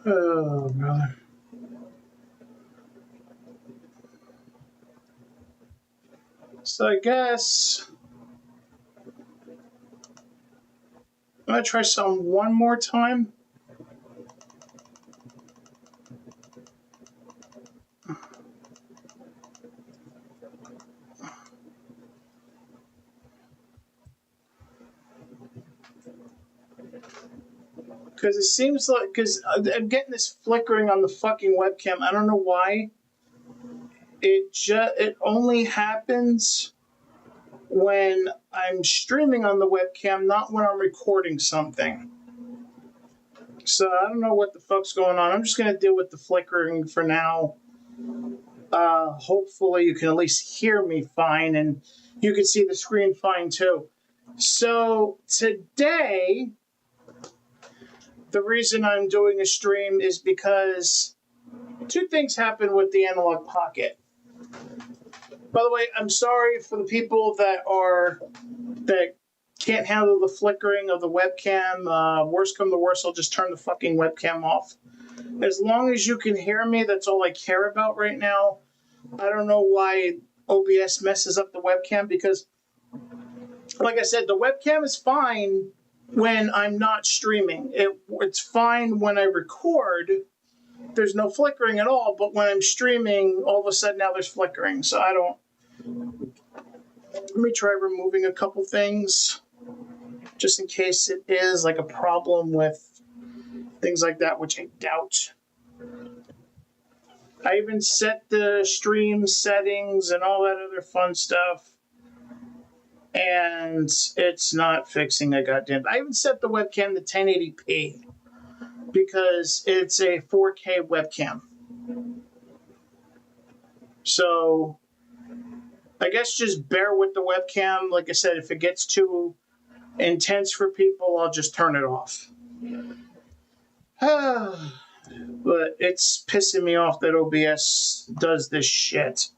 Oh, brother. So I guess I'm gonna try something one more time. Because it seems like, because I'm getting this flickering on the fucking webcam. I don't know why. It only happens when I'm streaming on the webcam, not when I'm recording something. So I don't know what the fuck's going on. I'm just gonna deal with the flickering for now. Hopefully you can at least hear me fine and you can see the screen fine too. So today, the reason I'm doing a stream is because two things happened with the Analog Pocket. By the way, I'm sorry for the people that can't handle the flickering of the webcam. Worst come to worst, I'll just turn the fucking webcam off. As long as you can hear me, that's all I care about right now. I don't know why OBS messes up the webcam because, like I said, the webcam is fine when I'm not streaming. It's fine when I record. There's no flickering at all, but when I'm streaming, all of a sudden now there's flickering. So I don't. Let me try removing a couple things just in case it is like a problem with things like that, which I doubt. I even set the stream settings and all that other fun stuff, and it's not fixing a goddamn. I even set the webcam to 1080p because it's a 4K webcam. So I guess just bear with the webcam. Like I said, if it gets too intense for people, I'll just turn it off. But it's pissing me off that OBS does this shit.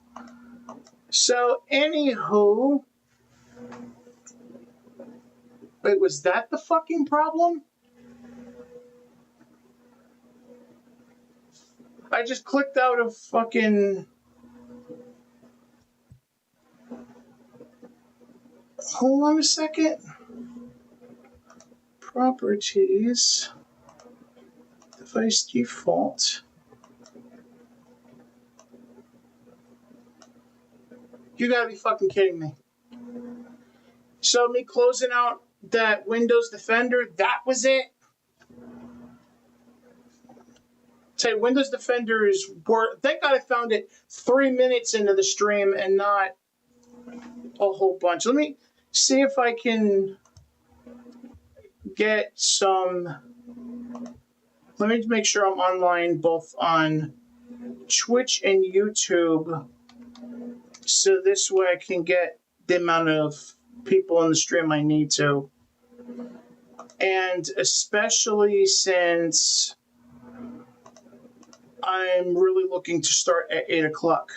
So, anywho, wait, was that the fucking problem? I just clicked out of fucking. Hold on a second. Properties. Device default. You gotta be fucking kidding me. So me closing out that Windows Defender, that was it? Say Windows Defender is thank God I found it 3 minutes into the stream and not a whole bunch. Let me see if I can get some. Let me make sure I'm online both on Twitch and YouTube, so this way I can get the amount of people in the stream I need to. And especially since I'm really looking to start at 8 o'clock.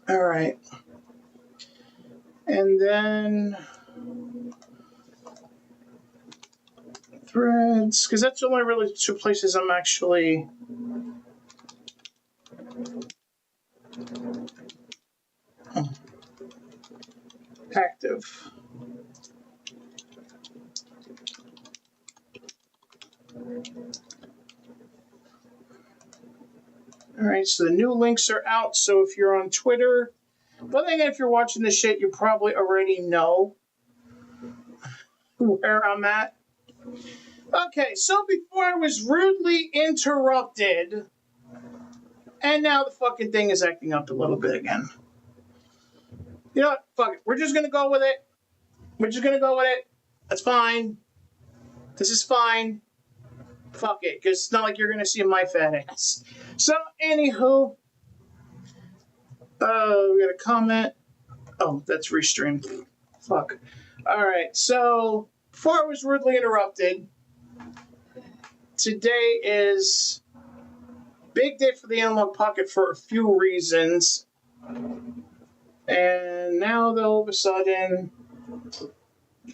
All right. And then threads, because that's the only really two places I'm actually active. All right, so the new links are out. So if you're on Twitter, but then if you're watching this shit, you probably already know where I'm at. Okay, so before I was rudely interrupted, and now the fucking thing is acting up a little bit again. You know what? Fuck it. We're just gonna go with it. We're just gonna go with it. That's fine. This is fine. Fuck it, because it's not like you're gonna see my fat ass. So, anywho, we got a comment. Oh, that's restreamed. Fuck. All right, so before I was rudely interrupted, today is big day for the Analog Pocket for a few reasons. And now, all of a sudden,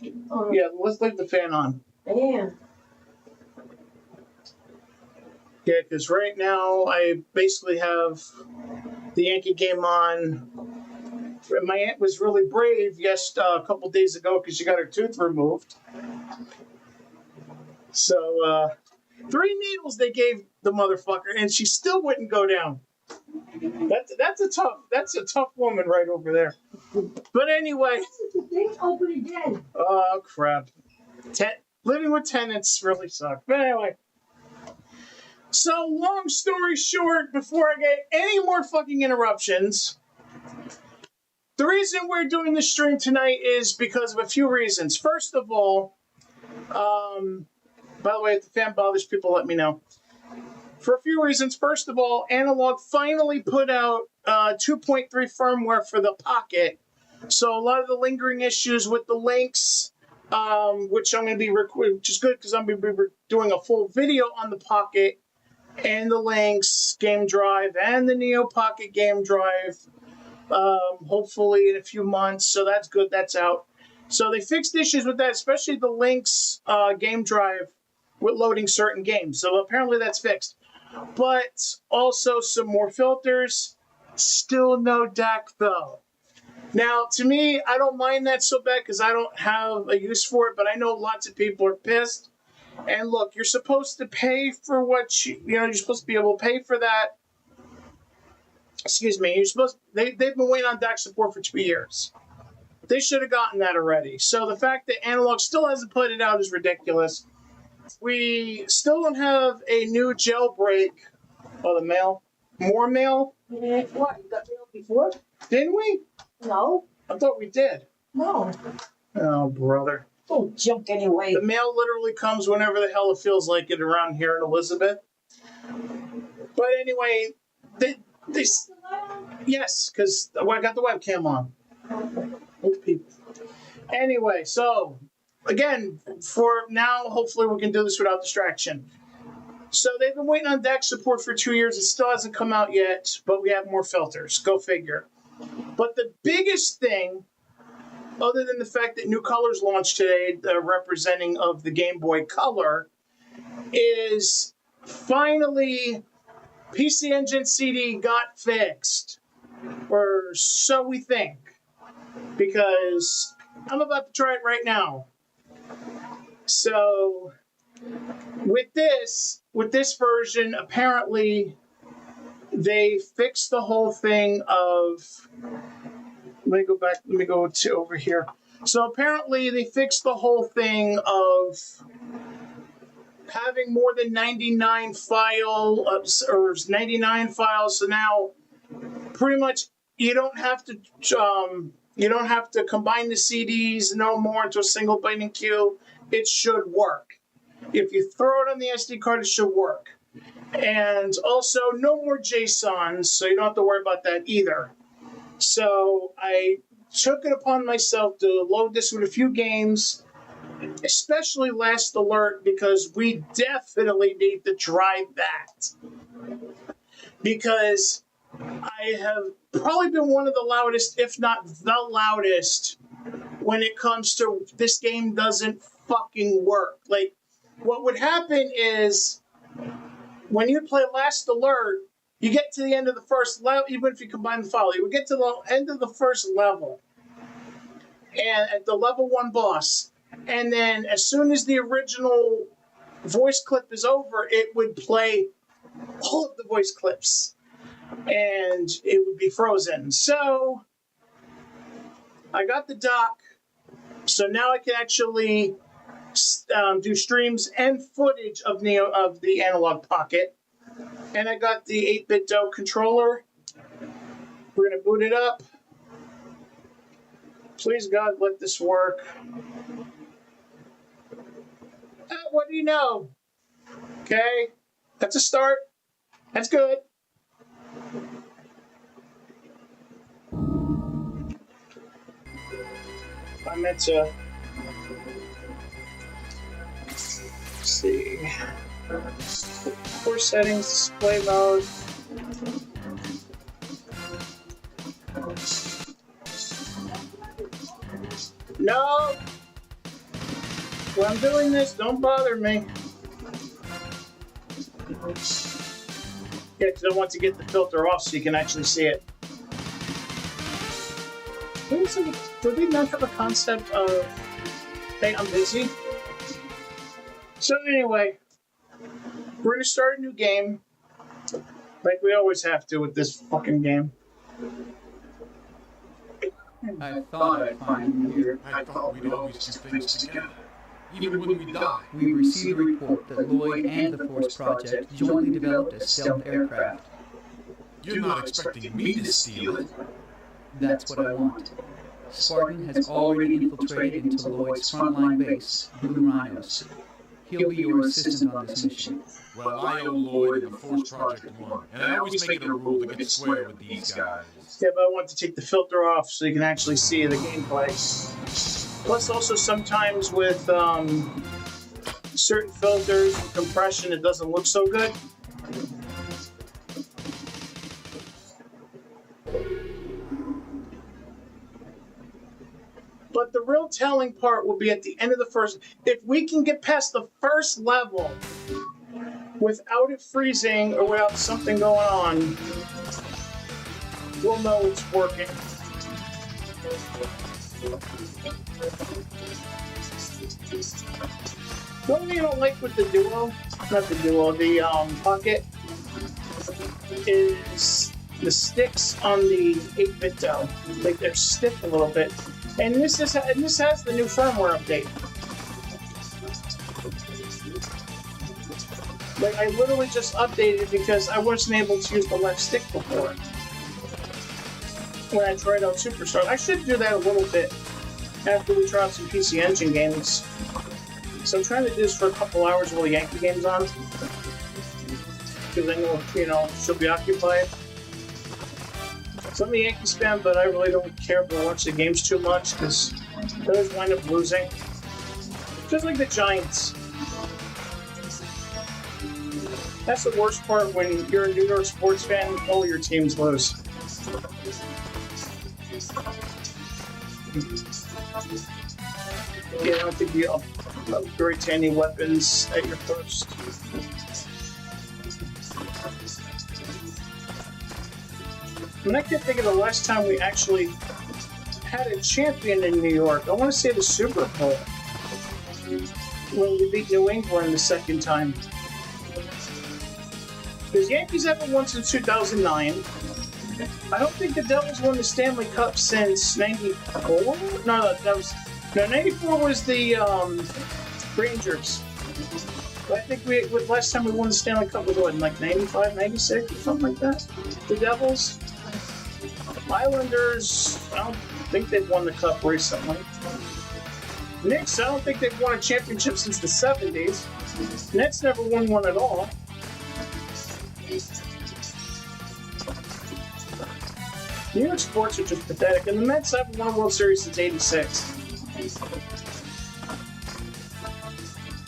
yeah, let's leave the fan on. Yeah. Yeah, because right now I basically have the Yankee game on. My aunt was really brave a couple days ago because she got her tooth removed. So 3 needles they gave the motherfucker, and she still wouldn't go down. That's a tough woman right over there. But anyway. Things open again. Oh crap! Living with tenants really sucks. But anyway. So long story short, before I get any more fucking interruptions, the reason we're doing this stream tonight is because of a few reasons. First of all, by the way, if the fan bothers people, let me know. For a few reasons. First of all, Analogue finally put out 2.3 firmware for the Pocket. So a lot of the lingering issues with the links, which I'm going to be recording, which is good because I'm going to be doing a full video on the Pocket and the links game drive and the Neo Pocket game drive. Hopefully in a few months. So that's good. That's out. So they fixed issues with that, especially the links game drive with loading certain games. So apparently that's fixed. But also some more filters. Still no DAC though. Now, to me, I don't mind that so bad because I don't have a use for it, but I know lots of people are pissed. And look, you're supposed to pay for what you're supposed to be able to pay for that. Excuse me, they've been waiting on DAC support for 2 years. They should have gotten that already. So the fact that Analogue still hasn't put it out is ridiculous. We still don't have a new jailbreak. Oh, the mail? More mail? Yeah, what? You got mail before? Didn't we? No. I thought we did. No. Oh, brother. Oh, junk anyway. The mail literally comes whenever the hell it feels like it around here in Elizabeth. But anyway, yes, because I got the webcam on. Anyway, so again, for now, hopefully we can do this without distraction. So they've been waiting on DAC support for 2 years. It still hasn't come out yet, but we have more filters. Go figure. But the biggest thing, other than the fact that new colors launched today, representing of the Game Boy Color, is finally PC Engine CD got fixed. Or so we think. Because I'm about to try it right now. So with this version, apparently they fixed the whole thing of, let me go to over here. So apparently they fixed the whole thing of having more than 99 files. So now pretty much you don't have to combine the CDs no more into a single binding queue. It should work. If you throw it on the SD card, it should work. And also, no more JSONs, so you don't have to worry about that either. So I took it upon myself to load this with a few games, especially Last Alert, because we definitely need to try that. Because I have probably been one of the loudest, if not the loudest, when it comes to this game doesn't fucking work. Like, what would happen is when you play Last Alert, you get to the end of the first level, even if you combine the file, you would get to the end of the first level, and at the level 1 boss, and then as soon as the original voice clip is over, it would play all of the voice clips, and it would be frozen. So I got the dock, so now I can actually do streams and footage of the Analogue Pocket. And I got the 8-bit DO controller. We're going to boot it up. Please, God, let this work. What do you know? Okay, that's a start. That's good. I meant to Force settings, display mode. No! When I'm doing this, don't bother me. Yeah, because I want to get the filter off so you can actually see it. Do they not have a concept of, hey, I'm busy? So anyway, we're going to start a new game. Like we always have to with this fucking game. I thought I'd find you here. I thought we'd always do things together, even when we die. We received a report that Lloyd and the Force Project jointly developed a stealth aircraft. You're not expecting me to steal it. That's what I want. Spartan has already infiltrated into Lloyd's frontline base, Blue Rhinos. He'll be your assistant on this mission. Well, I owe Lloyd and the Force Project one, and I always make it a rule to get square with these guys. Yeah, but I want to take the filter off so you can actually see the gameplay. Plus, also sometimes with certain filters and compression, it doesn't look so good. But the real telling part will be at the end of the first. If we can get past the first level without it freezing or without something going on, we'll know it's working. The only thing I don't like with the Duo, not the Duo, the Pocket, is the sticks on the 8-bit dough. Like they're stiff a little bit. And this has the new firmware update. Like I literally just updated it because I wasn't able to use the left stick before when I tried out Superstar. I should do that a little bit after we try out some PC Engine games. So I'm trying to do this for a couple hours while the Yankee game's on. Because I know, she'll be occupied. So I'm a Yankees fan, but I really don't care if I watch the games too much because I always wind up losing. Just like the Giants. That's the worst part when you're a New York sports fan, all your teams lose. Yeah, I don't think you upgrade to any weapons at your first. And I can't think of the last time we actually had a champion in New York. I want to say the Super Bowl. When we beat New England the second time. Because Yankees haven't won since 2009. I don't think the Devils won the Stanley Cup since 94? No, 94 was the Rangers. But I think last time we won the Stanley Cup was what, in like 95, 96 or something like that? The Devils? Islanders, I don't think they've won the Cup recently. Knicks, I don't think they've won a championship since the 70s. Nets never won one at all. New York sports are just pathetic, and the Mets haven't won a World Series since '86.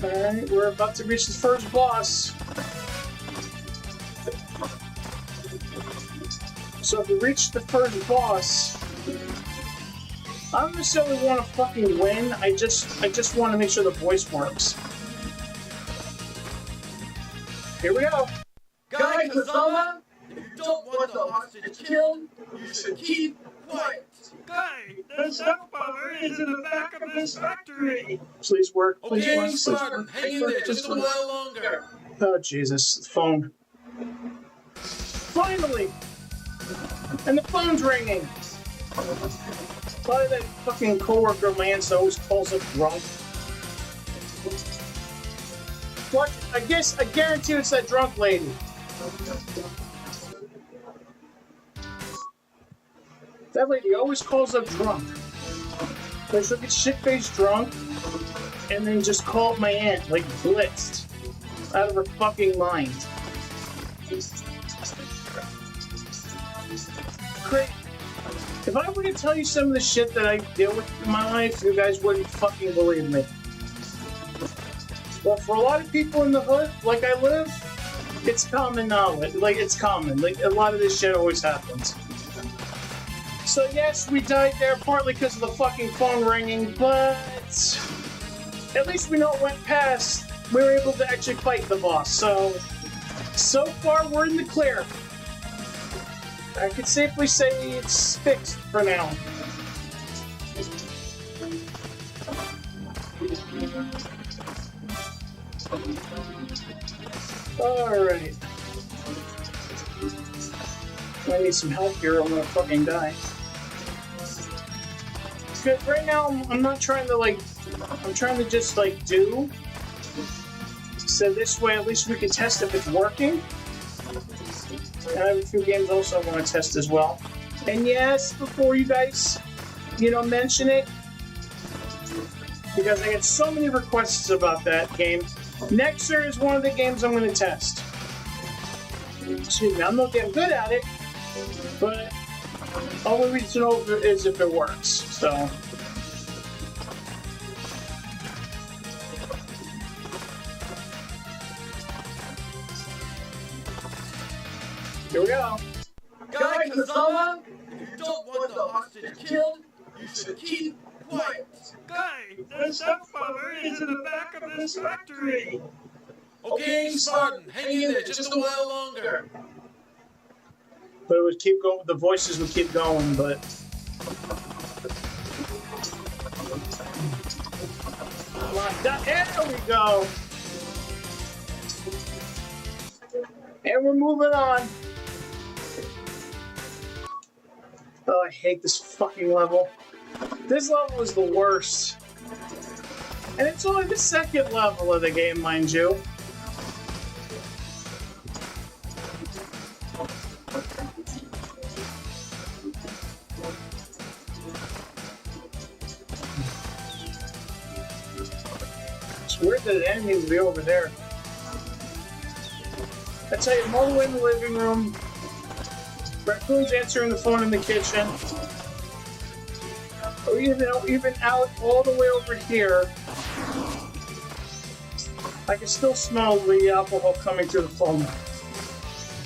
Alright, we're about to reach the first boss. So if we reach the first boss, I don't necessarily want to fucking win. I just want to make sure the voice works. Here we go. Guy Kazama, if you don't want the hostage killed, you should keep quiet. Guy, the cell power is in the back of this factory. Please work. Please Okay, work. Please Spartan, work. hang in there just a while longer. Oh Jesus, the phone. Finally! And the phone's ringing. Why that fucking coworker Lance always calls up drunk? What? I guarantee it's that drunk lady. That lady always calls up drunk. Like she'll get shit-faced drunk and then just call up my aunt, like blitzed, out of her fucking mind. Great. If I were to tell you some of the shit that I deal with in my life, you guys wouldn't fucking believe me. Well, for a lot of people in the hood, like I live, it's common knowledge. Like, it's common. Like, a lot of this shit always happens. So, yes, we died there partly because of the fucking phone ringing, but at least we know it went past. We were able to actually fight the boss, so far we're in the clear. I could safely say it's fixed for now. Alright. I need some help here, I'm gonna fucking die. Because right now, I'm not trying to, like, I'm trying to just, like, do. So this way, at least we can test if it's working. And I have a few games also I want to test as well. And yes, before you guys, mention it, because I get so many requests about that game. Nexer is one of the games I'm going to test. Excuse me, I'm not getting good at it, but all we need to know is if it works. So. Here we go. Guy Kazama, if you don't want the hostage killed, you should keep quiet. Guy, the soap bubble is in the back of this factory. Okay, Spartan, hang in there just a while longer. But it would keep going. The voices would keep going, but. Come on, there we go. And we're moving on. Oh, I hate this fucking level. This level is the worst. And it's only the second level of the game, mind you. It's weird that the enemy would be over there. I tell you, I'm all the way in the living room. Raccoon's answering the phone in the kitchen. Or even out all the way over here. I can still smell the alcohol coming through the phone.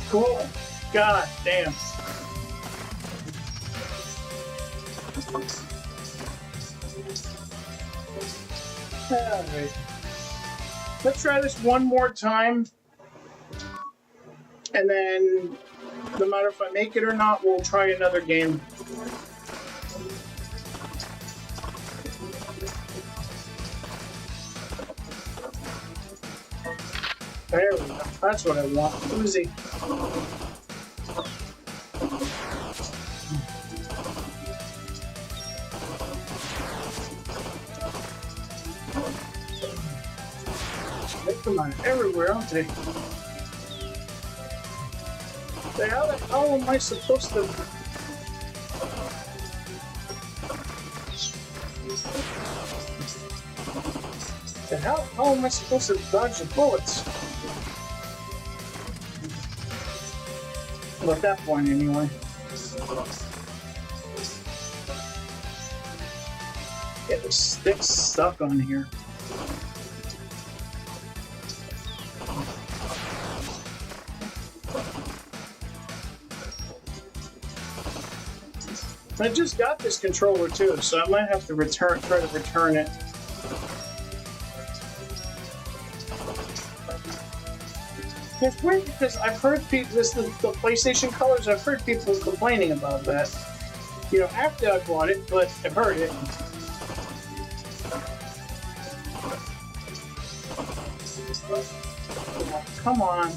Cool. God damn. Alright. Let's try this one more time. And then, no matter if I make it or not, we'll try another game. There we go. That's what I want. Uzi. They come on everywhere, don't they? How the hell am I supposed to... How am I supposed to dodge the bullets? Well, at that point, anyway. Yeah, the stick's stuck on here. I just got this controller too, so I might have to try to return it. It's weird because I've heard people, the PlayStation colors, I've heard people complaining about that. After I bought it, but I've heard it. Come on.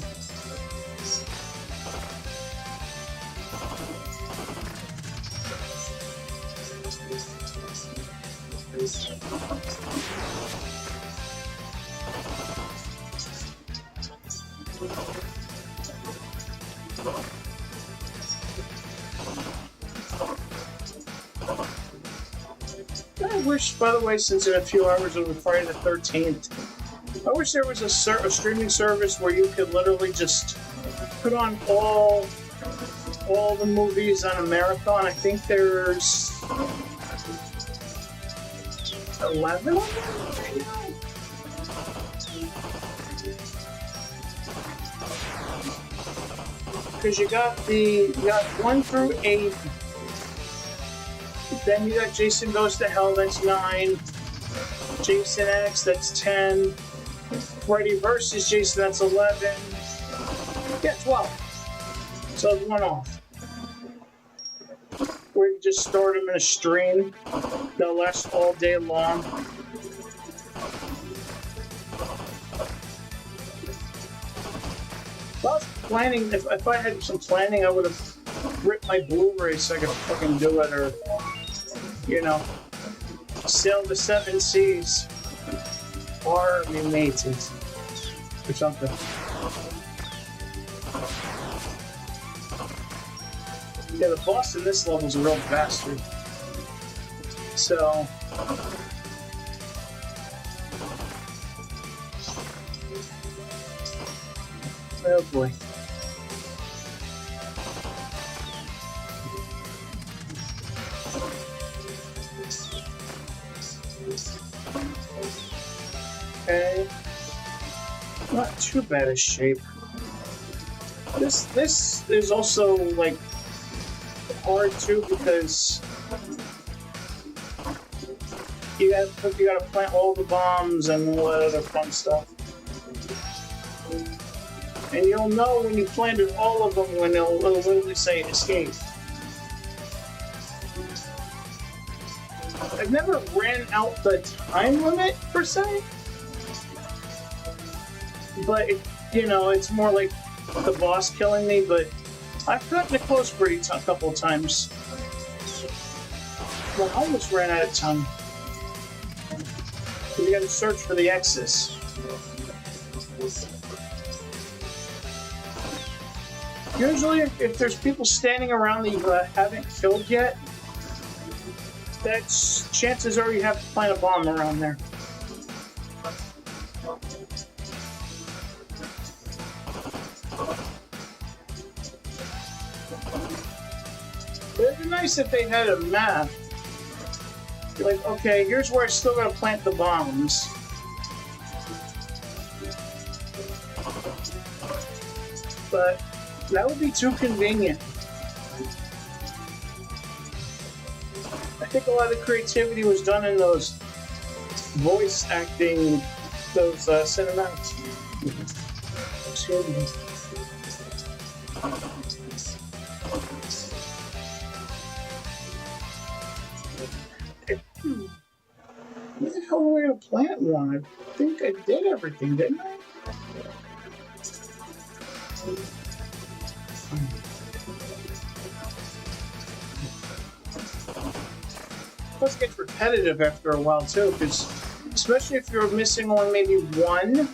I wish, by the way, since in a few hours it'll be Friday the 13th, I wish there was a streaming service where you could literally just put on all the movies on a marathon. I think there's 11 of them right now. Because you got 1 through 8. Then you got Jason Goes to Hell, that's 9. Jason X, that's 10. Freddy versus Jason, that's 11. Yeah, 12. So it's 1 off. Where you just start them in a stream. They'll last all day long. If I was planning, if I had some planning, I would have ripped my Blu-ray so I could fucking do it, or, you know, sail the 7 seas, or remade it, or something. Yeah, the boss in this level is a real bastard. So. Oh boy. Okay. Not too bad a shape. This is also like hard too because you gotta plant all the bombs and all that other fun stuff. And you'll know when you planted all of them when it'll literally say escape. I've never ran out the time limit per se, but it's more like the boss killing me. But I've gotten it close pretty a couple of times. Well, I almost ran out of time. You gotta search for the X's. Usually, if there's people standing around that you haven't killed yet, that's chances are you have to plant a bomb around there. It'd be nice if they had a map. Like, okay, here's where I still gotta plant the bombs. But that would be too convenient. I think a lot of creativity was done in those voice acting, those cinematics. Excuse me. Where the hell am I going to plant one? I think I did everything, didn't I? Plus, it gets repetitive after a while too, because especially if you're missing on maybe one.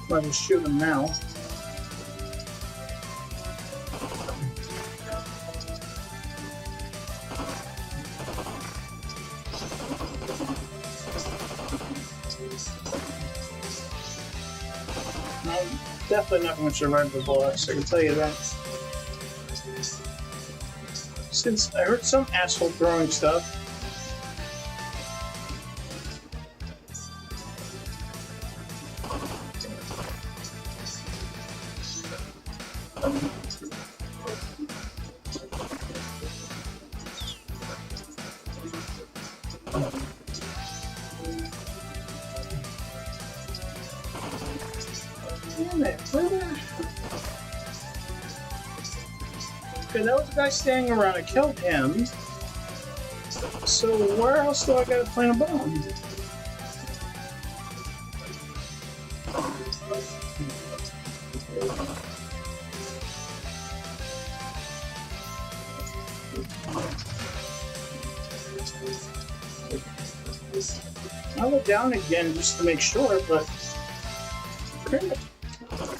Might as well shoot him now. Definitely not going to survive the boss, I can tell you that. Since I heard some asshole throwing stuff. Okay, that was the guy standing around. I killed him. So where else do I gotta plant a bomb? I'll go down again just to make sure, but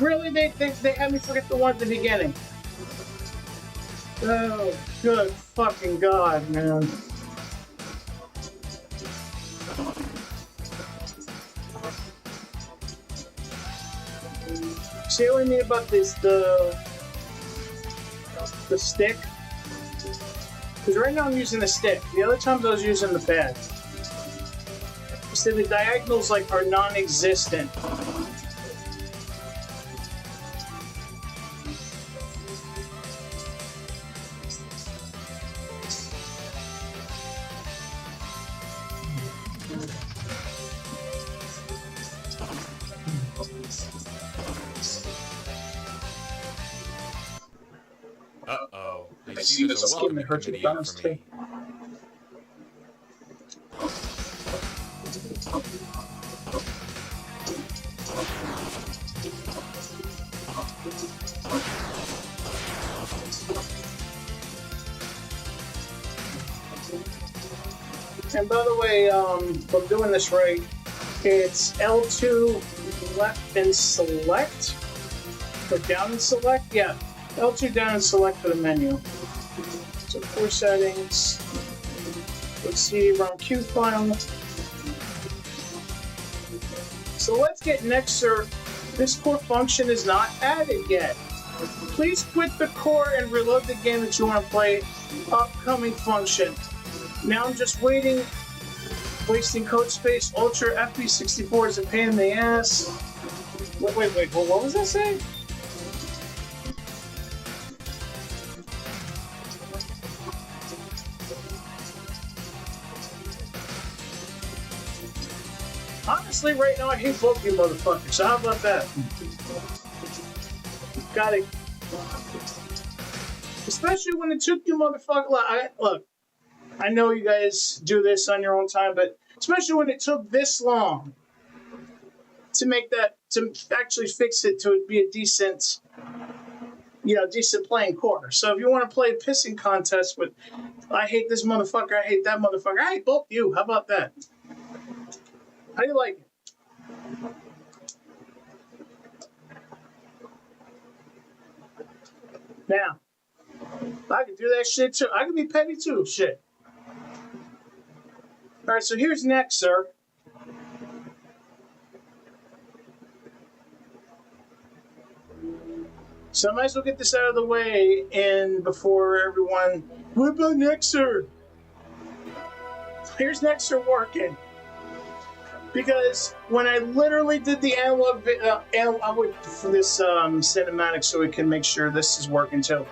really, they had me forget the one at the beginning. Oh, good fucking God, man. See what I mean about this, the stick. Because right now I'm using the stick. The other times I was using the pad. So the diagonals like are non-existent. Uh-oh. I see there's a welcoming committee out for me. And by the way, if I'm doing this right, it's L2 left and select? Or down and select? Yeah, L2 down and select for the menu. So core settings. Let's see, run Q file. So let's get Nexer. This core function is not added yet. Please quit the core and reload the game that you want to play. Upcoming function. Now I'm just waiting. Wasting code space. Ultra FP64 is a pain in the ass. Wait, what was that saying? Honestly, right now I hate both you motherfuckers. So how about that? Got it. Especially when it took you motherfuckers. Look, I know you guys do this on your own time, but especially when it took this long to make that, to actually fix it to be a decent, decent playing core. So if you want to play a pissing contest with, I hate this motherfucker, I hate that motherfucker, I hate both you. How about that? How do you like it? Now, I can do that shit too. I can be petty too, shit. Alright, so here's Nexer. So I might as well get this out of the way and before everyone, what about Nexer? Here's Nexer working. Because when I literally did the analog for this cinematic so we can make sure this is working too.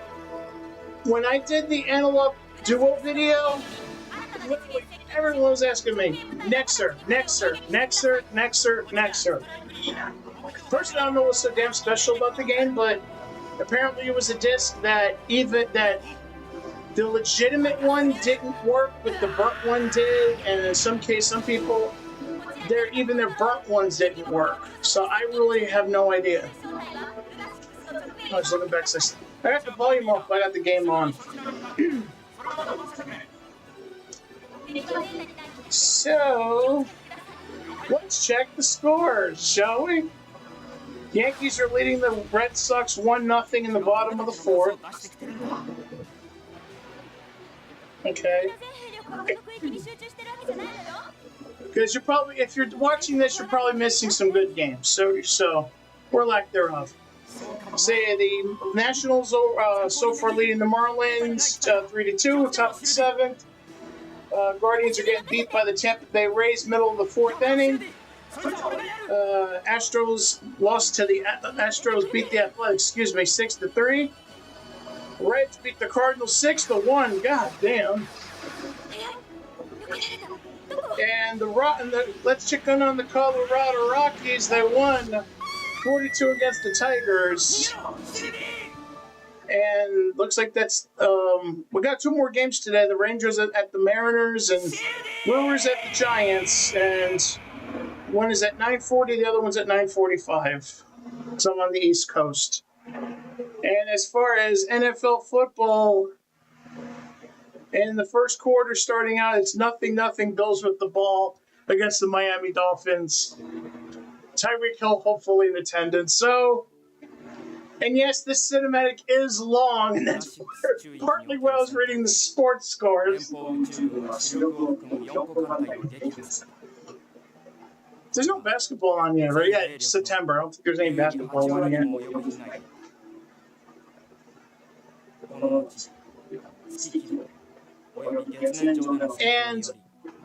When I did the analog duo video, literally everyone was asking me, Nexer. First, I don't know what's so damn special about the game, but apparently it was a disc that the legitimate one didn't work, but the burnt one did, and in some case, some people, even their burnt ones didn't work. So I really have no idea. I was looking back. I got the volume off, but I got the game on. So, let's check the scores, shall we? Yankees are leading the Red Sox 1-0 in the bottom of the fourth. Okay. Because if you're watching this, you're probably missing some good games. So, or lack thereof. Say the Nationals so far leading the Marlins 3-2, top of the seventh. Guardians are getting beat by the Tampa Bay Rays, middle of the fourth inning. Astros beat the Athletics, 6-3. Reds beat the Cardinals 6-1. God damn. And let's check in on the Colorado Rockies. They won 42 against the Tigers. And looks like that's we got two more games today. The Rangers at the Mariners and Brewers at the Giants. And one is at 9:40, the other one's at 9:45. So I'm on the East Coast. And as far as NFL football, in the first quarter starting out, it's 0-0 Bills with the ball against the Miami Dolphins. Tyreek Hill hopefully in attendance. So, and yes, this cinematic is long, and that's partly why I was reading the sports scores. There's no basketball on yet, right? Yeah, it's September. I don't think there's any basketball on yet. And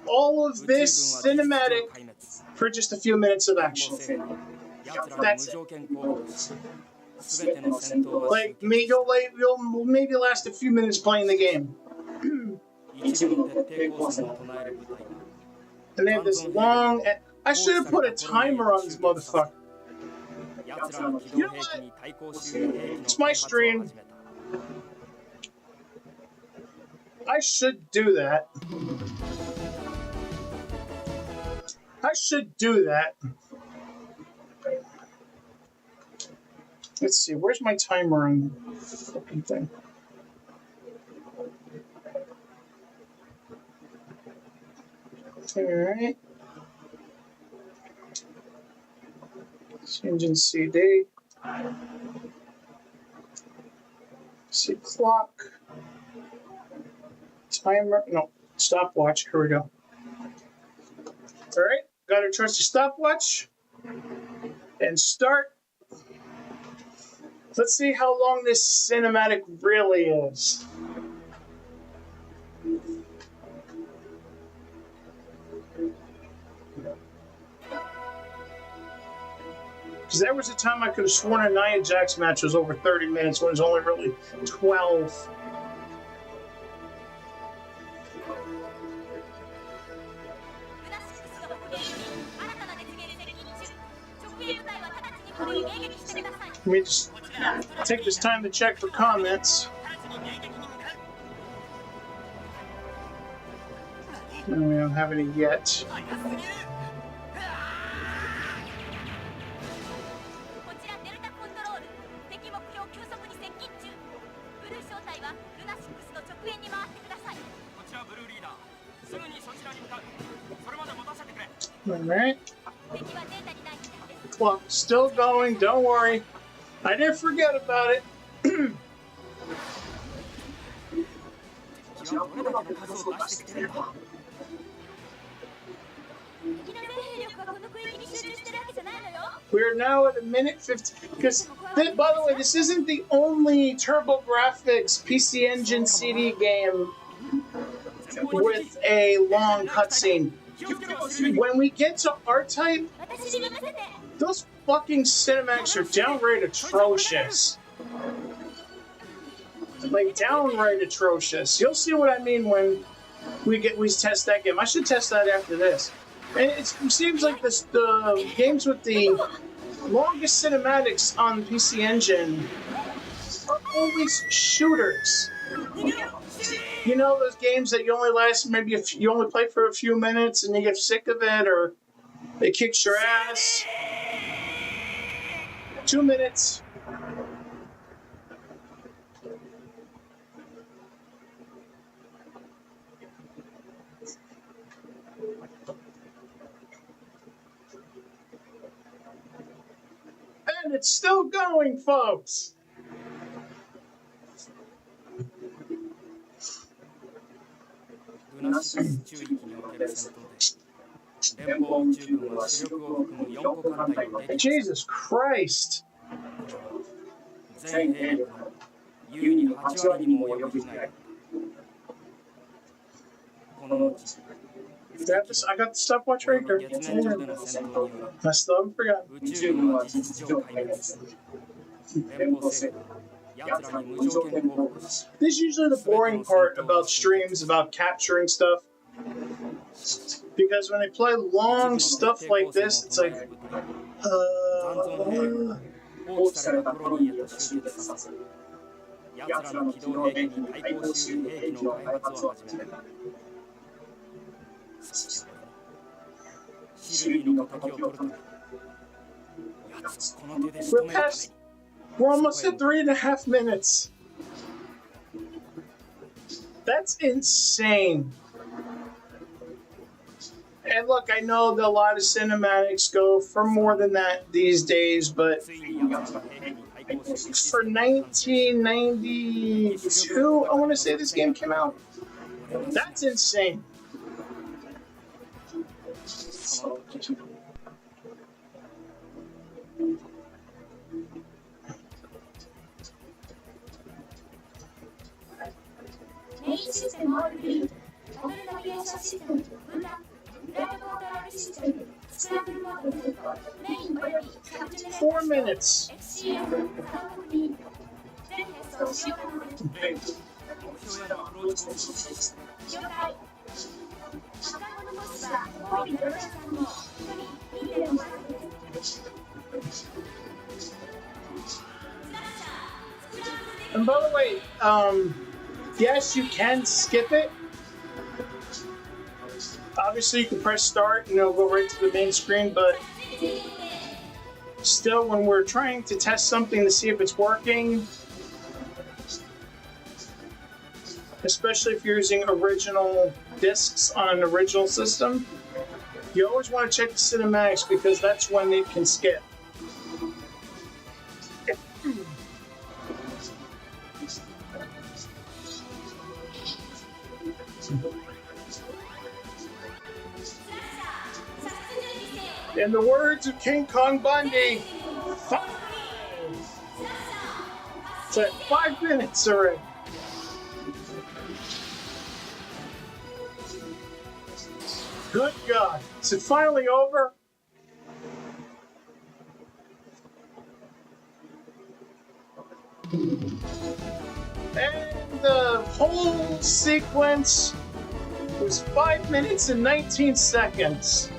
all of this cinematic for just a few minutes of action. That's it. Like you'll maybe last a few minutes playing the game. And they have this long. I should have put a timer on this motherfucker. You know what? It's my stream. I should do that. Let's see, where's my timer on the fucking thing? Alright. Change in CD. See clock. Timer. No, stopwatch. Here we go. Alright, got to trust your stopwatch. And start. Let's see how long this cinematic really is. Because there was a time I could have sworn a Nia Jax match was over 30 minutes when it was only really 12. Let me just take this time to check for comments. No, we don't have any yet. Alright. Clock still going, don't worry. I didn't forget about it. We're now at a minute 50. Because, by the way, this isn't the only TurboGrafx PC Engine CD game with a long cutscene. When we get to R-Type, those fucking cinematics are downright atrocious. Like, downright atrocious. You'll see what I mean when we test that game. I should test that after this. And it seems like the games with the longest cinematics on the PC Engine are always shooters. You know those games that you only last maybe you only play for a few minutes and you get sick of it, or it kicks your ass. 2 minutes. And it's still going, folks. Jesus Christ. I got the stopwatch right here. I still haven't forgotten. This is usually the boring part about streams, about capturing stuff. Because when they play long stuff like this, it's like, we're almost at 3.5 minutes. That's insane. And look, I know that a lot of cinematics go for more than that these days, but for 1992, I want to say this game came out. That's insane. メインシステムオールクリーン。バトルナビゲーションシステム分断。フライトコントロールシステムスクランブルモードにするとメインおよびキャプチャー 4 minutes. FCM 作動確認。全テスト使用可能です。目標へのアプローチコース。了解。発艦後のコストは多いドローラーさんの1人 2.5% です。And by the way, yes, you can skip it. Obviously, you can press start and it'll go right to the main screen, but still, when we're trying to test something to see if it's working, especially if you're using original discs on an original system, you always want to check the cinematics because that's when it can skip. In the words of King Kong Bundy, 5. It's at 5 minutes already. Good God. Is it finally over? And the whole sequence was 5 minutes and 19 seconds.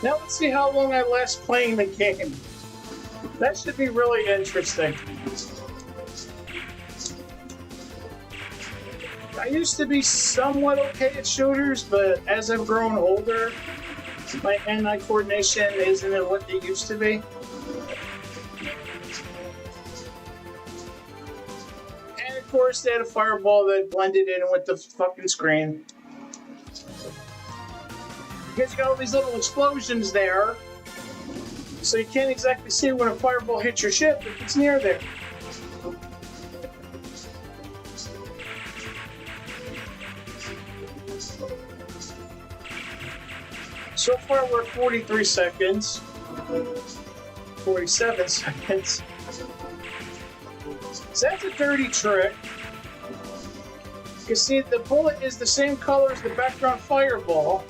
Now let's see how long I last playing the game. That should be really interesting. I used to be somewhat okay at shooters, but as I've grown older, my hand-eye coordination isn't at what it used to be. And of course, they had a fireball that blended in with the fucking screen. Because you got all these little explosions there, so you can't exactly see when a fireball hits your ship if it's near there. So far we're at 43 seconds, 47 seconds. So that's a dirty trick. You see, the bullet is the same color as the background fireball.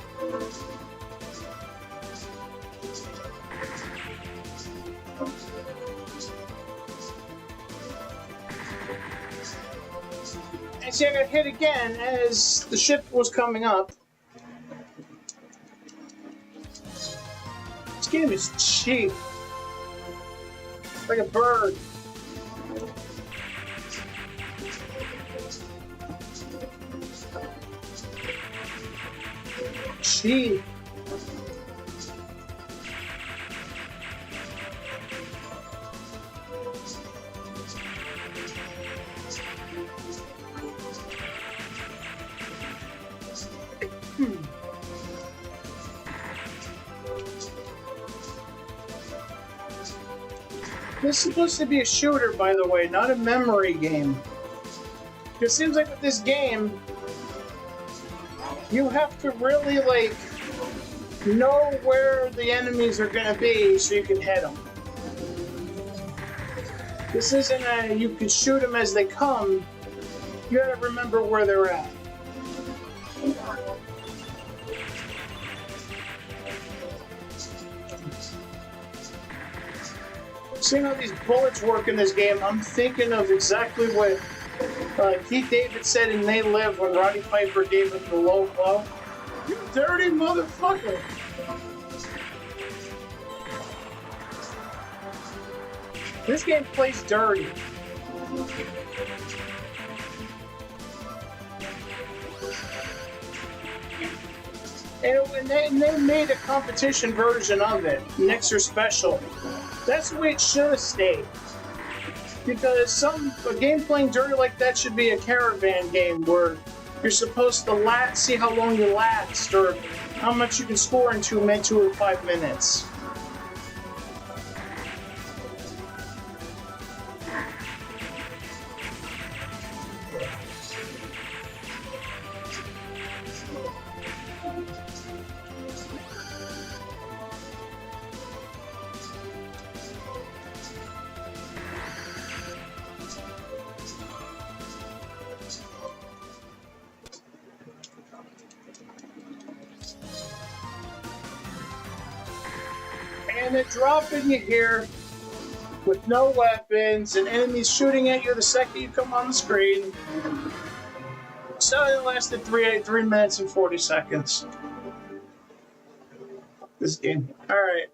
And see, I got hit again as the ship was coming up. This game is cheap. Like a bird. Cheap. This is supposed to be a shooter, by the way, not a memory game. It seems like with this game, you have to really, like, know where the enemies are going to be so you can hit them. This isn't a, you can shoot them as they come. You gotta remember where they're at. Seeing how these bullets work in this game, I'm thinking of exactly what Keith David said in They Live when Roddy Piper gave him the low blow. You dirty motherfucker! This game plays dirty. And they made a competition version of it, Nixer Special. That's the way it should have stayed. Because a game playing dirty like that should be a caravan game where you're supposed to see how long you last or how much you can score in 2 or 5 minutes. and then dropping you here with no weapons and enemies shooting at you the second you come on the screen. So it lasted 3 minutes and 40 seconds. This game. Alright.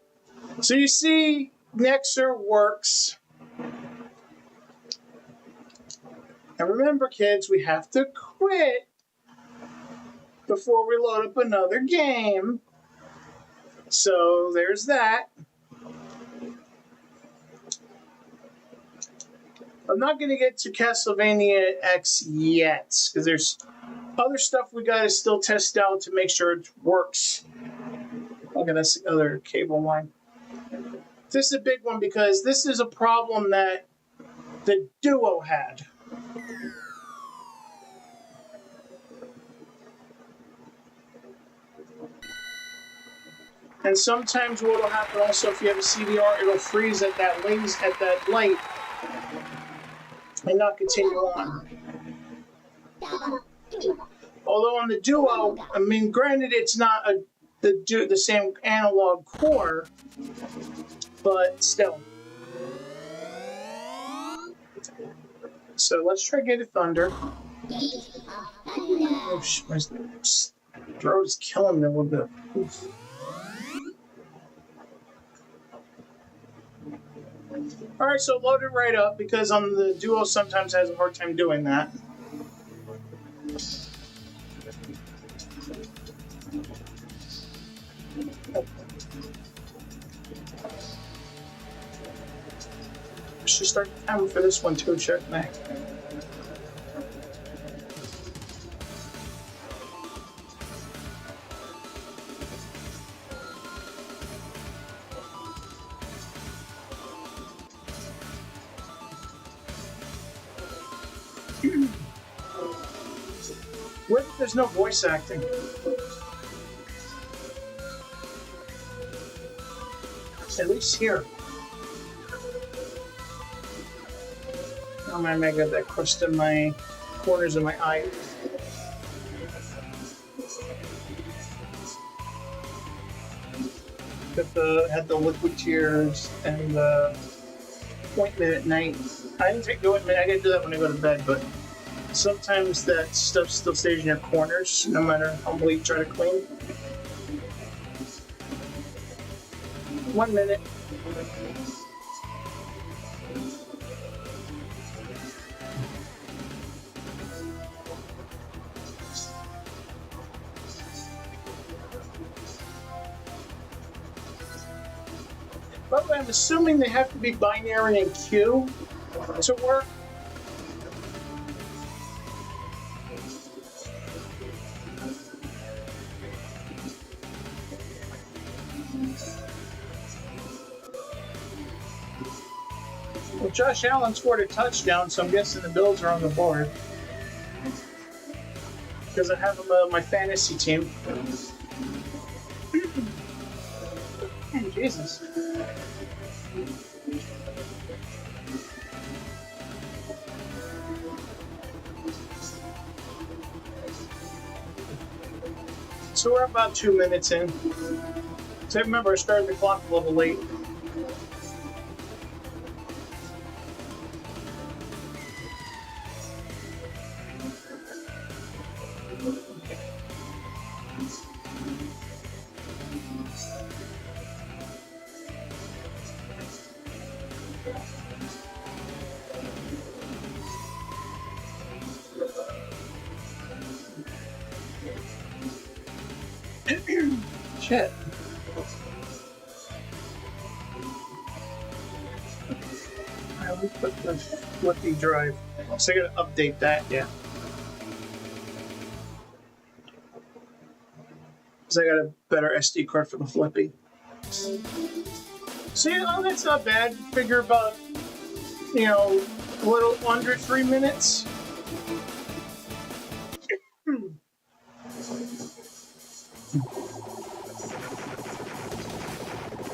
So you see, Nexer works. And remember, kids, we have to quit before we load up another game. So there's that. I'm not going to get to Castlevania X yet, because there's other stuff we got to still test out to make sure it works. Okay, that's the other cable line. This is a big one because this is a problem that the Duo had. And sometimes what will happen also if you have a CDR, it'll freeze at that light and not continue on. Although on the Duo, I mean, granted, it's not the same analog core, but still. So let's try Gate of Thunder. Oh, my throat is killing me a little bit. Oof. Alright, so load it right up because on the Duo sometimes has a hard time doing that. I should start the timer for this one too, check me. What if there's no voice acting? At least here. Oh man, I got that crust in my corners of my eyes. Had the liquid tears and the ointment at night. I didn't take the ointment, I gotta do that when I go to bed, but sometimes that stuff still stays in your corners, no matter how well you try to clean. 1 minute. By the way, I'm assuming they have to be binary and Q to work. Well, Josh Allen scored a touchdown, so I'm guessing the Bills are on the board. Because I have him on my fantasy team. Man, Jesus. So we're about 2 minutes in. So remember, I started the clock a little late. Shit. Alright, we put the flippy drive. So I gotta update that, yeah. Because I got a better SD card for the flippy. So yeah, that's not bad. Figure about, a little under 3 minutes.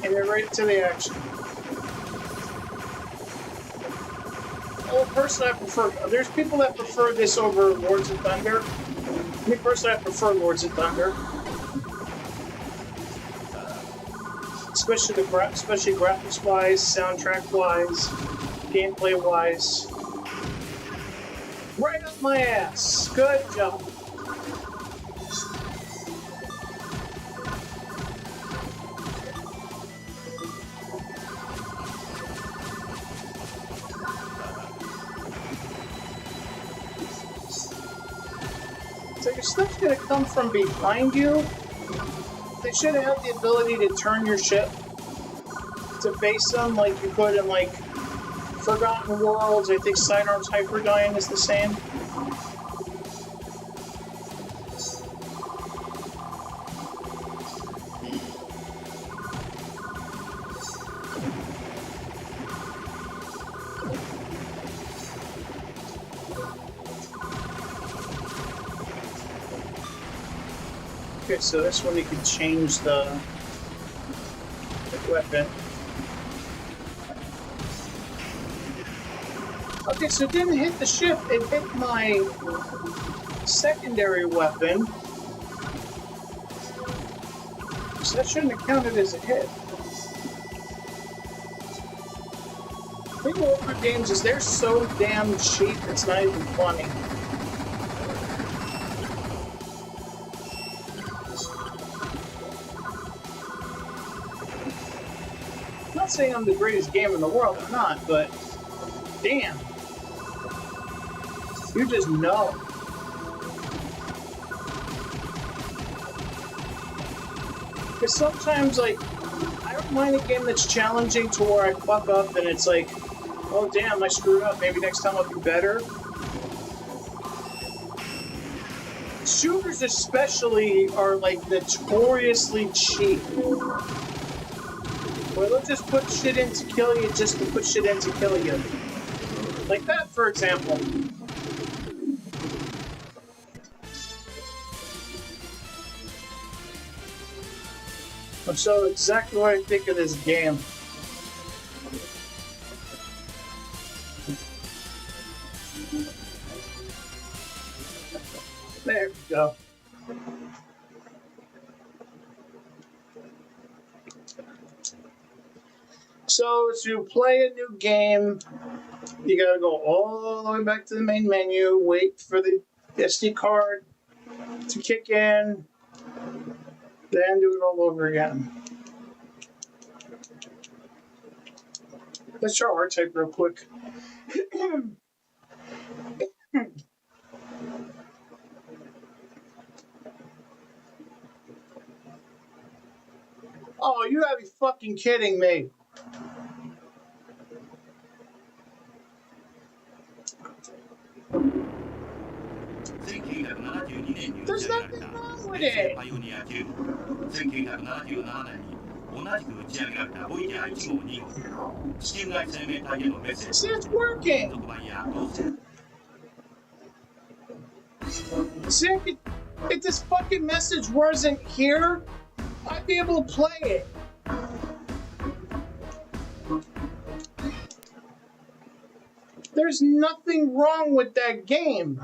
And you're right to the action. Well, personally, I prefer. There's people that prefer this over Lords of Thunder. Me personally, I prefer Lords of Thunder. especially graphics-wise, soundtrack-wise, gameplay-wise. Right up my ass. Good job. So your stuff's gonna come from behind you. They should have had the ability to turn your ship to face them like you could in like Forgotten Worlds. I think Sidearms Hyperdyne is the same. Okay, so this one you can change the weapon. Okay, so it didn't hit the ship, it hit my secondary weapon. So that shouldn't have counted as a hit. The thing with older games is they're so damn cheap, it's not even funny. I'm not saying I'm the greatest game in the world, I'm not, but damn. You just know. Because sometimes, like, I don't mind a game that's challenging to where I fuck up and it's like, oh damn, I screwed up, maybe next time I'll be better. Shooters especially are, like, notoriously cheap. Where they'll just put shit in to kill you just to put shit in to kill you. Like that, for example. So exactly what I think of this game. There we go. So to play a new game, you gotta go all the way back to the main menu, wait for the SD card to kick in, then do it all over again. Let's try R-Type real quick. Oh, you gotta be fucking kidding me. There's nothing wrong with it. 1977年に同じく打ち上げられたボイヤー1号2号地球外生命体へのメッセージ See, it's working. 特番や合成 See, if this fucking message wasn't here, I'd be able to play it. There's nothing wrong with that game.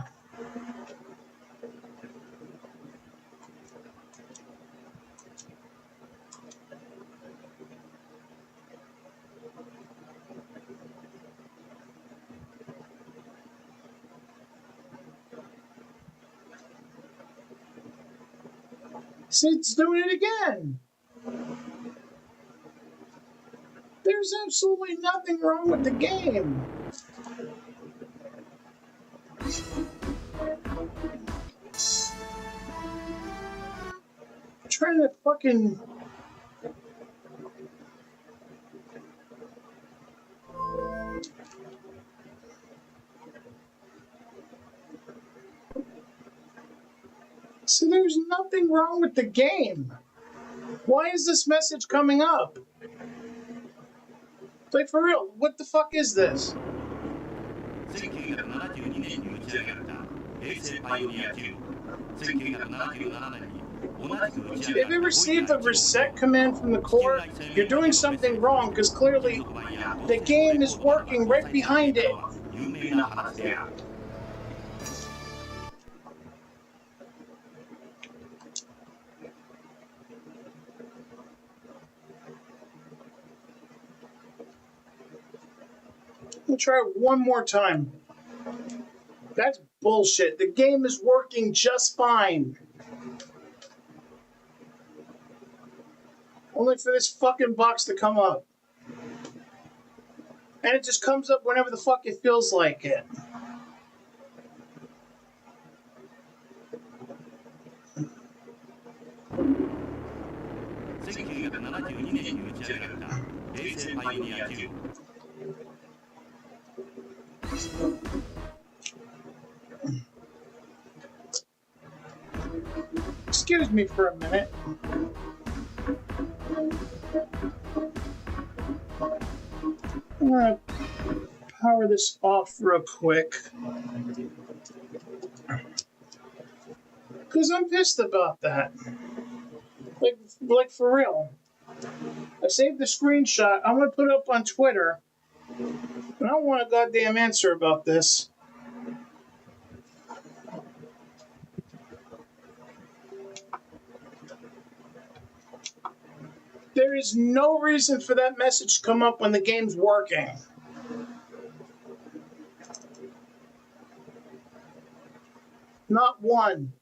See, it's doing it again. There's absolutely nothing wrong with the game. I'm trying to fucking... So there's nothing wrong with the game. Why is this message coming up? Like, for real, what the fuck is this? 1972年に打ち上げられた衛星パイオニア9号1977年に同じく打ち上げ If you received a reset command from the core, you're doing something wrong, because clearly the game is working right behind it. 有名な話である I We'll try it one more time. That's bullshit. The game is working just fine. Only for this fucking box to come up. And it just comes up whenever the fuck it feels like it.1972年に打ち上げられた衛星パイオニア9号。Excuse me for a minute. I'm gonna power this off real quick. Because I'm pissed about that. Like for real. I saved the screenshot. I'm gonna put it up on Twitter. And I don't want a goddamn answer about this. There is no reason for that message to come up when the game's working. Not one.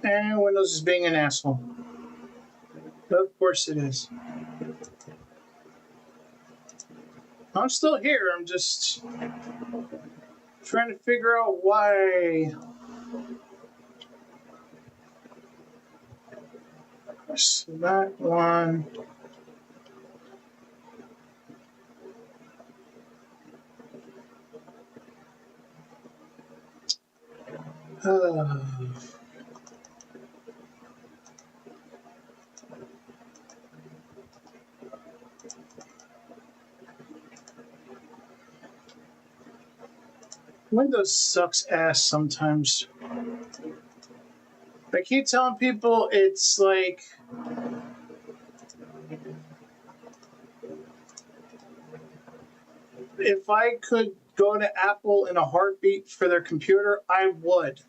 And Windows is being an asshole. Of course it is. I'm still here. I'm just trying to figure out why. So that one. Windows sucks ass sometimes. I keep telling people it's like if I could go to Apple in a heartbeat for their computer, I would.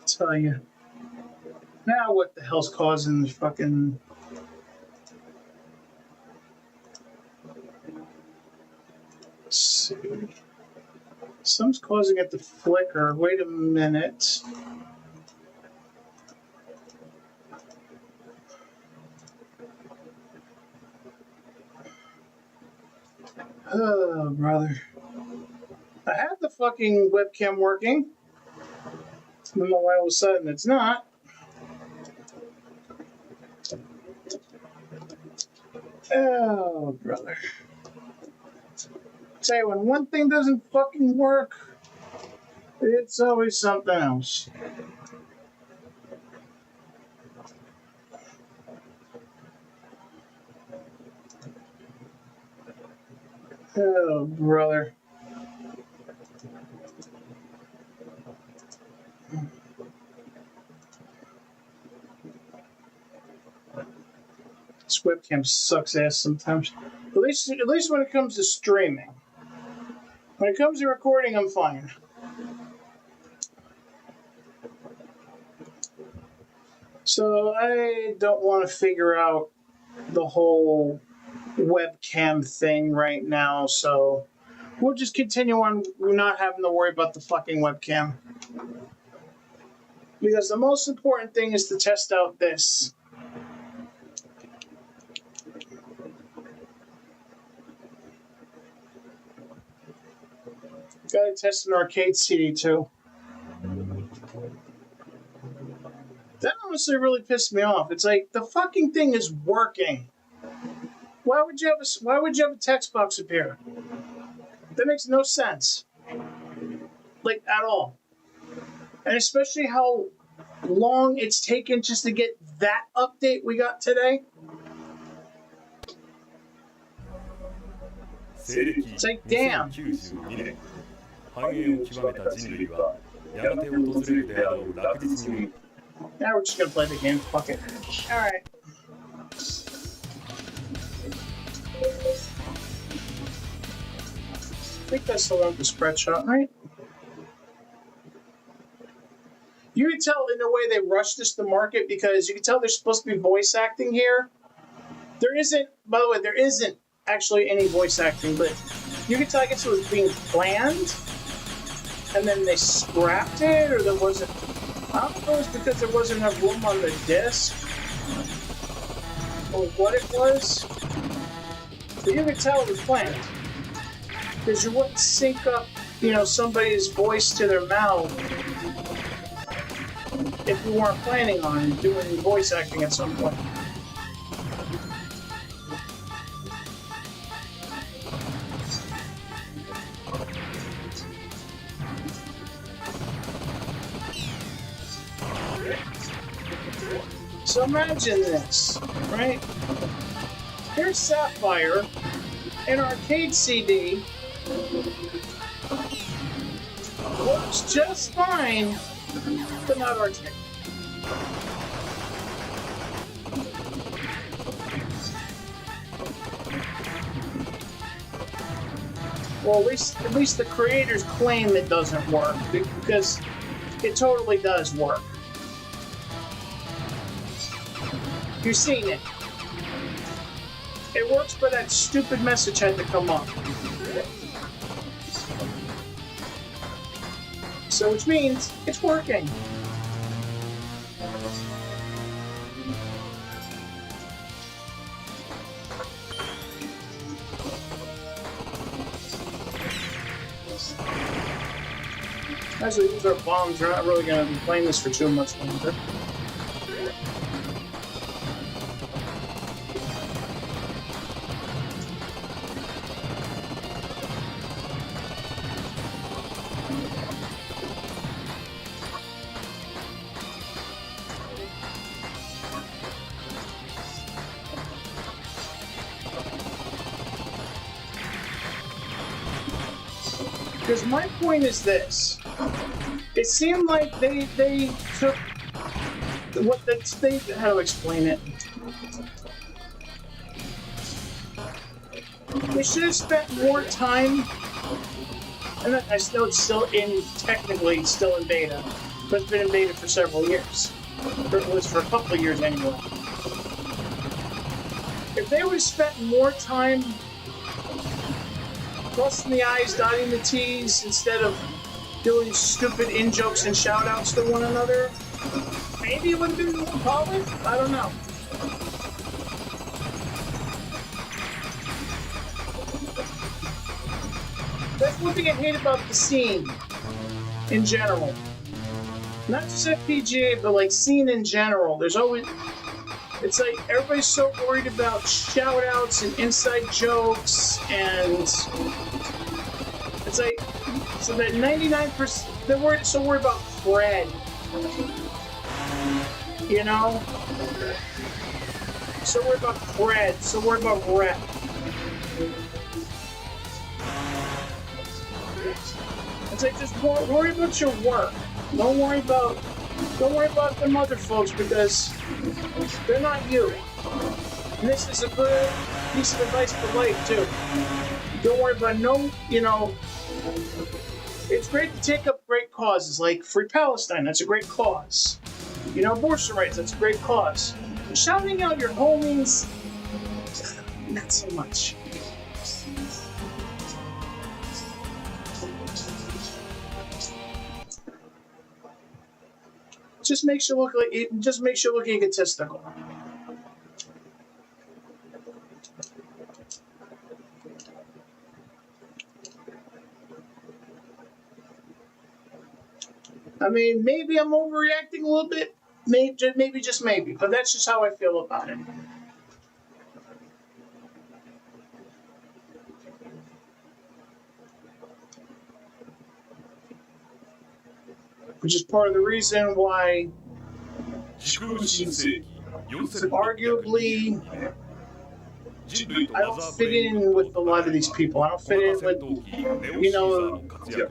Tell you. Now what the hell's causing the fucking... Let's see. Something's causing it to flicker. Wait a minute. Oh, brother. I have the fucking webcam working. I don't know why all of a sudden it's not. Oh, brother. Tell you, when one thing doesn't fucking work, it's always something else. Oh, brother. This webcam sucks ass sometimes. At least when it comes to streaming. When it comes to recording, I'm fine. So I don't want to figure out the whole webcam thing right now, so we'll just continue on not having to worry about the fucking webcam. Because the most important thing is to test out this. Gotta test an arcade CD too. That honestly really pissed me off. It's like the fucking thing is working. Why would you have a text box appear? That makes no sense. Like at all. And especially how long it's taken just to get that update we got today. It's like, damn. 繁栄を極めた人類はやがて訪れるであろう落日に Now we're just gonna play the game. Fuck it. Alright. I think that's the one with the spread shot, right? You can tell in a way they rushed this to market because you can tell there's supposed to be voice acting here. There isn't, by the way, there isn't actually any voice acting, but you can tell I guess it was being planned and then they scrapped it, or there wasn't. I don't know if it was because there wasn't enough room on the disc or what it was, but you could tell it was planned because you wouldn't sync up, somebody's voice to their mouth if you weren't planning on doing voice acting at some point. So imagine this, right? Here's Sapphire, an arcade CD, works just fine, but not arcade. Well, at least the creators claim it doesn't work, because it totally does work. You've seen it. It works, but that stupid message had to come up. So, which means it's working. Actually, these are bombs. We're not really going to be playing this for too much longer. Because my point is this. It seemed like they took what they how to explain it. They should have spent more time, and I know it's still technically still in beta, but it's been in beta for several years. Or at least for a couple of years anyway. If they would have spent more time crossing the I's, dotting the T's, instead of doing stupid in-jokes and shout-outs to one another, maybe it would have been more polished? I don't know. That's one thing I hate about the scene in general. Not just FPGA, but like scene in general. There's always... It's like everybody's so worried about shout-outs and inside jokes and It's like, so that 99%, they're worried, so worried about cred. You know? So worried about cred, so worried about rep. It's like, just worry about your work. Don't worry about them other folks, because they're not you. And this is a good piece of advice for life, too. Don't worry about it's great to take up great causes, like Free Palestine, that's a great cause. Abortion rights, that's a great cause. Shouting out your homies, not so much. Just makes you look egotistical. I mean, maybe I'm overreacting a little bit. Maybe, just maybe. But that's just how I feel about it. Which is part of the reason why, arguably, I don't fit in with a lot of these people. I don't fit in with,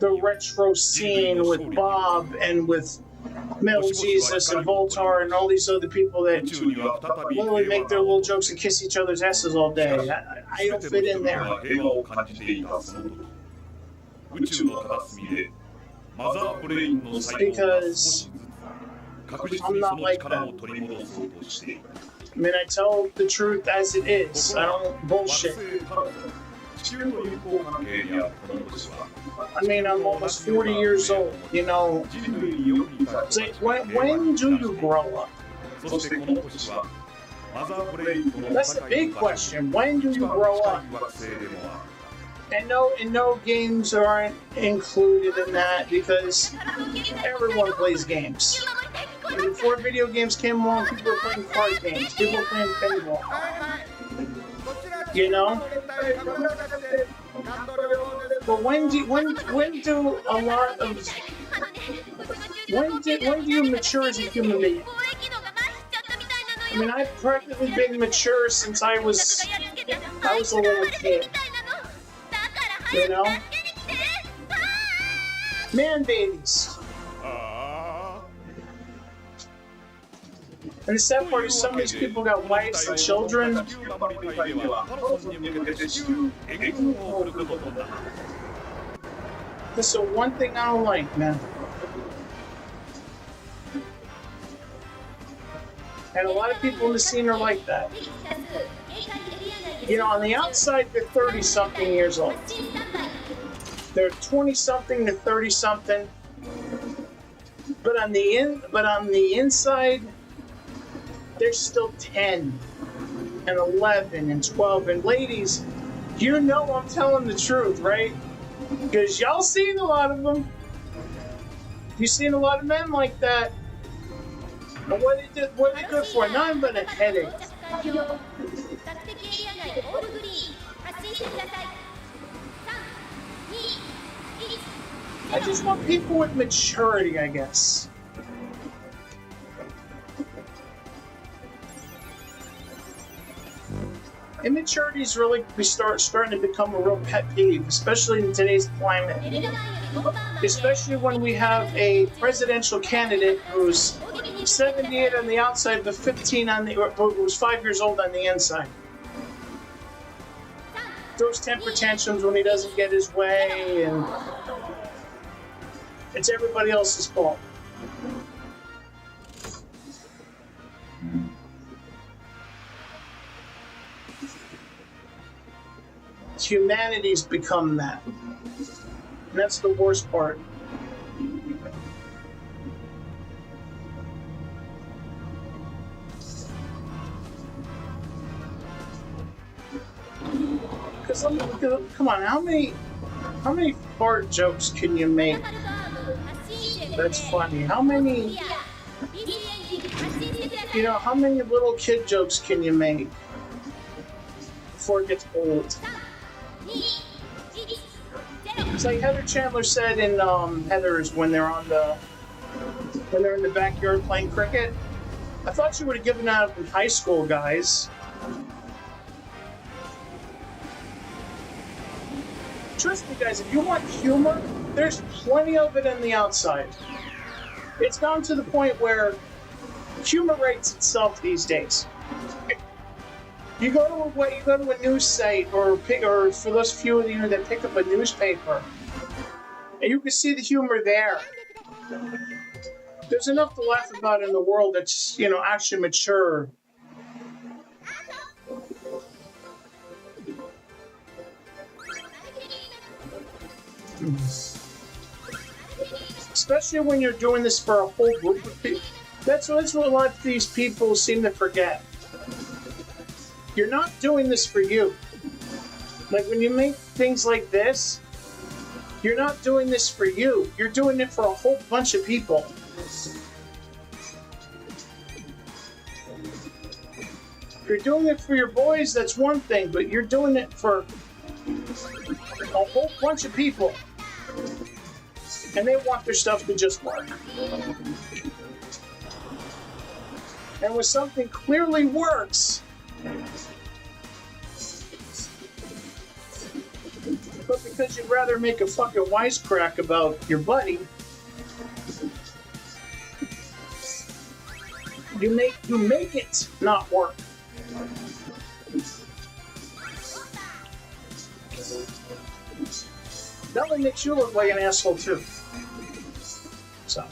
the retro scene with Bob and with Metal Jesus and Voltar and all these other people that literally make their little jokes and kiss each other's asses all day. I don't fit in there. Because I'm not like that. I mean, I tell the truth as it is. I don't bullshit. I mean, I'm almost 40 years old, It's like, when do you grow up? That's the big question. When do you grow up? And no games aren't included in that, because everyone plays games. And before video games came along, people were playing card games, people were playing pinball. But when do you mature as a human being? I mean, I've practically been mature since I was a little kid. Man babies. And the sad part is, some of these people got wives and children. This is one thing I don't like, man. And a lot of people in the scene are like that. On the outside, they're 30-something years old. They're 20-something to 30-something. But on the inside, they're still 10 and 11 and 12. And ladies, I'm telling the truth, right? Because y'all seen a lot of them. You've seen a lot of men like that. And what are they good for? Nothing but a headache. I just want people with maturity, I guess. Immaturity is really starting to become a real pet peeve, especially in today's climate. Especially when we have a presidential candidate who's 78 on the outside, but 15 who's 5 years old on the inside. Throws temper tantrums when he doesn't get his way, and it's everybody else's fault. Humanity's become that. And that's the worst part. Because come on, how many fart jokes can you make? That's funny. How many little kid jokes can you make before it gets old? It's like Heather Chandler said in Heather's when they're in the backyard playing cricket. I thought you would have given that up in high school, guys. Trust me, guys, if you want humor, there's plenty of it on the outside. It's gone to the point where humor rates itself these days. You go to a news site or for those few of you that pick up a newspaper, and you can see the humor there. There's enough to laugh about in the world that's, actually mature. Especially when you're doing this for a whole group of people. That's what a lot of these people seem to forget. You're not doing this for you. Like when you make things like this, you're not doing this for you. You're doing it for a whole bunch of people. If you're doing it for your boys, that's one thing, but you're doing it for a whole bunch of people. And they want their stuff to just work. And when something clearly works, but because you'd rather make a fucking wisecrack about your buddy, you make it not work. That one makes you look like an asshole too. So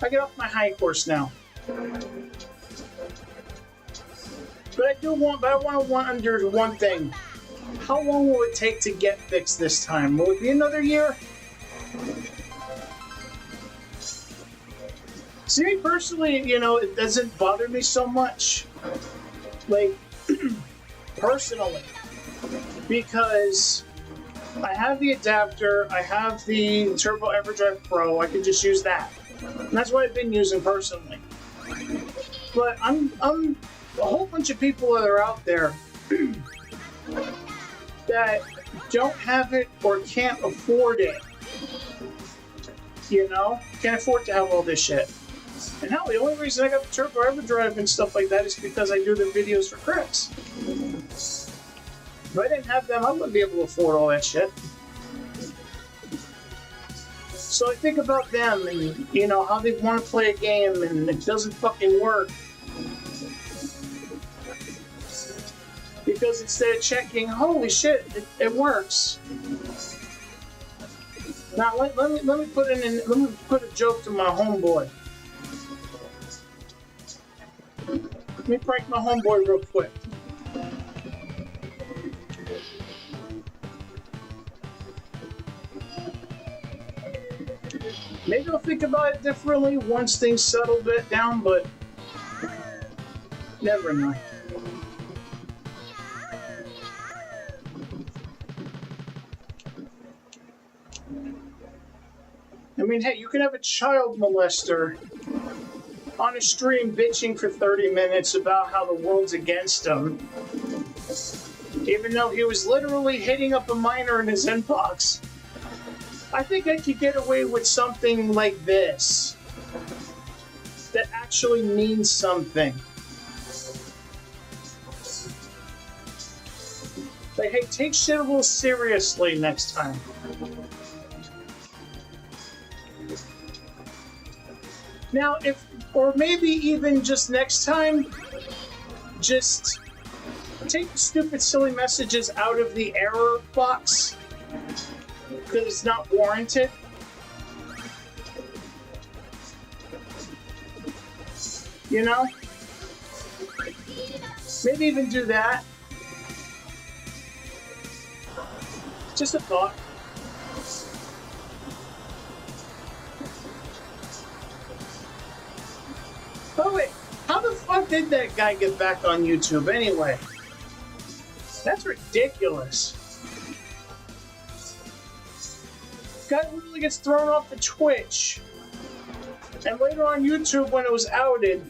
I get off my high horse now. But I want to wonder one thing. How long will it take to get fixed this time? Will it be another year? See, me personally, it doesn't bother me so much. Like, personally. Because I have the adapter, I have the Turbo EverDrive Pro, I can just use that. And that's what I've been using personally. But I'm a whole bunch of people that are out there that don't have it or can't afford it. Can't afford to have all this shit. And hell, the only reason I got the Turbo EverDrive and stuff like that is because I do the videos for Chris. If I didn't have them, I wouldn't be able to afford all that shit. So I think about them and, how they want to play a game and it doesn't fucking work. Because instead of checking, holy shit, it works. Now let me put a joke to my homeboy. Let me prank my homeboy real quick. Maybe I'll think about it differently once things settle a bit down, but never know. I mean, hey, you can have a child molester on a stream bitching for 30 minutes about how the world's against him, even though he was literally hitting up a minor in his inbox. I think I could get away with something like this that actually means something. Like, hey, take shit a little seriously next time. Now, or maybe even just next time, just take the stupid, silly messages out of the error box. Because it's not warranted. Maybe even do that. Just a thought. Oh wait, how the fuck did that guy get back on YouTube anyway? That's ridiculous. Guy literally gets thrown off the Twitch, and later on YouTube, when it was outed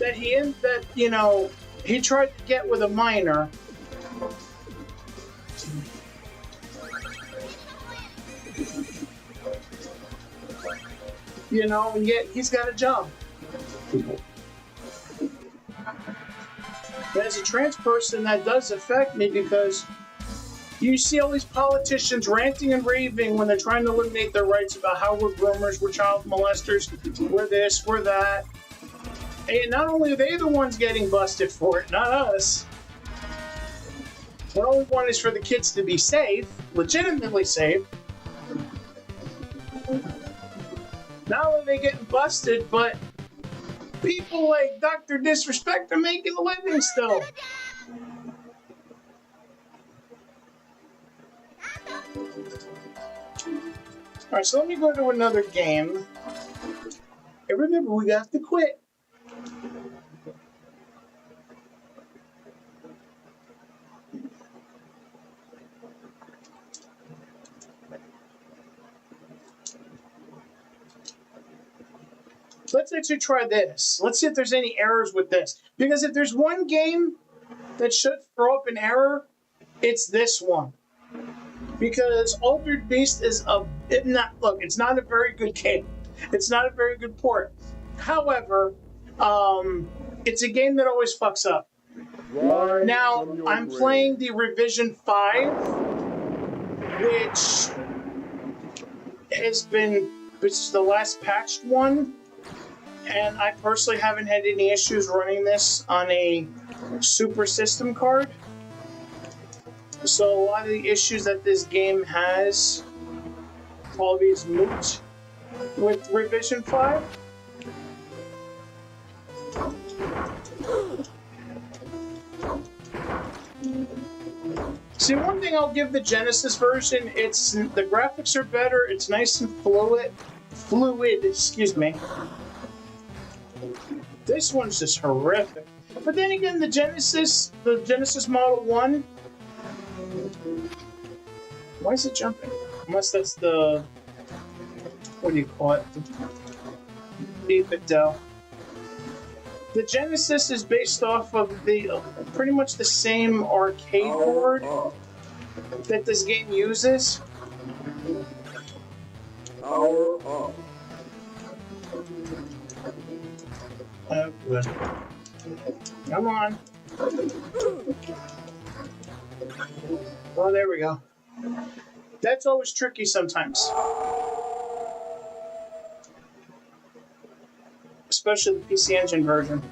that he tried to get with a minor, You know, and yet he's got a job. But as a trans person, that does affect me because you see all these politicians ranting and raving when they're trying to eliminate their rights about how we're groomers, we're child molesters, we're this, we're that. And not only are they the ones getting busted for it, not us. What all we want is for the kids to be safe, legitimately safe. Not only are they getting busted, but people like Dr. Disrespect are making a living still. Alright, so let me go to another game. And remember, we got to quit. Let's actually try this. Let's see if there's any errors with this. Because if there's one game that should throw up an error, it's this one. Because Altered Beast is it's not a very good game. It's not a very good port. However, it's a game that always fucks up. Now, I'm playing the Revision 5, which is the last patched one. And I personally haven't had any issues running this on a Super System card. So a lot of the issues that this game has probably is moot with Revision 5. See, one thing I'll give the Genesis version, the graphics are better, it's nice and fluid, excuse me. This one's just horrific. But then again, the Genesis Model 1, why is it jumping? Unless that's the, what do you call it? The 8-bit Dell. The Genesis is based off of the pretty much the same arcade board that this game uses. Oh, good. Come on. Oh, there we go. That's always tricky sometimes. Especially the PC Engine version.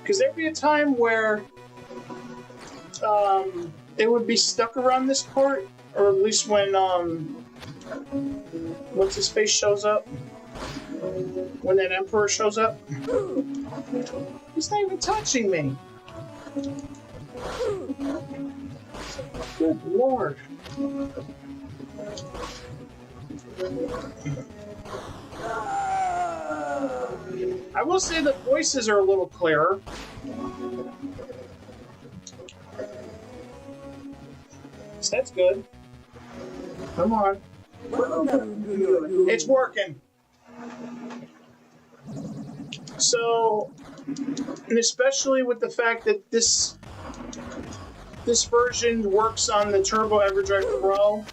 Because there'd be a time where it would be stuck around this part, or at least when what's his face shows up, when that Emperor shows up. He's not even touching me. Good Lord. I will say the voices are a little clearer. So that's good. Come on. It's working. So, and especially with the fact that this version works on the Turbo EverDrive Pro,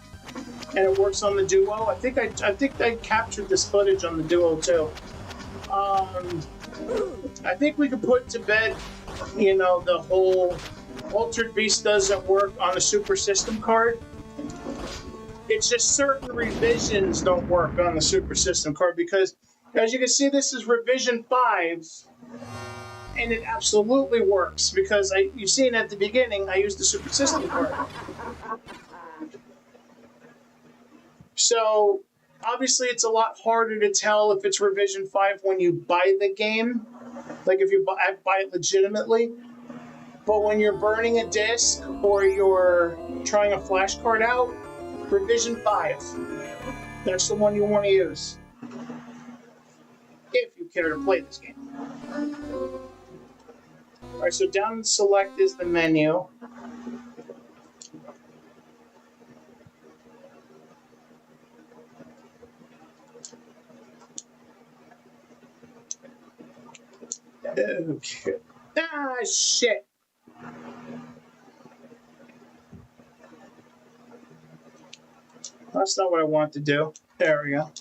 and it works on the Duo. I think I captured this footage on the Duo too. I think we could put to bed, the whole Altered Beast doesn't work on a Super System card. It's just certain revisions don't work on the Super System card because, as you can see, this is Revision 5, and it absolutely works because you've seen at the beginning I used the Super System card. So, obviously, it's a lot harder to tell if it's Revision 5 when you buy the game, like if you buy it legitimately. But when you're burning a disc or you're trying a flash card out, Revision 5, that's the one you want to use. If you care to play this game. Alright, so down in Select is the menu. Okay. Ah, shit. That's not what I want to do. There we go.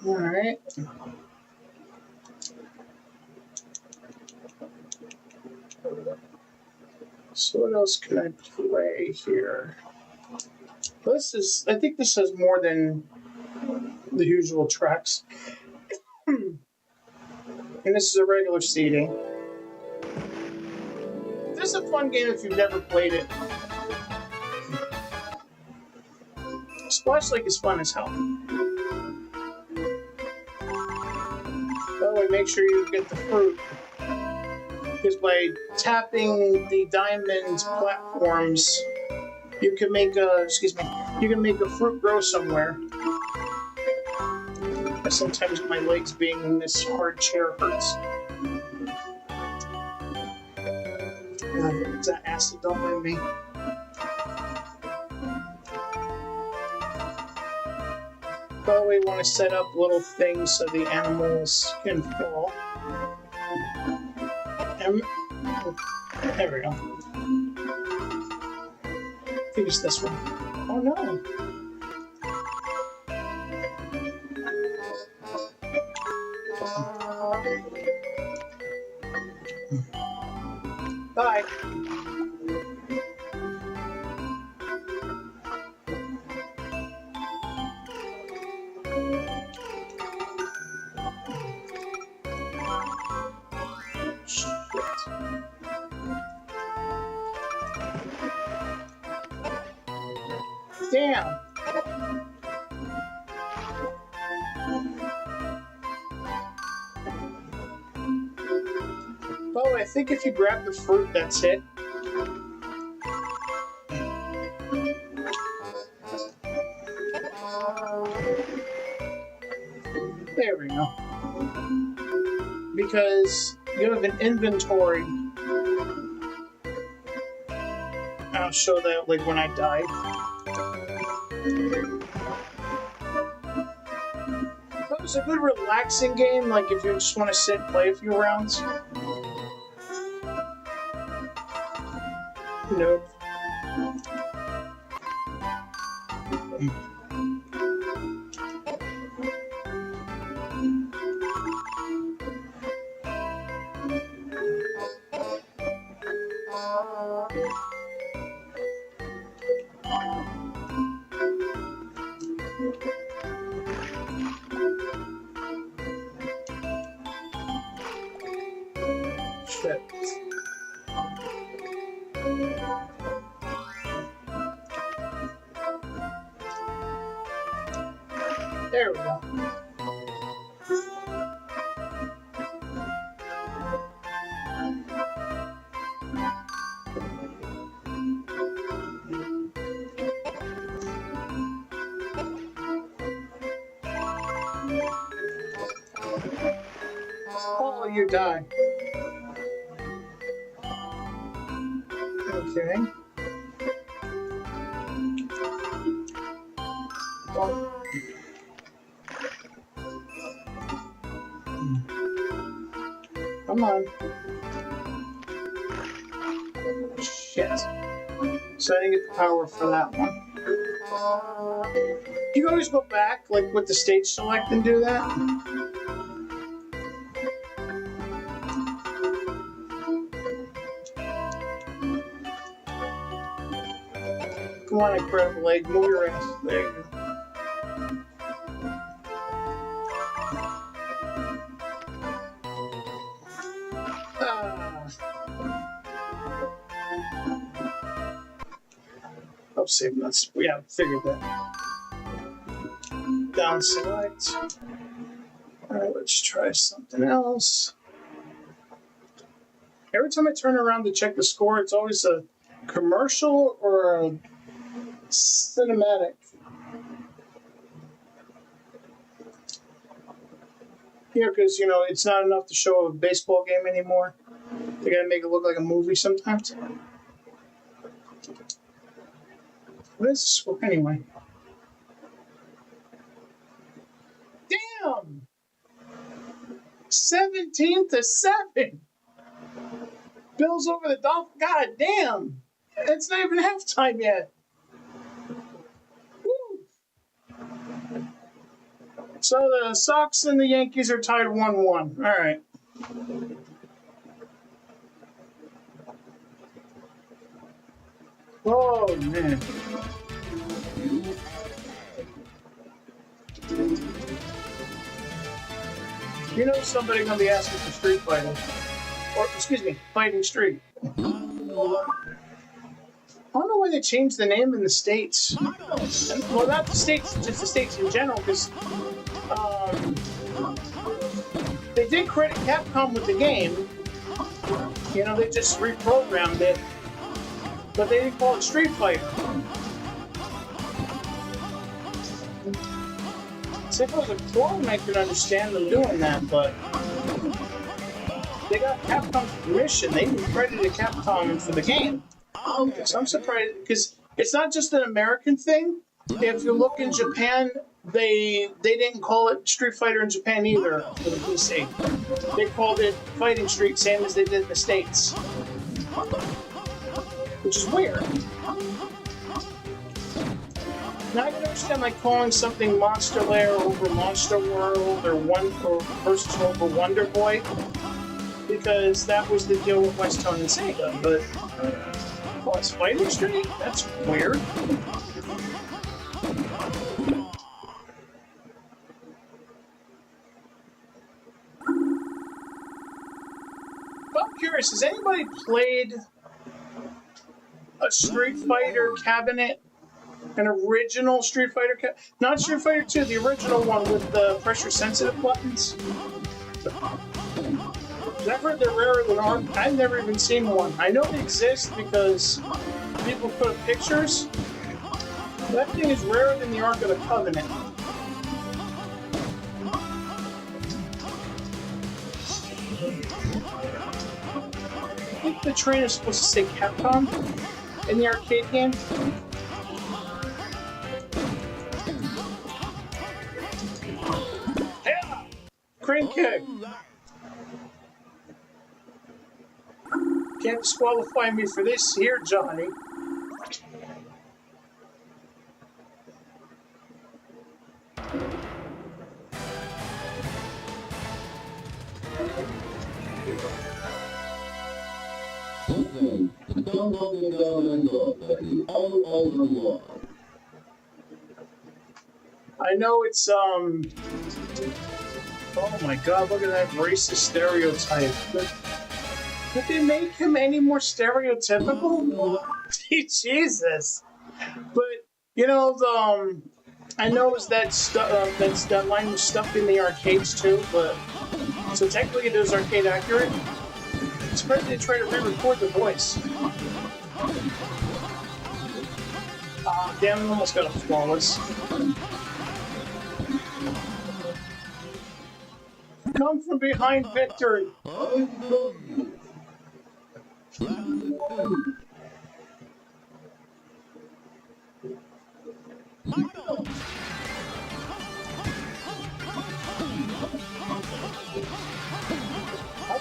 All right. So what else can I play here? I think this has more than the usual tracks. And this is a regular CD. This is a fun game if you've never played it. Splash Lake is fun as hell. By the way, make sure you get the fruit. Because by tapping the diamond platforms, you can make a fruit grow somewhere. Sometimes my legs being in this hard chair hurts. It's that acid, don't mind me. By the way, we want to set up little things so the animals can fall. There we go. I think it's this one. Oh no! Bye. Damn. Oh, I think if you grab the fruit, that's it. There we go. Because you have an inventory. I'll show that like when I die. That was a good relaxing game, like if you just want to sit and play a few rounds. Nope. Shit. There we go. Oh, you die. Okay. Come on. Shit. So I didn't get the power for that one. You can always go back, like with the stage select, and do that. Come on, I grab a leg, move your ass. There you go. I'll save that. Yeah, figured that. Down select. Alright, let's try something else. Every time I turn around to check the score, it's always a commercial or a cinematic. Yeah, because, you know, it's not enough to show a baseball game anymore. They gotta make it look like a movie sometimes. What is the score anyway? Damn! 7 17-7. Bills over the Dolphins. God damn. It's not even halftime yet. Woo. So the Sox and the Yankees are tied 1-1. All right. Oh, man. You know somebody going to be asking for Street Fighter. Or, excuse me, Fighting Street. I don't know why they changed the name in the States. Well, not the States, just the States in general, because they did credit Capcom with the game. You know, they just reprogrammed it. But they didn't call it Street Fighter. See, if it was a clone, I could understand them doing that, but they got Capcom's permission. They even credited Capcom for the game. So I'm surprised, because it's not just an American thing. If you look in Japan, they didn't call it Street Fighter in Japan either for the PC. They called it Fighting Street, same as they did in the States. Which is weird. Now I can understand like calling something Monster Lair over Monster World or versus over Wonder Boy, because that was the deal with Westone and Sega. But oh, it's Fighting Street? That's weird. I'm curious, has anybody played a Street Fighter cabinet? An original Street Fighter cabinet? Not Street Fighter 2, the original one with the pressure-sensitive buttons? I've heard they're rarer than art. I've never even seen one. I know they exist because people put up pictures. That thing is rarer than the Ark of the Covenant. I think the train is supposed to say Capcom in the arcade game. Yeah! Crane kick! Can't disqualify me for this here, Johnny. I know it's oh my god, look at that racist stereotype. Did they make him any more stereotypical? Jesus. But you know, I know that line was stuck in the arcades too, but so technically it is arcade accurate. It's great they try to re-record the voice. Damn, I almost got a flawless. Come from behind victory. I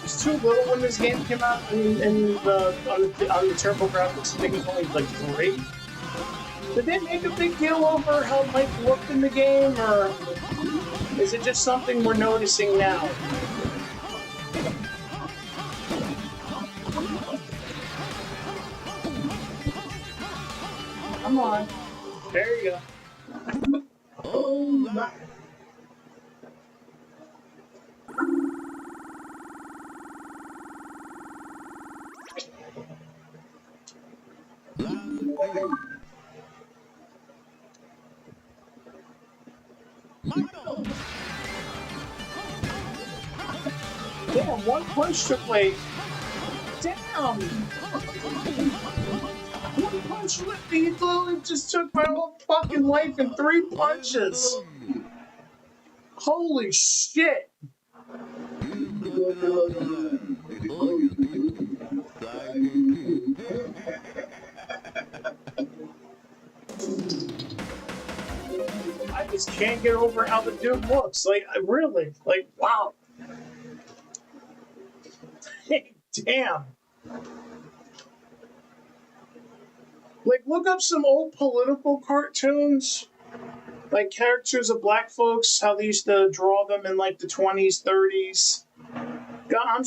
was too little when this game came out, and on the Turbo graphics, I think it was only like 3. Did they make a big deal over how Mike looked in the game, or is it just something we're noticing now? Come on. There you go. Oh my. Damn, one punch took like... Damn! One punch with me, it literally just took my whole fucking life in 3 punches! Holy shit! I just can't get over how the dude looks. Like, really? Like, wow. Damn. Like, look up some old political cartoons. Like characters of black folks, how they used to draw them in like the 20s, 30s. I'm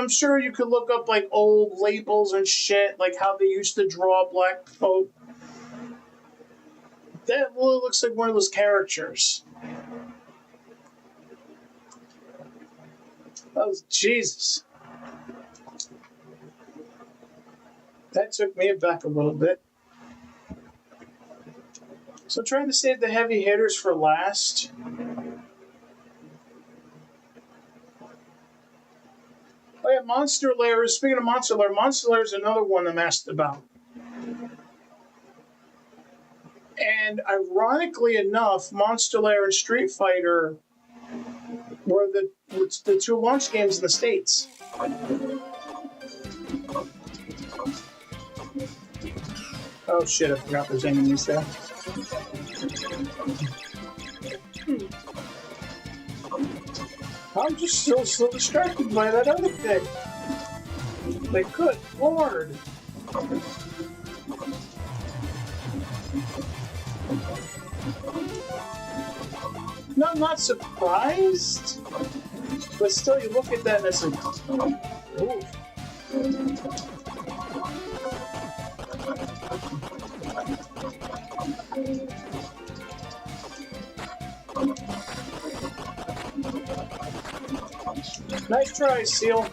sure you could look up like old labels and shit, like how they used to draw black folk. That really looks like one of those characters. Oh, Jesus. That took me back a little bit. So I'm trying to save the heavy hitters for last. Oh yeah, Monster Lair. Speaking of Monster Lair is another one I'm asked about. And ironically enough, Monster Lair and Street Fighter were the two launch games in the States. Oh shit, I forgot there's enemies there. I'm just so distracted by that other thing. Like, good lord. No, I'm not surprised. But still, you look at that and it's like, ooh. Nice try, Seal.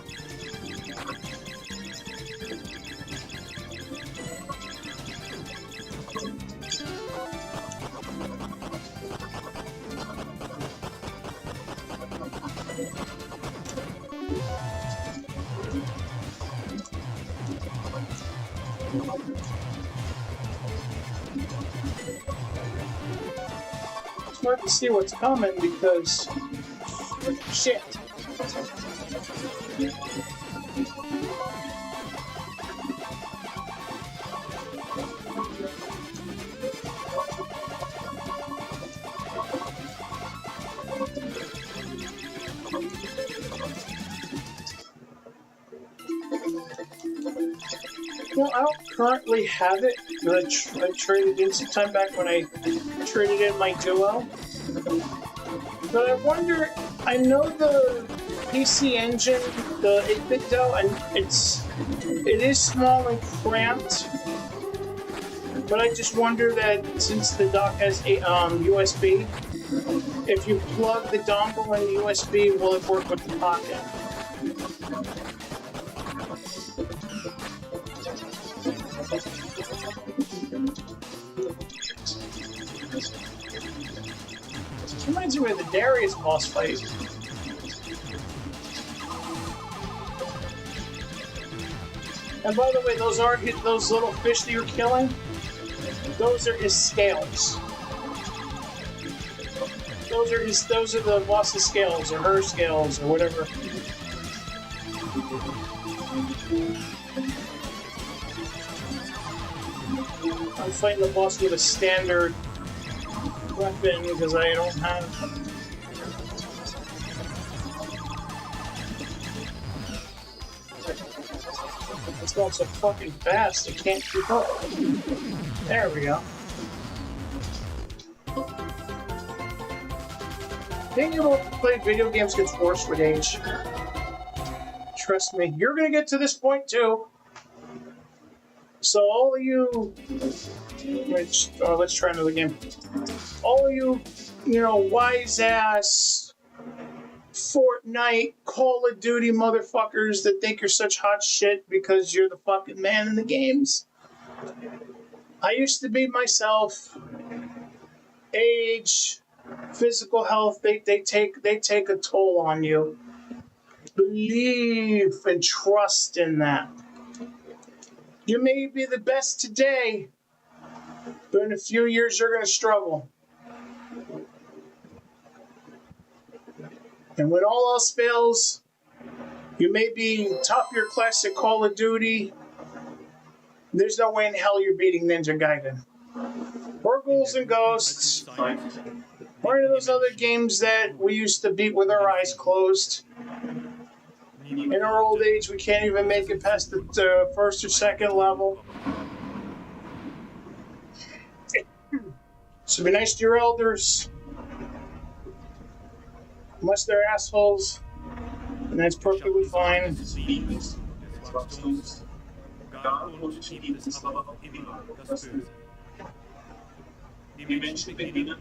It's hard to see what's coming because shit. Well, I don't currently have it. I traded in some time back when I traded in my Duo. But I wonder, I know the PC Engine, the 8-bit Dell, and it is small and cramped. But I just wonder that since the dock has a USB, if you plug the dongle in the USB, will it work with the Pocket? Reminds me of the Darius boss fight. And by the way, those little fish that you're killing. Those are his scales. Those are the boss's scales or her scales or whatever. I'm fighting the boss with a standard weapon because I don't have. It's going so fucking fast, I can't keep up. There we go. Being able to play video games gets worse with age. Trust me, you're gonna get to this point too. So all of you, let's try another game. All of you, wise ass Fortnite, Call of Duty motherfuckers that think you're such hot shit because you're the fucking man in the games. I used to be myself. Age, physical health, they take a toll on you. Believe and trust in that. You may be the best today, but in a few years you're going to struggle. And when all else fails, you may be top of your class at Call of Duty. There's no way in hell you're beating Ninja Gaiden. Or Ghouls and Ghosts. Or any of those other games that we used to beat with our eyes closed. In our old age, we can't even make it past the first or second level. So be nice to your elders. Unless they're assholes, and that's perfectly fine. des Wachstums, gar und gibt es aber auch immer das Böse. Die Menschen beginnen,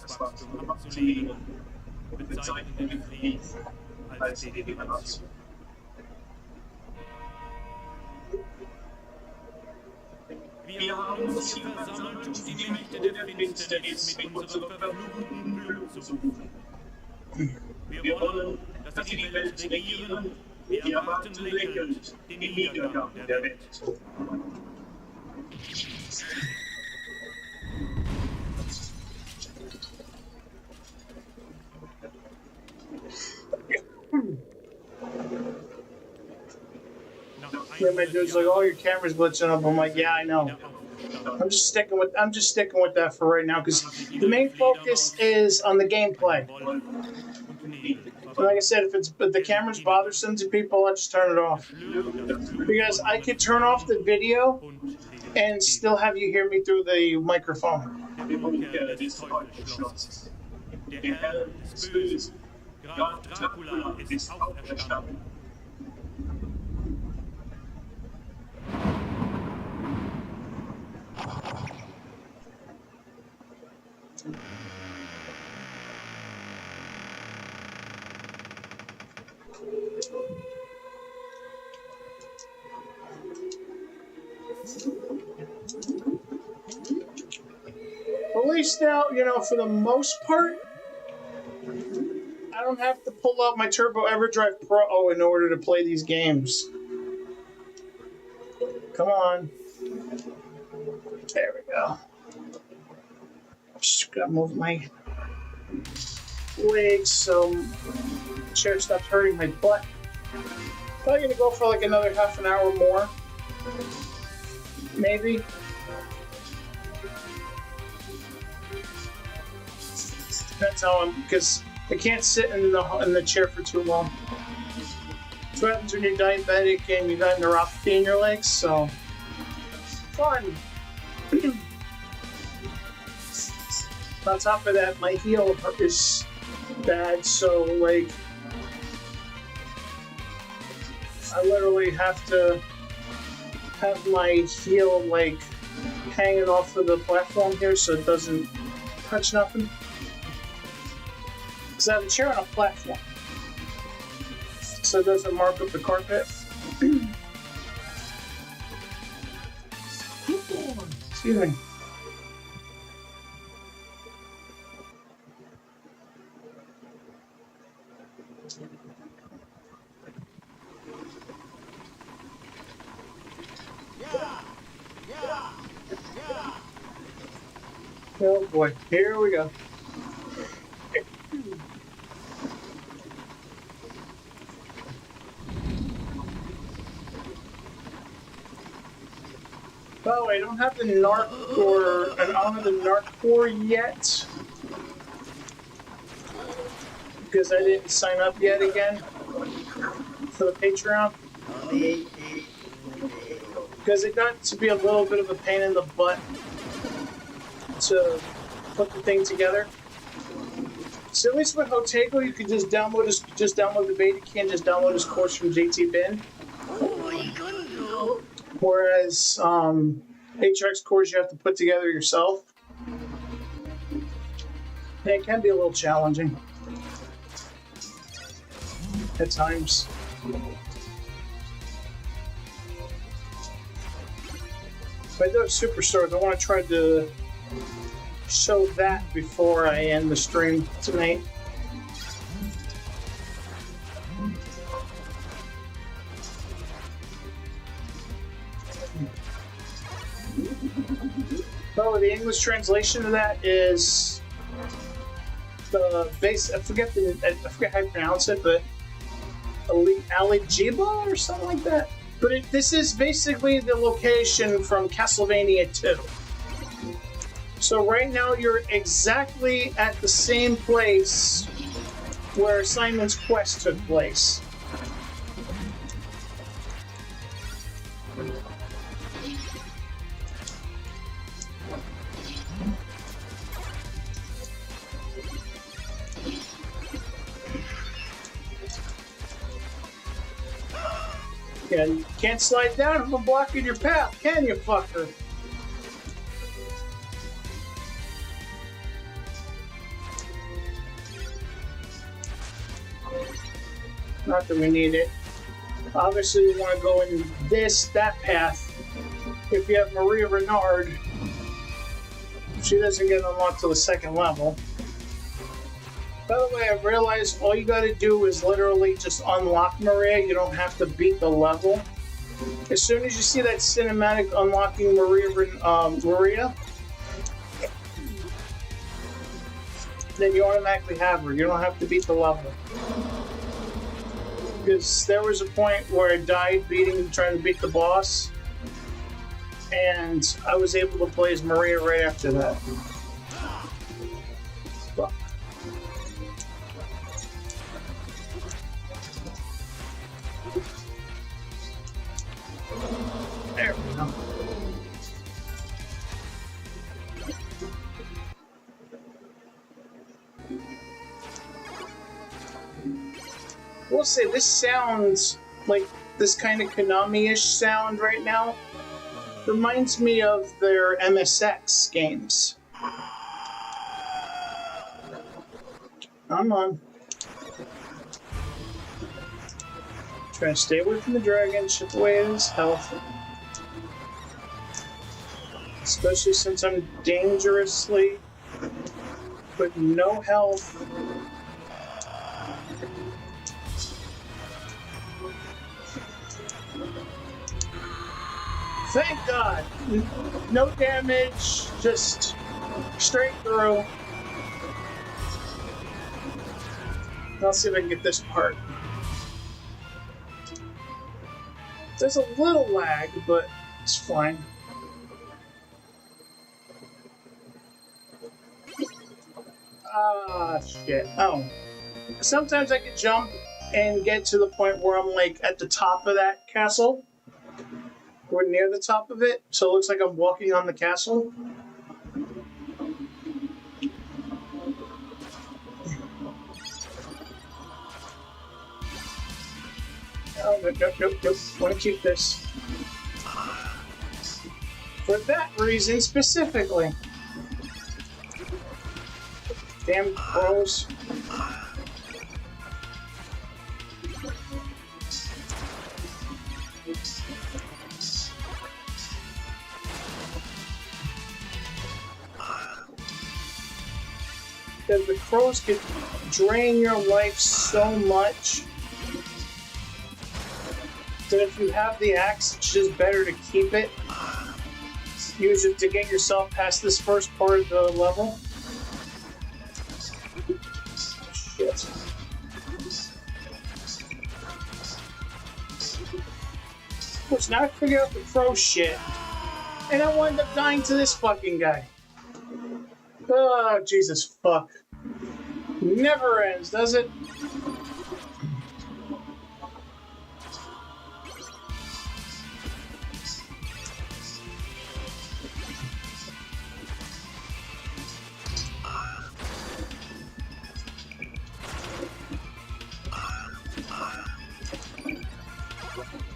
das Wachstum abzulehnen, bezeichnen den Frieden als Degeneration. Wir haben uns hier versammelt, um die Mächte der Finsternis mit unserem verfluchten Blut zu suchen. Wir wollen, dass sie die Welt regieren. Wir erwarten lächelnd den Niedergang der Welt. Yeah, my dude's like, "Oh, your camera's glitching up." I'm like, "Yeah, I know." I'm just sticking with that for right now because the main focus is on the gameplay. Like I said, if the camera's bothersome to people, I just turn it off because I could turn off the video and still have you hear me through the microphone. Der Herr des Bösen, Graf Dracula, ist auferstanden. At least now, for the most part, I don't have to pull out my Turbo EverDrive Pro in order to play these games. Come on. There we go. Just gotta move my legs so the chair stops hurting my butt. Probably gonna go for like another half an hour more. Maybe. That's how because I can't sit in the chair for too long. That's what happens when you're diabetic and you got neuropathy in your legs, so fun. On top of that, my heel is bad, so like I literally have to have my heel like hanging off of the platform here so it doesn't touch nothing. Because I have a chair on a platform, so it doesn't mark up the carpet. Excuse me. Oh boy, here we go. Oh, I don't have the narc I don't have the narc core yet because I didn't sign up yet again for the Patreon because it got to be a little bit of a pain in the butt to put the thing together. So at least with Hotego, you could just download the beta key and just download his course from JTBin. Whereas HX cores you have to put together yourself. And it can be a little challenging at times. If I do have Superstores, I want to try to show that before I end the stream tonight. Oh, the English translation of that is the base. I forget how you pronounce it, but Alijiba or something like that. But this is basically the location from Castlevania 2. So right now you're exactly at the same place where Simon's Quest took place. Yeah, you can't slide down if I'm blocking your path, can you, fucker? Not that we need it. Obviously, we want to go in that path. If you have Maria Renard, she doesn't get unlocked till the second level. By the way, I realized all you gotta do is literally just unlock Maria. You don't have to beat the level. As soon as you see that cinematic unlocking Maria, then you automatically have her. You don't have to beat the level. Because there was a point where I died trying to beat the boss, and I was able to play as Maria right after that. Fuck. There we go. We'll say this sounds like this kind of Konami-ish sound right now. Reminds me of their MSX games. Come on. Trying to stay away from the dragon, chip away at his health. Especially since I'm dangerously with no health. Thank God! No damage, just straight through. I'll see if I can get this part. There's a little lag, but it's fine. Ah, shit. Oh. Sometimes I can jump and get to the point where I'm like at the top of that castle. We're near the top of it, so it looks like I'm walking on the castle. Oh, nope. Want to keep this. For that reason specifically. Damn crows. Because the crows could drain your life so much that if you have the axe, it's just better to keep it. Use it to get yourself past this first part of the level. Shit. Which now I figure out the crow shit. And I wind up dying to this fucking guy. Oh, Jesus fuck. Never ends, does it?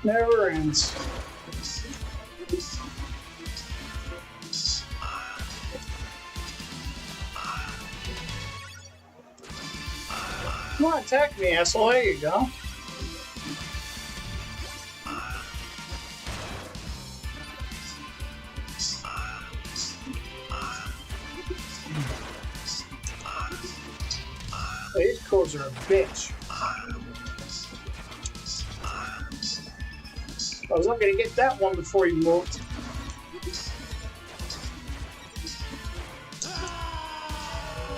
Never ends. Come on, attack me, asshole. There you go. These crows are a bitch. I was lucky to get that one before he moved.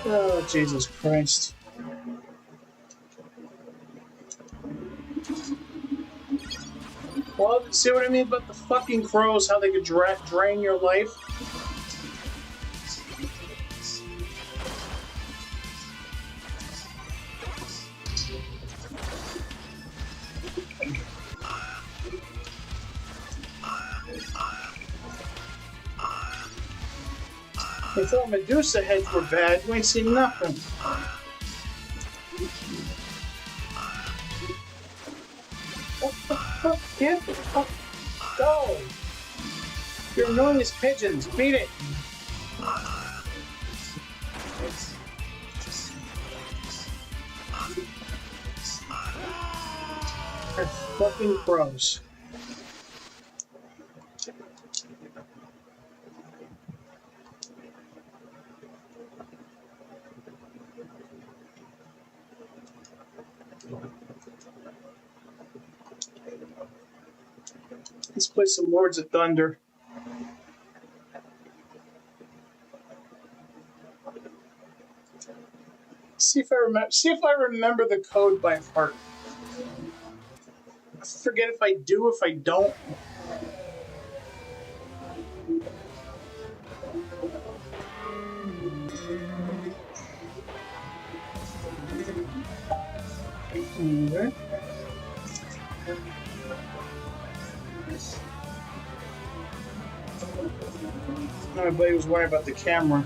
Oh, Jesus Christ. Well, see what I mean about the fucking crows, how they could drain your life? They thought Medusa heads were bad, we ain't seen nothing. What the fuck? Get the fuck. Go! You're annoying as pigeons. Beat it. They're fucking pros. Let's play some Lords of Thunder. See if I remember the code by heart. I forget if I do, if I don't. Okay. Everybody was worried about the camera.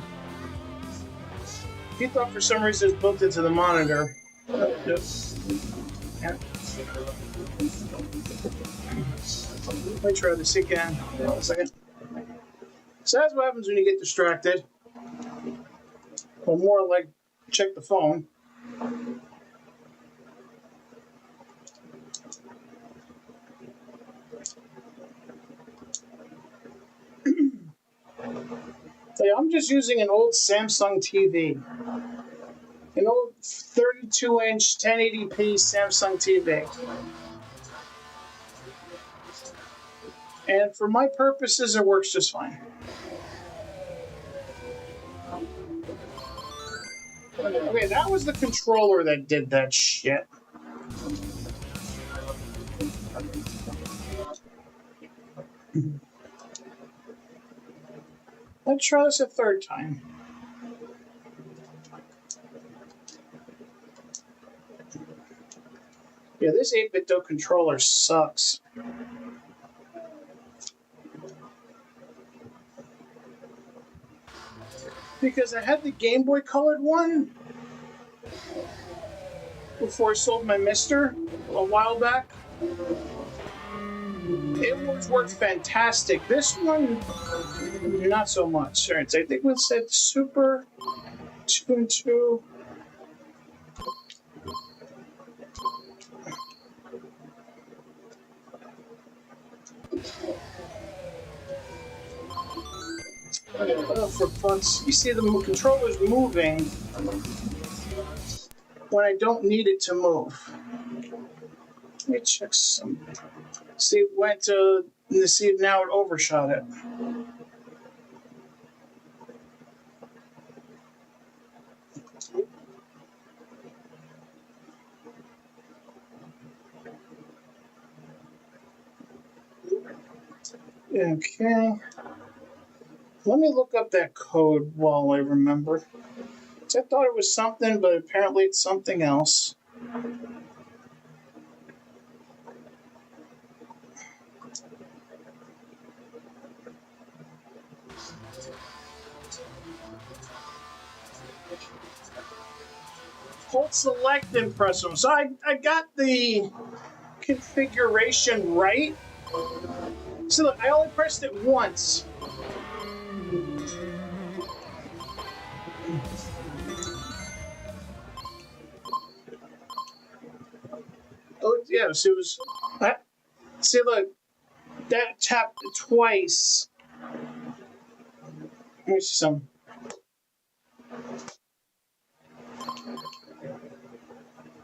He thought for some reason it's built into the monitor. Yep. Yeah. Let me try this again. Hold on a second. So that's what happens when you get distracted. Or more like check the phone. I'm just using an old Samsung TV. An old 32-inch 1080p Samsung TV. And for my purposes, it works just fine. Okay, that was the controller that did that shit. Let's try this a third time. Yeah, this 8-bit controller sucks. Because I had the Game Boy colored one before I sold my Mister a while back. It worked fantastic. This one, not so much. All right, so I think we said Super 2 and 2. Oh, for fuck's... You see the controller's moving when I don't need it to move. Let me check some... See, it went to... See, now it overshot it. Okay. Let me look up that code while I remember. I thought it was something, but apparently it's something else. Hold select and press them. So I got the configuration right. So look, I only pressed it once. Oh yeah, so it was. See, look, that tapped it twice. Let me see some.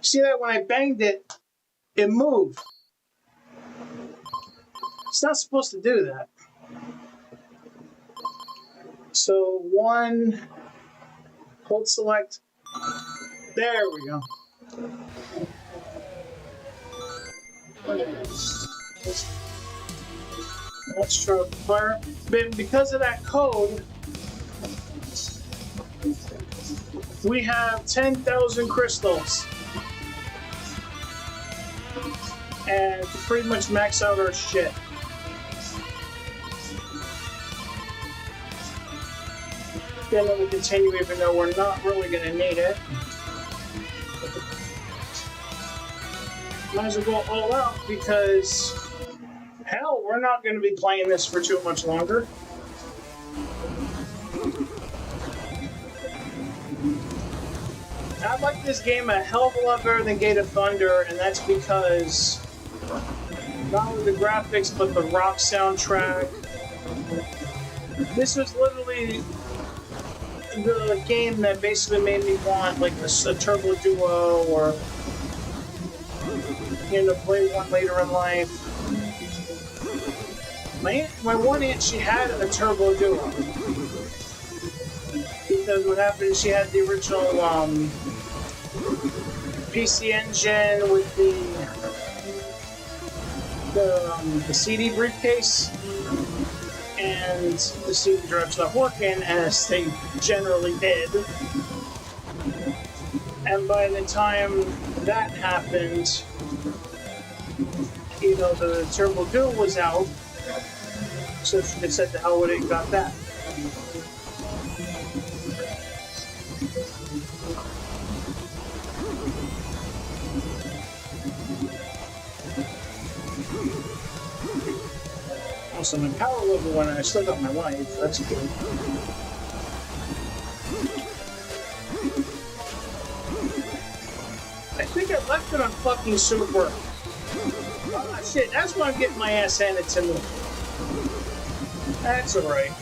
See that when I banged it, it moved. It's not supposed to do that. So one, hold select. There we go. Let's try fire. But because of that code, we have 10,000 crystals. And to pretty much max out our shit. Then we'll continue even though we're not really going to need it. Might as well go all out because we're not going to be playing this for too much longer. I like this game a hell of a lot better than Gate of Thunder, and that's because not only the graphics, but the rock soundtrack. This was literally the game that basically made me want like a Turbo Duo or play one later in life. My one aunt, she had a Turbo Duo because what happened is she had the original PC Engine with the CD briefcase, and the CD drive stopped working, as they generally did. And by the time that happened, the Turbo Duo was out, so she said the hell with it and got that. Also, my power level when I still got my life. That's good. I think I left it on fucking Super. Oh shit, that's why I'm getting my ass handed to me. That's alright.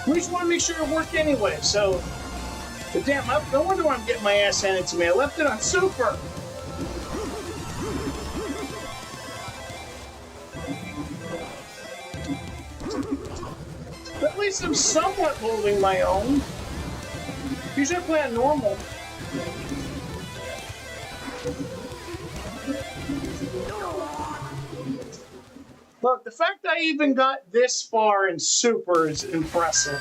We just want to make sure it worked anyway, so... But damn, no wonder why I'm getting my ass handed to me. I left it on Super! But at least I'm somewhat holding my own. Usually I play on normal. Look, the fact I even got this far in Super is impressive.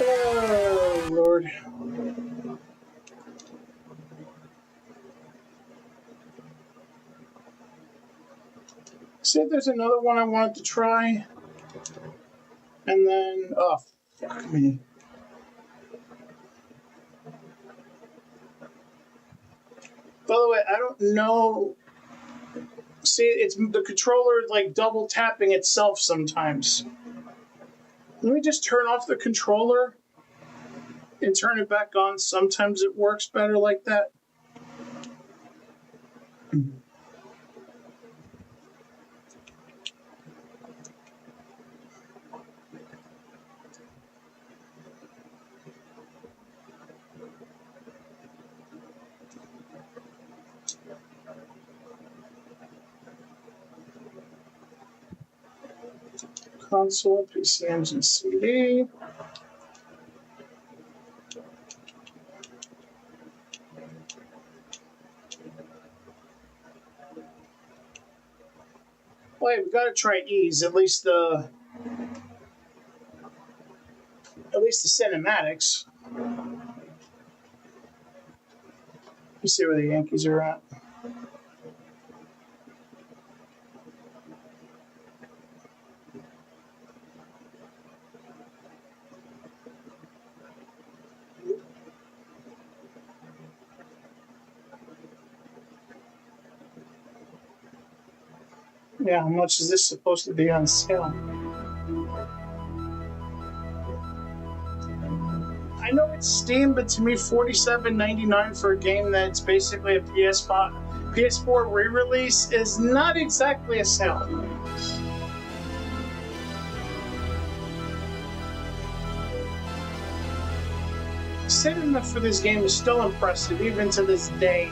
Oh, Lord. See, there's another one I wanted to try. And then, oh, fuck me. By the way, I don't know. See, it's the controller like double tapping itself sometimes. Let me just turn off the controller and turn it back on. Sometimes it works better like that. Console, PC Engine, CD. Wait, we gotta try ease. At least the cinematics. You see where the Yankees are at. Yeah, how much is this supposed to be on sale? I know it's Steam, but to me, $47.99 for a game that's basically a PS4 re-release is not exactly a sale. Setting up for this game is still impressive, even to this day.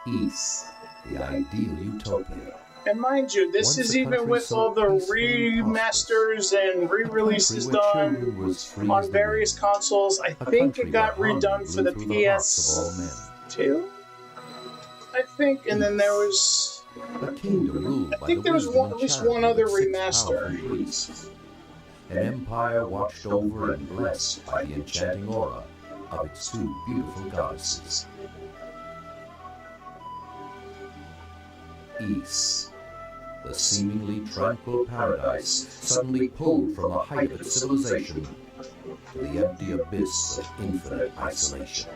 Peace, the ideal utopia. And mind you, this is even with all the remasters and re-releases done on various consoles. I think it got redone for the PS2, I think, and then there was... I think there was at least one other remaster. An empire watched over and blessed by the enchanting aura of its two beautiful goddesses. Ys, the seemingly tranquil paradise suddenly pulled from the height of its civilization to the empty abyss of infinite isolation.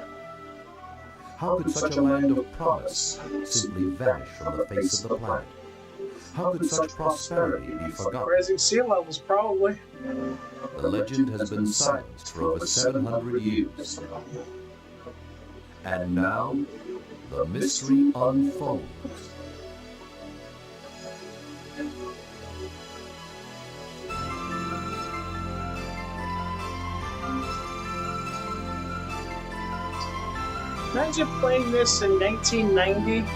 How could such a land of promise simply vanish from the face of the planet? How could such prosperity be forgotten? Rising sea levels, probably. The legend has been silenced for over 700 years. And now, the mystery unfolds. Imagine playing this in 1990.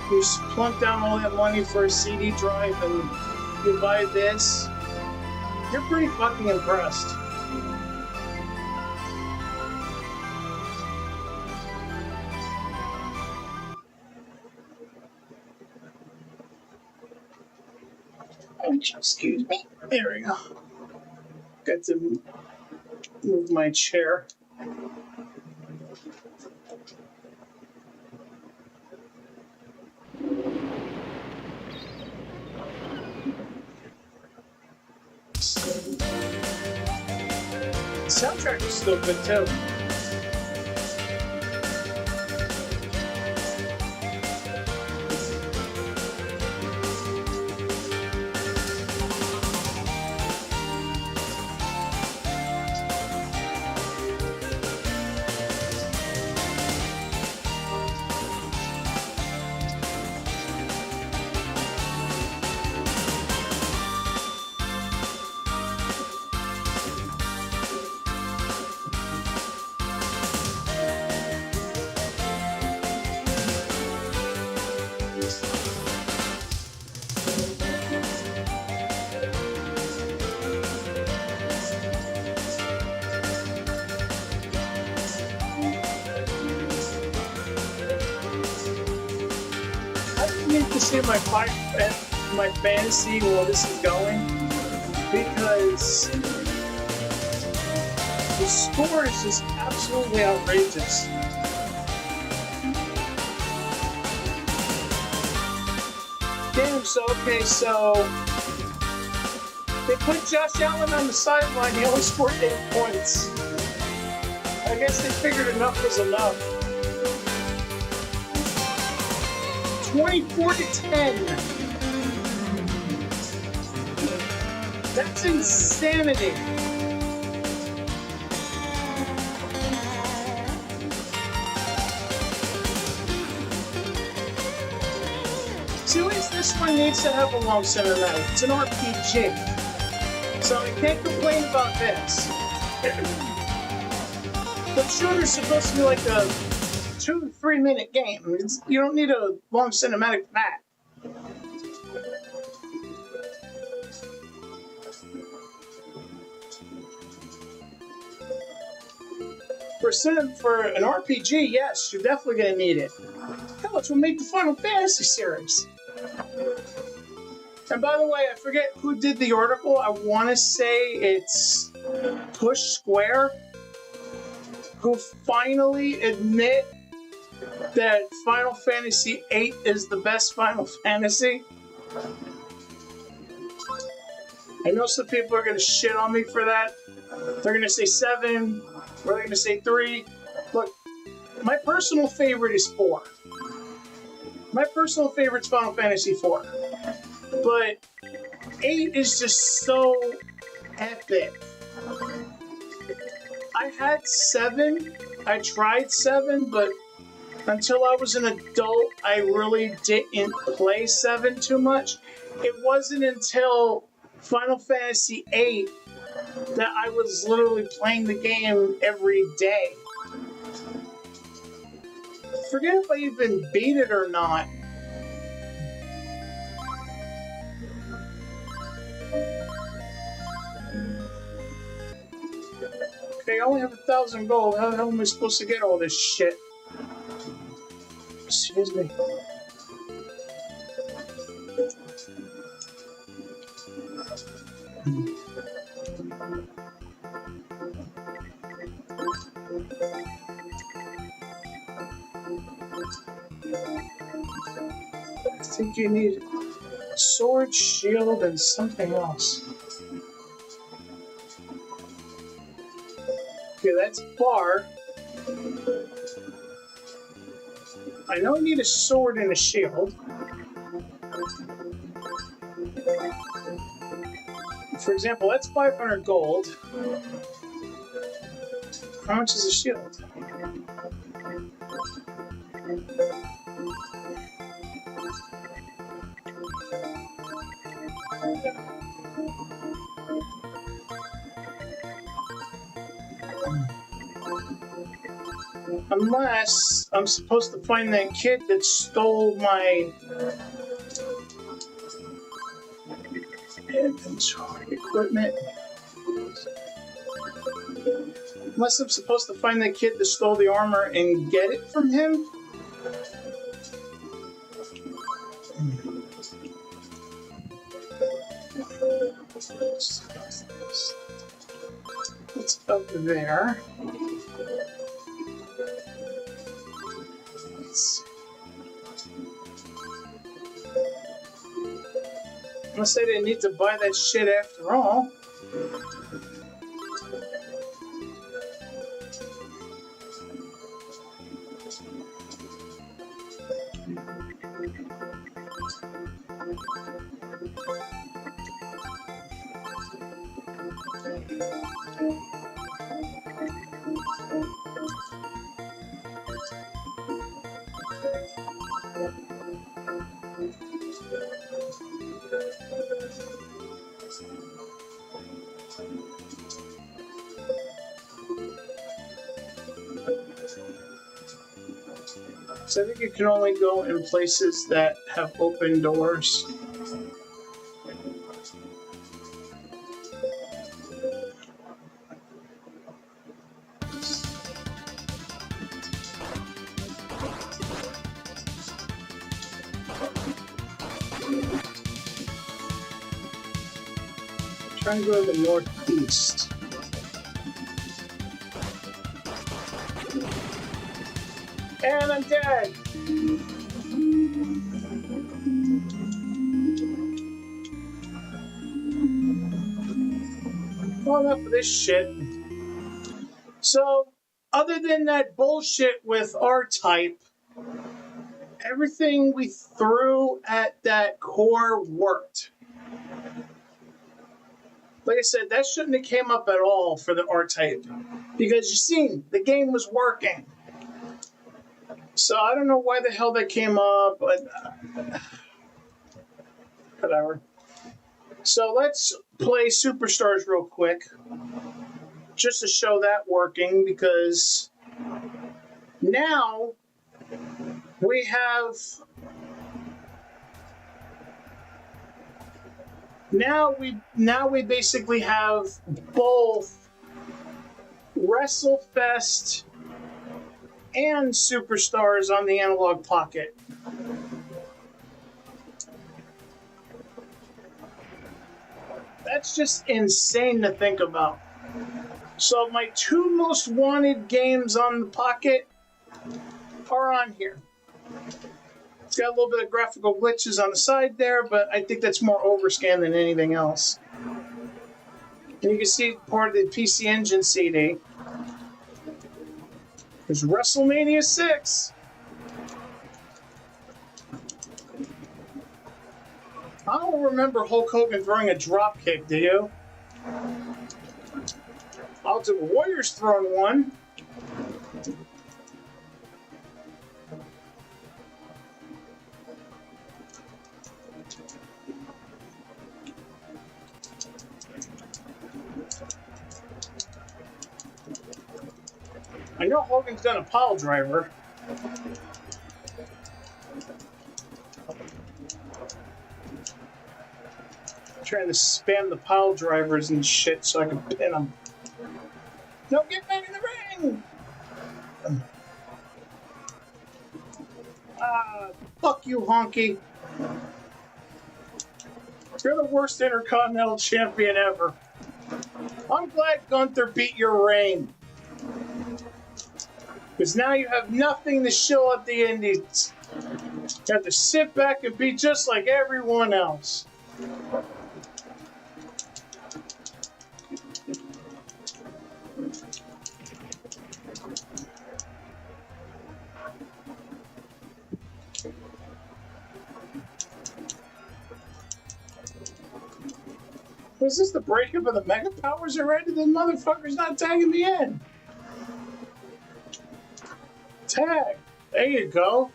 You plunk down all that money for a CD drive and you buy this. You're pretty fucking impressed. Excuse me. There we go. Got to move my chair. The soundtrack is still good too. To see my fantasy where this is going, because the score is just absolutely outrageous. Damn, so they put Josh Allen on the sideline, he only scored 8 points. I guess they figured enough was enough. 24-10. That's insanity. See, at least this one needs to have a long cinematic. It's an RPG. So I can't complain about this. But shooter's supposed to be like a 2 to 3 minute game. You don't need a long cinematic for that. For an RPG, yes, you're definitely going to need it. Hell, it's what made the Final Fantasy series. And by the way, I forget who did the article. I want to say it's Push Square, who finally admit that Final Fantasy VIII is the best Final Fantasy. I know some people are going to shit on me for that. They're going to say 7, or they're going to say 3. Look, my personal favorite is 4. My personal favorite's Final Fantasy 4. But 8 is just so epic. I had 7. I tried 7, but until I was an adult, I really didn't play 7 too much. It wasn't until Final Fantasy VIII that I was literally playing the game every day. Forget if I even beat it or not. only have 1,000 gold. How the hell am I supposed to get all this shit? Excuse me. I think you need sword, shield, and something else. Okay, that's bar. I know I need a sword and a shield. For example, that's 500 gold. How much is a shield? Unless I'm supposed to find that kid that stole my inventory equipment. Unless I'm supposed to find that kid that stole the armor and get it from him. It's up there. Unless I didn't need to buy that shit after all. So I think you can only go in places that have open doors. Try to go to the northeast. And I'm dead! Well, enough of this shit. So, other than that bullshit with R-Type, everything we threw at that core worked. Like I said, that shouldn't have came up at all for the R-Type. Because you see, the game was working. So I don't know why the hell that came up, but whatever. So let's play Superstars real quick, just to show that working, because now we have now we basically have both WrestleFest and Superstars on the Analog Pocket. That's just insane to think about. So my two most wanted games on the Pocket are on here. It's got a little bit of graphical glitches on the side there, but I think that's more overscan than anything else. And you can see part of the PC Engine CD. There's WrestleMania 6. I don't remember Hulk Hogan throwing a drop kick, do you? Ultimate Warrior's throwing one. I know Hogan's done a pile driver. I'm trying to spam the pile drivers and shit so I can pin them. No, get back in the ring! Fuck you, Honky. You're the worst Intercontinental Champion ever. I'm glad Gunther beat your reign. Because now you have nothing to show at the Indies. You have to sit back and be just like everyone else. Was this the breakup of the Mega Powers already? The motherfucker's not tagging me in. Tag. There you go.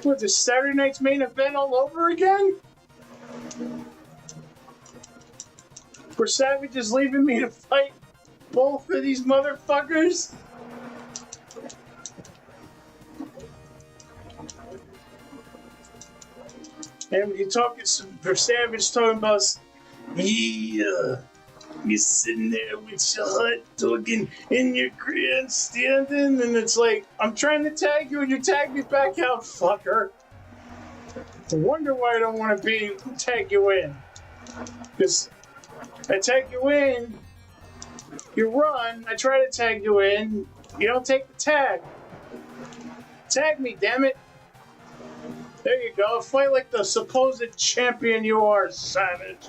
What, this Saturday night's main event all over again? Where Savage is leaving me to fight both of these motherfuckers? And you talking, for Savage talking about, yeah, you're sitting there with your hot dog in your grandstanding, and it's like, I'm trying to tag you and you tag me back out, fucker. I wonder why I don't want to tag you in. Because I tag you in, you run, I try to tag you in, you don't take the tag. Tag me, damn it. There you go, fight like the supposed champion you are, Savage.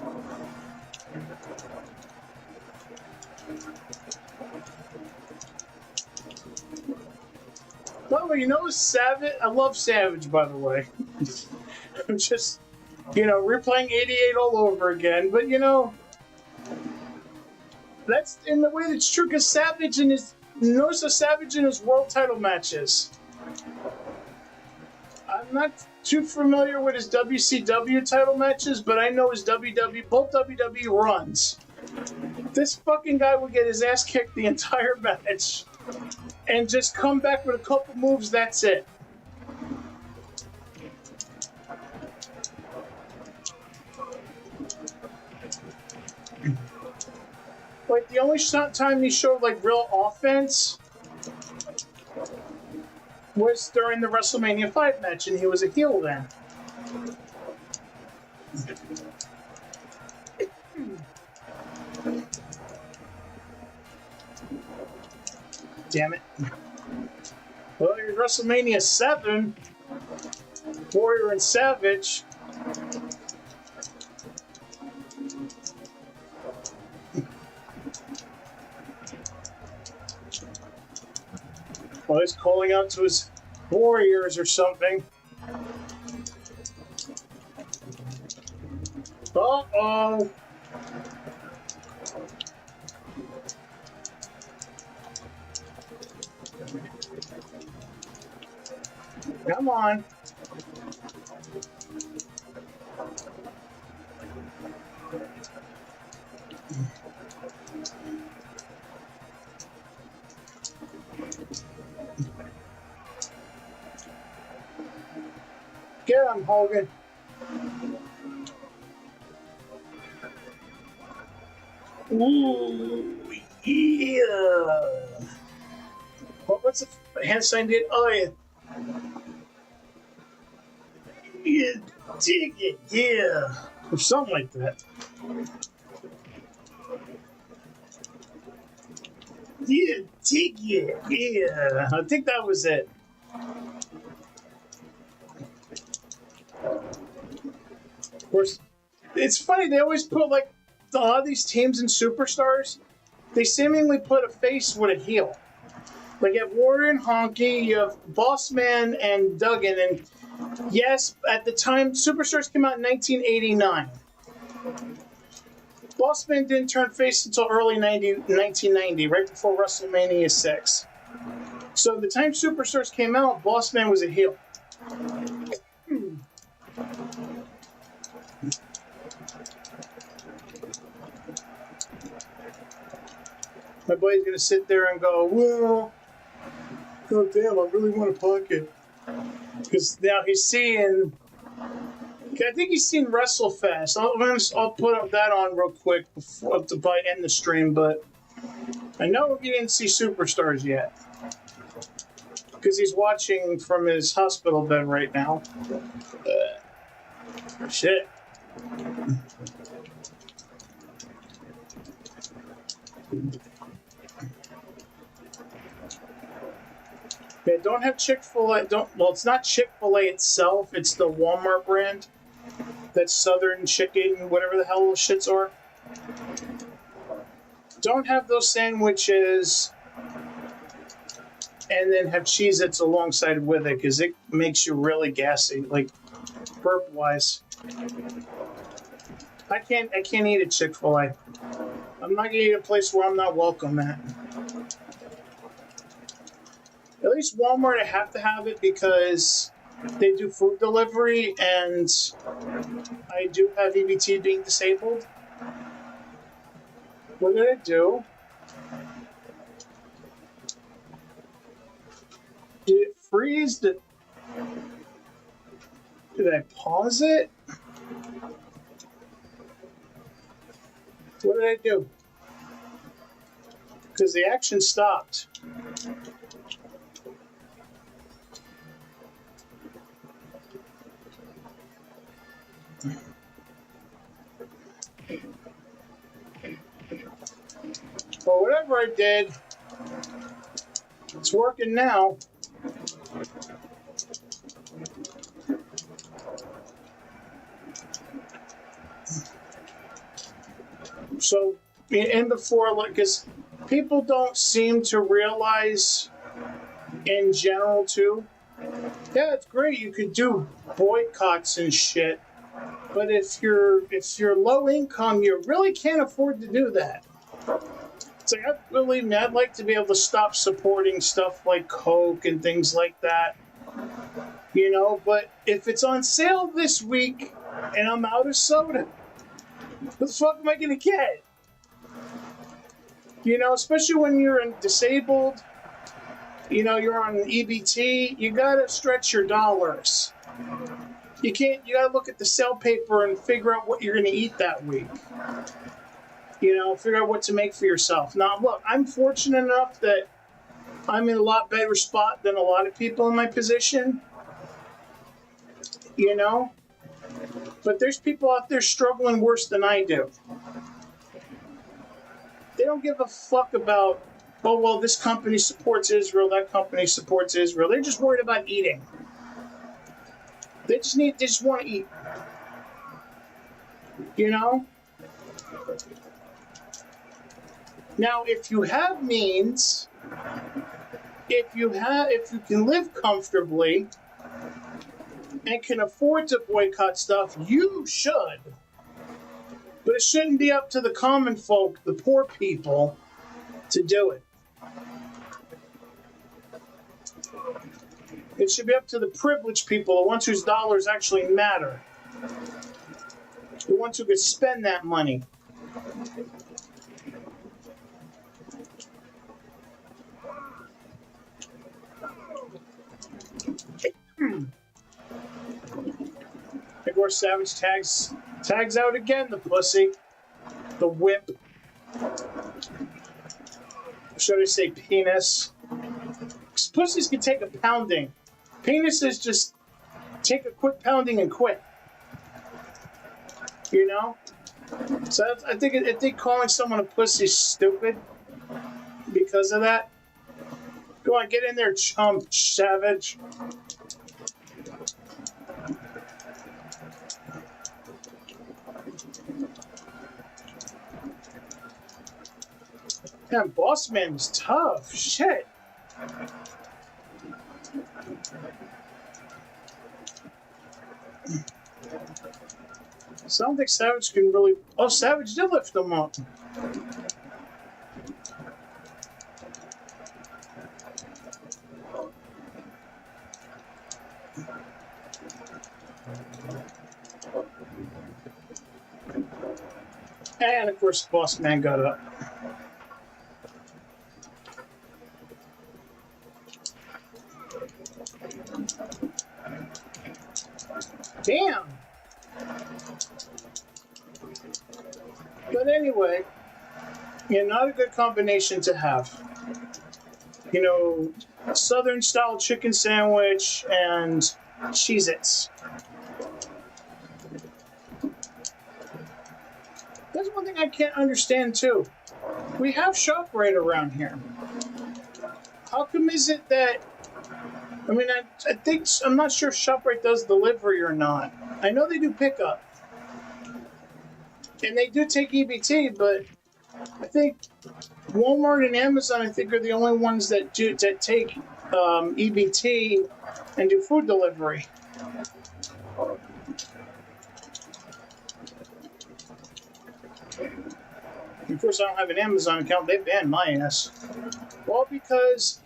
By the way, you know Savage? I love Savage, by the way. I'm just, replaying 88 all over again. But, that's in the way that's true, because Savage notice the Savage in his world title matches. I'm not too familiar with his WCW title matches, but I know his both WWE runs. This fucking guy would get his ass kicked the entire match and just come back with a couple moves, that's it. Like, the only time he showed, real offense was during the WrestleMania 5 match, and he was a heel then. Damn it. Well, here's WrestleMania 7. Warrior and Savage. Well, he's calling out to his warriors or something. Uh-oh. Come on. Get him, Hogan. Ooh, yeah. What's the hand sign did? Oh, yeah. Yeah, dig it, yeah. Or something like that. Yeah, dig it, yeah. I think that was it. Of course, it's funny, they always put, a lot of these teams and superstars, they seemingly put a face with a heel. You have Warrior and Honky, you have Boss Man and Duggan, and yes, at the time, Superstars came out in 1989. Boss Man didn't turn face until early 1990, right before WrestleMania 6. So the time Superstars came out, Boss Man was a heel. My buddy's going to sit there and go, well, god damn, I really want a pocket. Because now he's seeing, I think he's seen WrestleFest. I'll put up that on real quick before to end the stream, but I know he didn't see Superstars yet. Because he's watching from his hospital bed right now. Shit. Yeah, don't have Chick-fil-A. Well, it's not Chick-fil-A itself. It's the Walmart brand. That's Southern Chicken, whatever the hell those shits are. Don't have those sandwiches and then have Cheez-Its alongside with it, because it makes you really gassy, like burp-wise. I can't eat at Chick-fil-A. I'm not gonna eat at a place where I'm not welcome at. At least Walmart, I have to have it because they do food delivery, and I do have EBT being disabled. What did I do? Did it freeze? Did I pause it? What did I do? Because the action stopped. Well, whatever I did, it's working now. So, in before, because people don't seem to realize, in general, too. Yeah, it's great. You could do boycotts and shit, but if you're low income, you really can't afford to do that. It's like, believe me, I'd like to be able to stop supporting stuff like Coke and things like that. You know, but if it's on sale this week and I'm out of soda, what the fuck am I gonna get? You know, especially when you're disabled, you know, you're on EBT, you gotta stretch your dollars. You gotta look at the sale paper and figure out what you're gonna eat that week. You know, figure out what to make for yourself. Now, look, I'm fortunate enough that I'm in a lot better spot than a lot of people in my position. You know? But there's people out there struggling worse than I do. They don't give a fuck about, oh, well, this company supports Israel, that company supports Israel. They're just worried about eating. They just want to eat. You know? Now, if you have means, if you can live comfortably and can afford to boycott stuff, you should. But it shouldn't be up to the common folk, the poor people, to do it. It should be up to the privileged people, the ones whose dollars actually matter. The ones who could spend that money. Igor Savage tags out again, the pussy. The whip. Should I say penis? Because pussies can take a pounding. Penises just take a quick pounding and quit. You know? So I think calling someone a pussy is stupid because of that. Go on, get in there, chump, savage. Damn, Boss Man was tough. Shit. So I don't think Savage can really... Oh, Savage did lift him up. And, of course, Boss Man got up. Damn! But anyway, Yeah, not a good combination to have. You know, Southern style chicken sandwich and Cheez-Its. That's one thing I can't understand too. We have ShopRite around here. How come is it that, I mean, I think, I'm not sure if ShopRite does delivery or not. I know they do pickup. And they do take EBT, but I think Walmart and Amazon, I think, are the only ones that take EBT and do food delivery. Of course, I don't have an Amazon account. They banned my ass. Well, because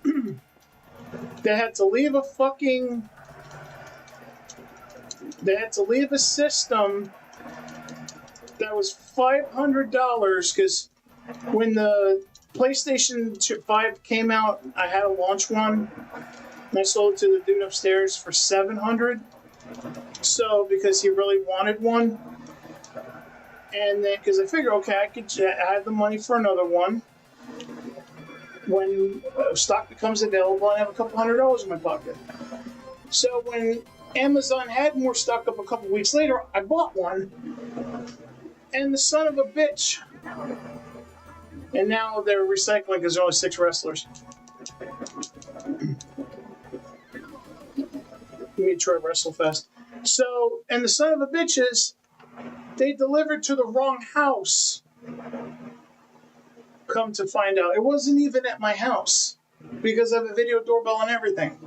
they had to leave a system that was $500 because when the PlayStation 5 came out, I had a launch one, and I sold it to the dude upstairs for $700. So, because he really wanted one, and then because I figured, okay, I had the money for another one when stock becomes available. I have a couple $100 in my pocket. So when Amazon had more stock up a couple weeks later, I bought one, and the son of a bitch. And now they're recycling because there are only 6 wrestlers. Detroit WrestleFest. So, and the son of a bitches, they delivered to the wrong house. Come to find out, it wasn't even at my house because I have a video doorbell and everything.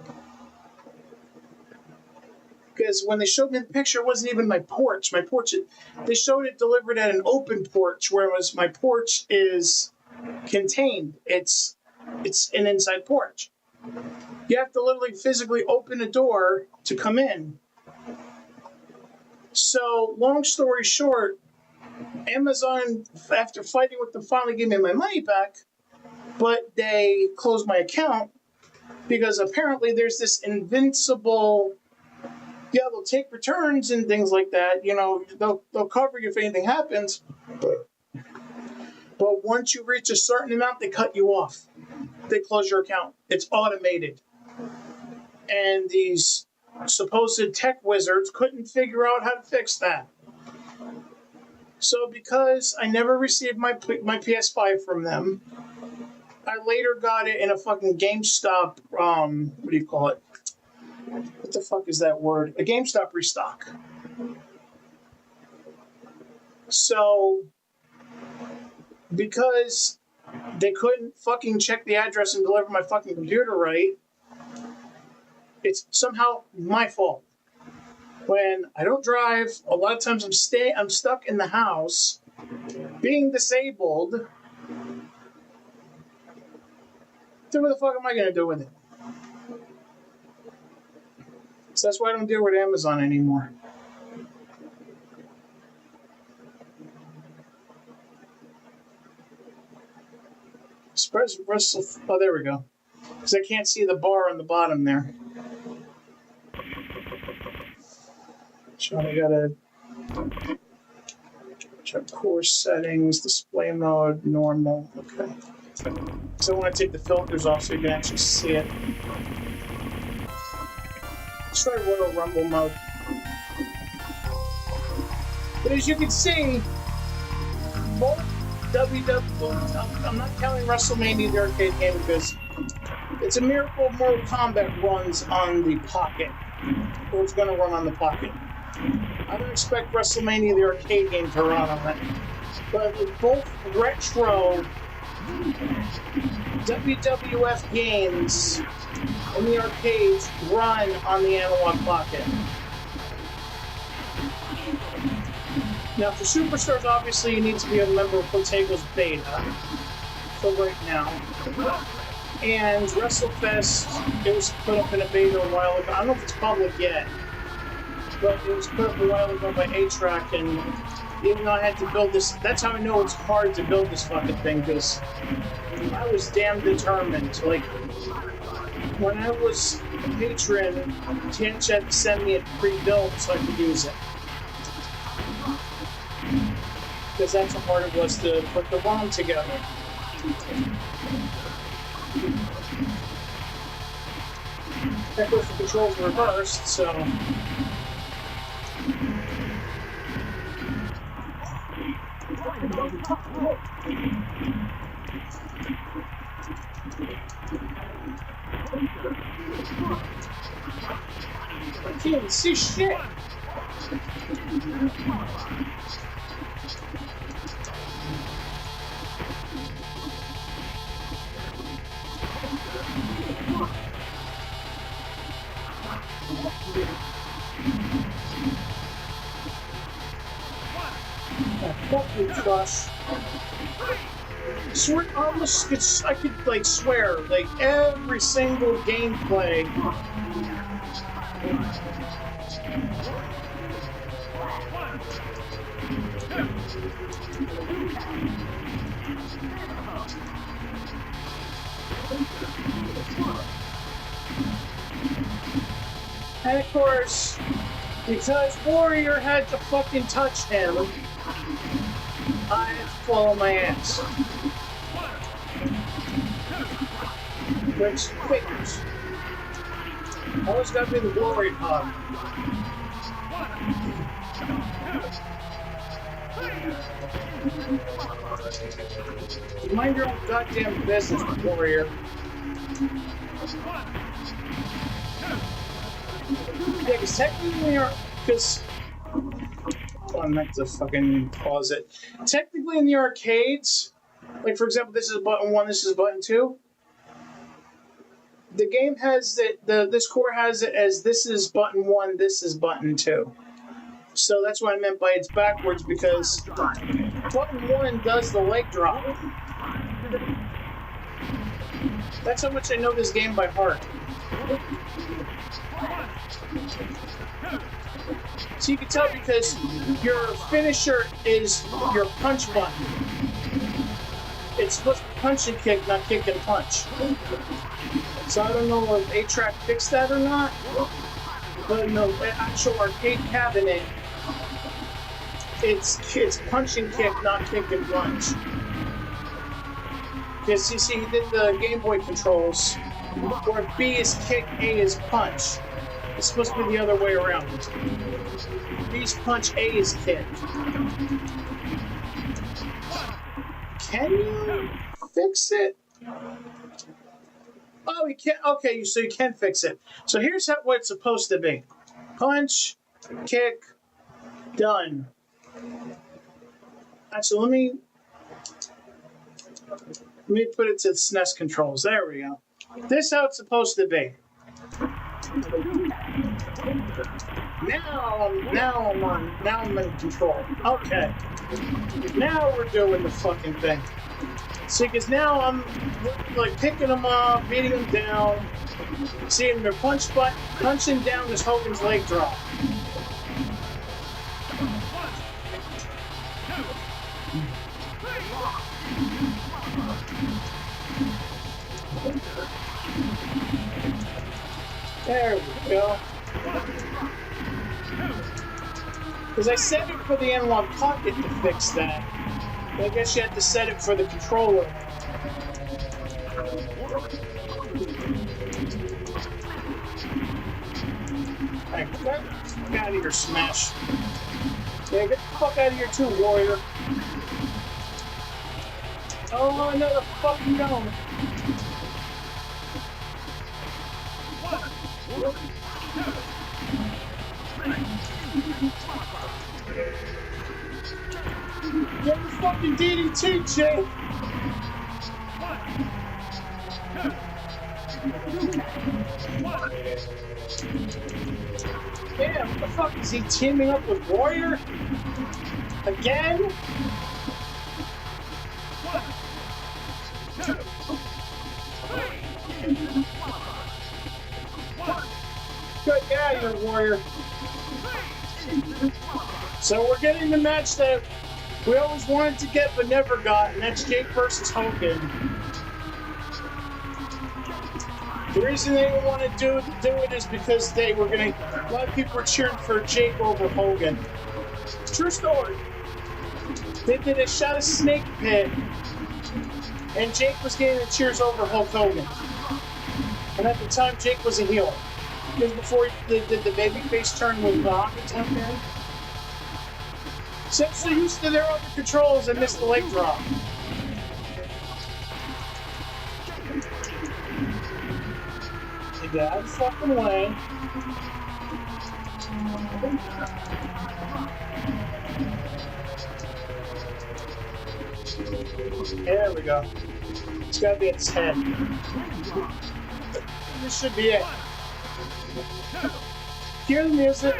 Because when they showed me the picture, it wasn't even my porch. They showed it delivered at an open porch, whereas my porch is contained. It's an inside porch. You have to literally physically open a door to come in. So, long story short, Amazon, after fighting with them, finally gave me my money back, but they closed my account because apparently there's this invincible, yeah, they'll take returns and things like that. You know, they'll cover you if anything happens. But once you reach a certain amount, they cut you off. They close your account. It's automated. And these supposed tech wizards couldn't figure out how to fix that. So because I never received my PS5 from them, I later got it in a fucking GameStop, what do you call it? What the fuck is that word? A GameStop restock. So, because they couldn't fucking check the address and deliver my fucking computer right, it's somehow my fault. When I don't drive, a lot of times I'm stuck in the house, being disabled. So what the fuck am I going to do with it? So that's why I don't deal with Amazon anymore. Oh, there we go. Because I can't see the bar on the bottom there. So I gotta check course settings, display mode, normal. Okay. So I want to take the filters off so you can actually see it. Let's try Royal Rumble mode. But as you can see, both I'm not counting WrestleMania, the arcade game, because it's a miracle Mortal Kombat runs on the Pocket. Or it's going to run on the Pocket. I don't expect WrestleMania, the arcade game, to run on it. But with both retro WWF games in the arcades run on the Analogue Pocket. Now, for Superstars, obviously, you need to be a member of Botego's Beta for right now. And WrestleFest, it was put up in a beta a while ago. I don't know if it's public yet, but it was put up a while ago by A-Track, and even though I had to build this, that's how I know it's hard to build this fucking thing, because I was damn determined. Like, when I was a patron, Tinch had to send me it pre-built so I could use it. Because that's how hard it was to put the ROM together. Of course, the controls are reversed, so. I can't even see shit. Fuck you, Crush. Swear, I could like swear, like every single gameplay. And of course, because Warrior had to fucking touch him, I had to follow my ass. Which figures. Always gotta be the glory pod. Mind your own goddamn business, Warrior. Yeah, because technically, because I meant to fucking pause it. Technically, in the arcades, like for example, this is button 1, this is button 2. The game has this core has it as this is button 1, this is button 2. So that's what I meant by it's backwards, because button 1 does the leg drop. That's how much I know this game by heart. So you can tell because your finisher is your punch button. It's supposed to be punch and kick, not kick and punch. So I don't know if A-Track fixed that or not, but in the actual arcade cabinet, it's punch and kick, not kick and punch. Because you see, he did the Game Boy controls, where B is kick, A is punch. It's supposed to be the other way around. B's punch, A is kick. Can you fix it? Oh, you can't. Okay, so you can fix it. So here's what it's supposed to be: punch, kick, done. Actually, let me put it to the SNES controls. There we go. This is how it's supposed to be. Now I'm in control. Okay. Now we're doing the fucking thing. See, because now I'm like picking them up, beating them down. Seeing their punching down this Hogan's leg drop. There we go. Because I set it for the Analog Pocket to fix that. But I guess you had to set it for the controller. Hey, get the fuck out of here, Smash. Yeah, get the fuck out of here too, Warrior. Oh, another fucking dome. Get the fucking DDT, Jake! Damn, what the fuck? Is he teaming up with Warrior? Again? Good, get out of here, Warrior. So we're getting the match that we always wanted to get but never got, and that's Jake versus Hogan. The reason they didn't want to do it is because they were gonna. A lot of people were cheering for Jake over Hogan. True story. They did a shot of Snake Pit and Jake was getting the cheers over Hulk Hogan. And at the time, Jake was a heel. Because before the babyface turn with the Honky Tonk Man. Since they're used to their other controls and missed the leg drop. Get out of the fucking way. There we go. It's gotta be at its head. This should be it. Hear the music.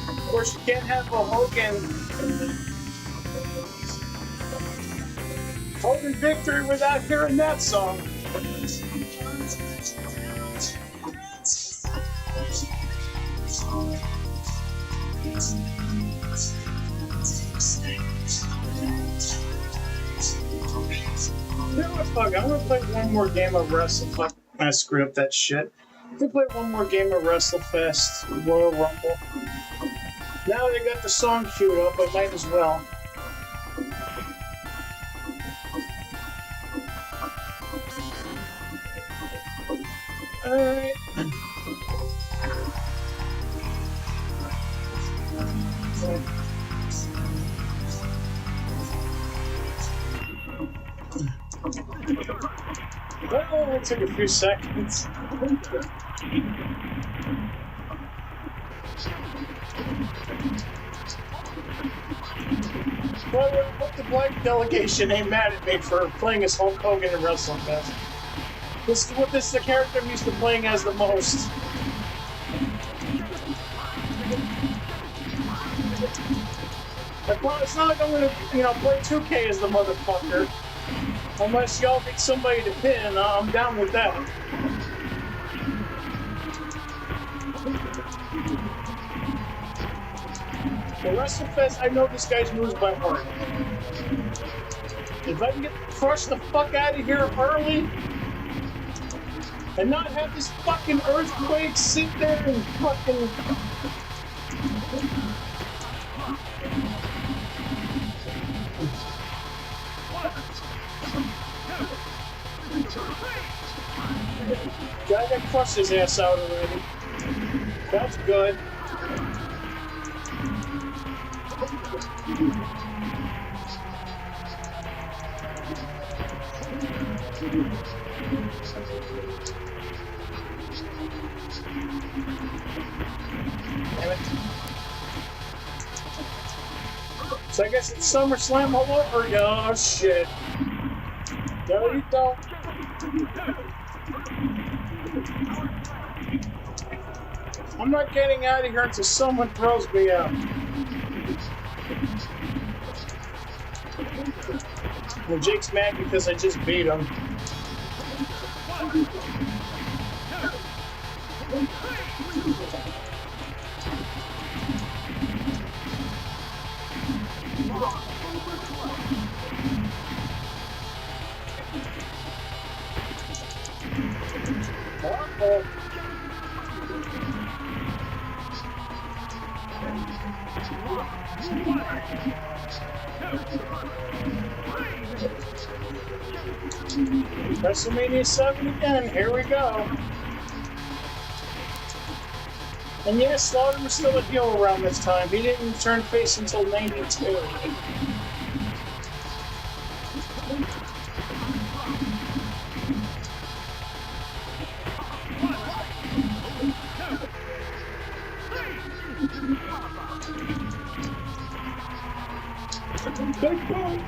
Of course, you can't have a Hogan victory without hearing that song. You know what, fuck, I'm gonna play one more game of Wrestle. Fuck, I screwed up that shit. I'm gonna play one more game of WrestleFest Royal Rumble. Now they got the song queued up, I might as well. Alright. Well, it took a few seconds. Well, I hope the black delegation ain't mad at me for playing as Hulk Hogan in WrestleFest. This is the character I'm used to playing as the most. It's not like I'm gonna, play 2K as the motherfucker. Unless y'all get somebody to pin, I'm down with that. The WrestleFest, I know this guy's moves by heart. If I can get crushed the fuck out of here early, and not have this fucking earthquake sit there and fucking... Guy that crushed his ass out already. That's good. Damn it. So I guess it's SummerSlam all over again. Oh shit. No, you don't. I'm not getting out of here until someone throws me out. Well, Jake's mad because I just beat him. Uh-oh. WrestleMania 7 again, here we go. And yes, Slaughter was still a heel around this time. He didn't turn face until 92. Big boom!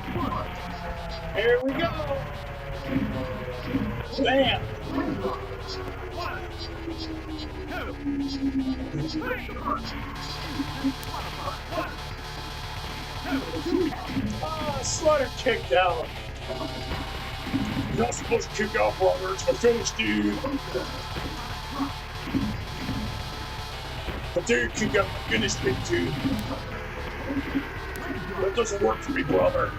Here we go! Bam! Ah, Slaughter kicked out. You're not supposed to kick out, brother. It's my finish, dude. But there you kick out my finish, big dude. That doesn't work for me, brother.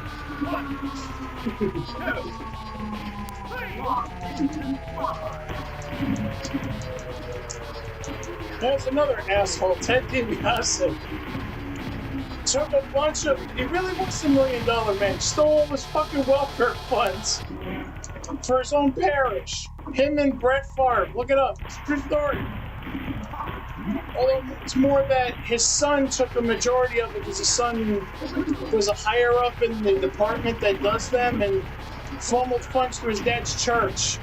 There's another asshole, Ted DiBiase. Took a bunch of... He really was $1 million man. Stole all his fucking welfare funds for his own parish. Him and Brett Favre. Look it up. It's a true story. Although it's more that his son took a majority of it because his son was a higher up in the department that does them and fumbled funds to his dad's church.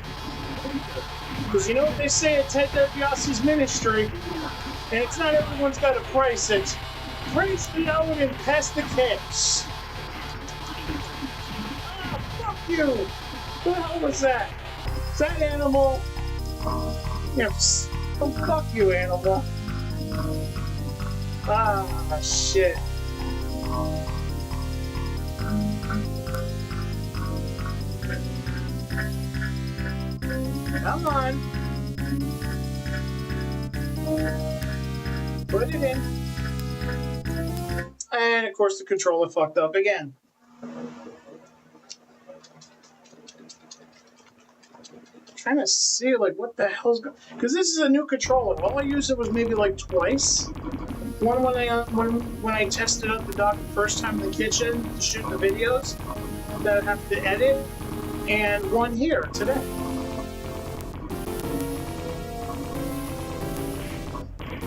Because you know what they say at Ted DiBiase's ministry, and it's not everyone's got a price, it's praise the Lord and pass the cash. Ah, fuck you! What the hell was that? Is that Animal? Yes. Oh, fuck you, Animal. Ah, shit. Come on. Put it in. And of course the controller fucked up again. Trying to see like what the hell's going, because this is a new controller. All I used it was maybe like twice. One when I tested out the dock the first time in the kitchen to shoot the videos that I have to edit, and one here today.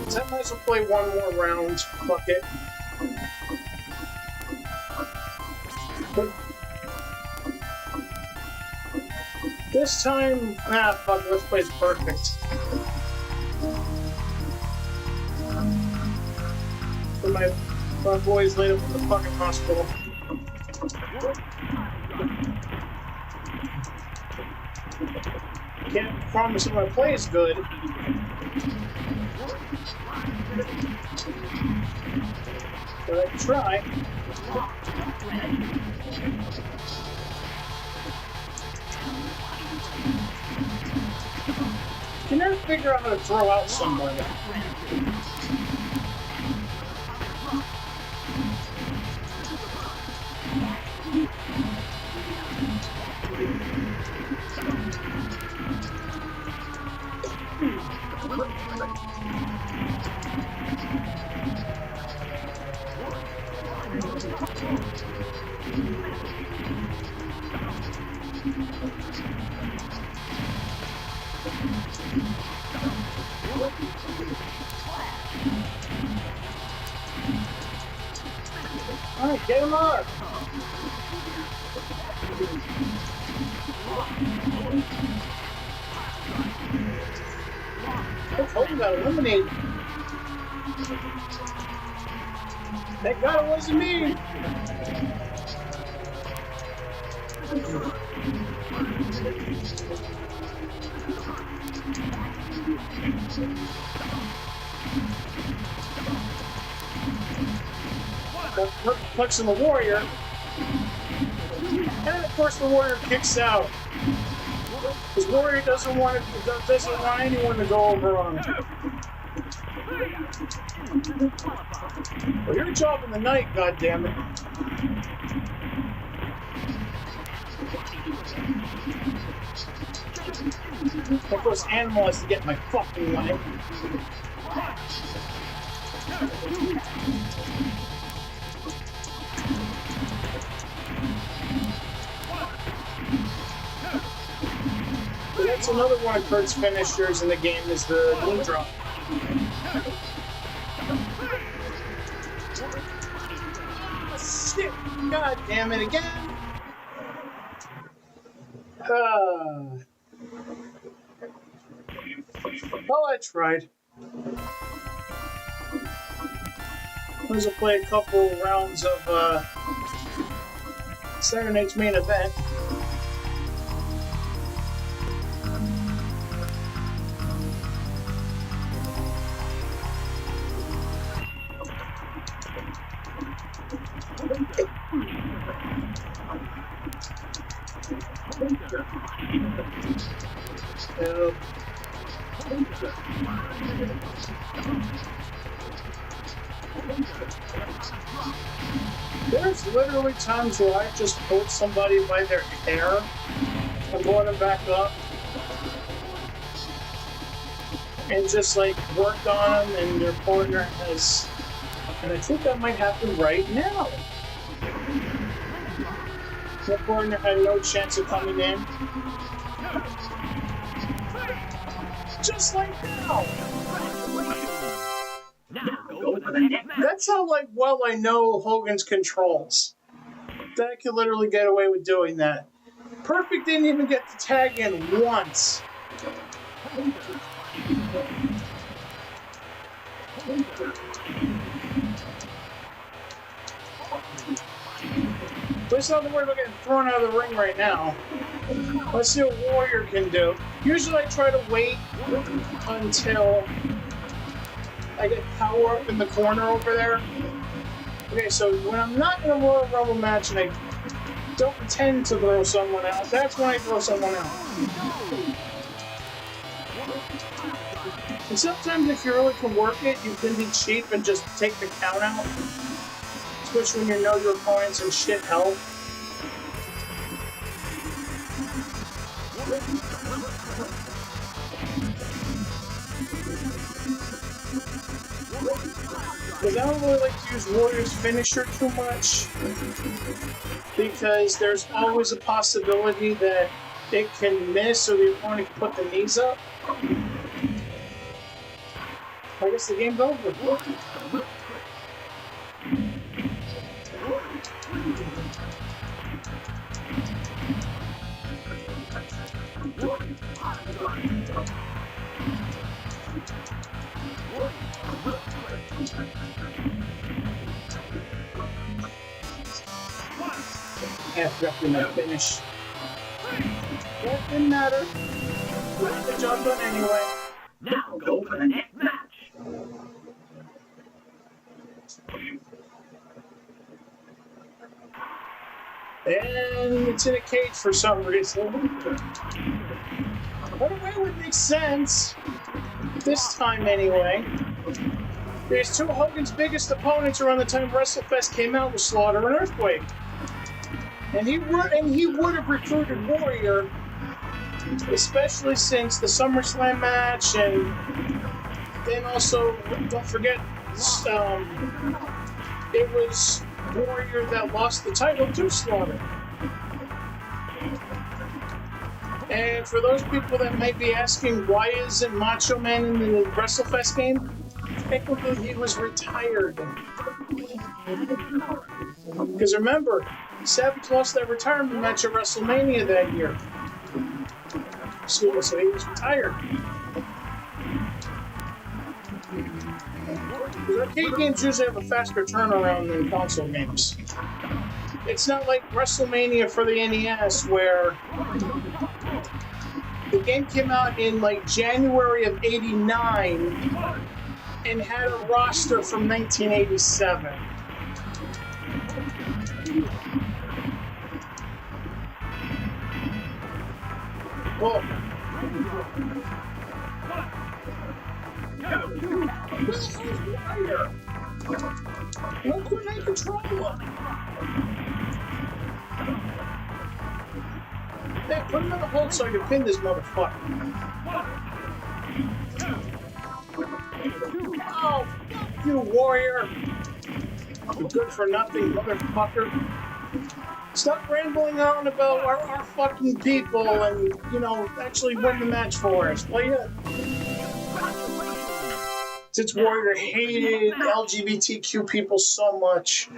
So I might as well play one more round. Fuck it. But this time, fuck, let's play perfect. So my boys laid up in the fucking hospital. Can't promise I'm gonna play as good. But I can try. You can never figure out how to throw out somebody. Alright, get him up! I told you about eliminating. Thank God it wasn't me! Flexing the warrior, and of course the warrior kicks out. Because warrior doesn't want anyone to go over on him. Well, your job in the night, goddammit. Of course, Animal has to get my fucking way. That's another one of Kurt's finishers in the game is the moon drop. Shit! God damn it again! Well, I tried. Might as well play a couple rounds of Saturday night's main event. There's literally times where I just pulled somebody by their hair and brought them back up and just like worked on them, and their partner has. And I think that might happen right now. Their partner had no chance of coming in. Just like now. That's how like well I know Hogan's controls. That I could literally get away with doing that. Perfect didn't even get to tag in once. Let's not worry about getting thrown out of the ring right now. Let's see what Warrior can do. Usually I try to wait until I get power up in the corner over there. Okay, so when I'm not in a Royal Rumble match and I don't intend to throw someone out, that's when I throw someone out. And sometimes if you really can work it, you can be cheap and just take the count out. Especially when you know your opponent's in shit health. Because I don't really like to use Warrior's finisher too much. Because there's always a possibility that it can miss or the opponent can put the knees up. I guess the game's over. After my finish. That didn't matter. We got the job done anyway. Now go for the next match. And it's in a cage for some reason. But it would make sense. This time anyway. There's two of Hogan's biggest opponents around the time WrestleFest came out with Slaughter and Earthquake. And he would have recruited Warrior, especially since the SummerSlam match, and then also, don't forget, it was Warrior that lost the title to Slaughter. And for those people that might be asking, why isn't Macho Man in the WrestleFest game? Technically, he was retired. Because remember, Savage lost that retirement match at WrestleMania that year. So he was retired. The arcade games usually have a faster turnaround than console games. It's not like WrestleMania for the NES where the game came out in like January of '89 and had a roster from 1987. Well, why couldn't I control him? Hey, put him in the hold so I can pin this motherfucker. Oh, fuck you, Warrior. You good for nothing, motherfucker. Stop rambling on about our fucking people and, you know, actually win the match for us, will ya? Since Warrior hated LGBTQ people so much.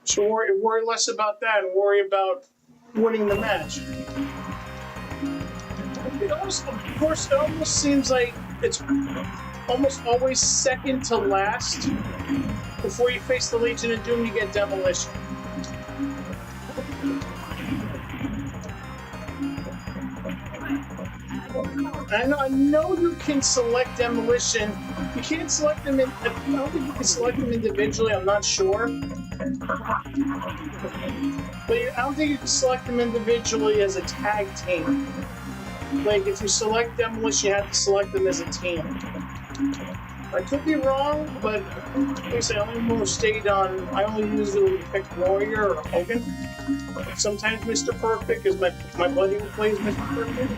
So worry less about that and worry about winning the match. It almost, of course, it almost seems like it's almost always second to last. Before you face the Legion of Doom, you get Demolition. I know you can select Demolition. You can't select them in. I don't think you can select them individually. I'm not sure. But I don't think you can select them individually as a tag team. Like if you select Demolition, you have to select them as a team. I could be wrong, but at least I only stayed on. I only usually pick Warrior or Hogan. Sometimes Mr. Perfect is my buddy who plays Mr. Perfect.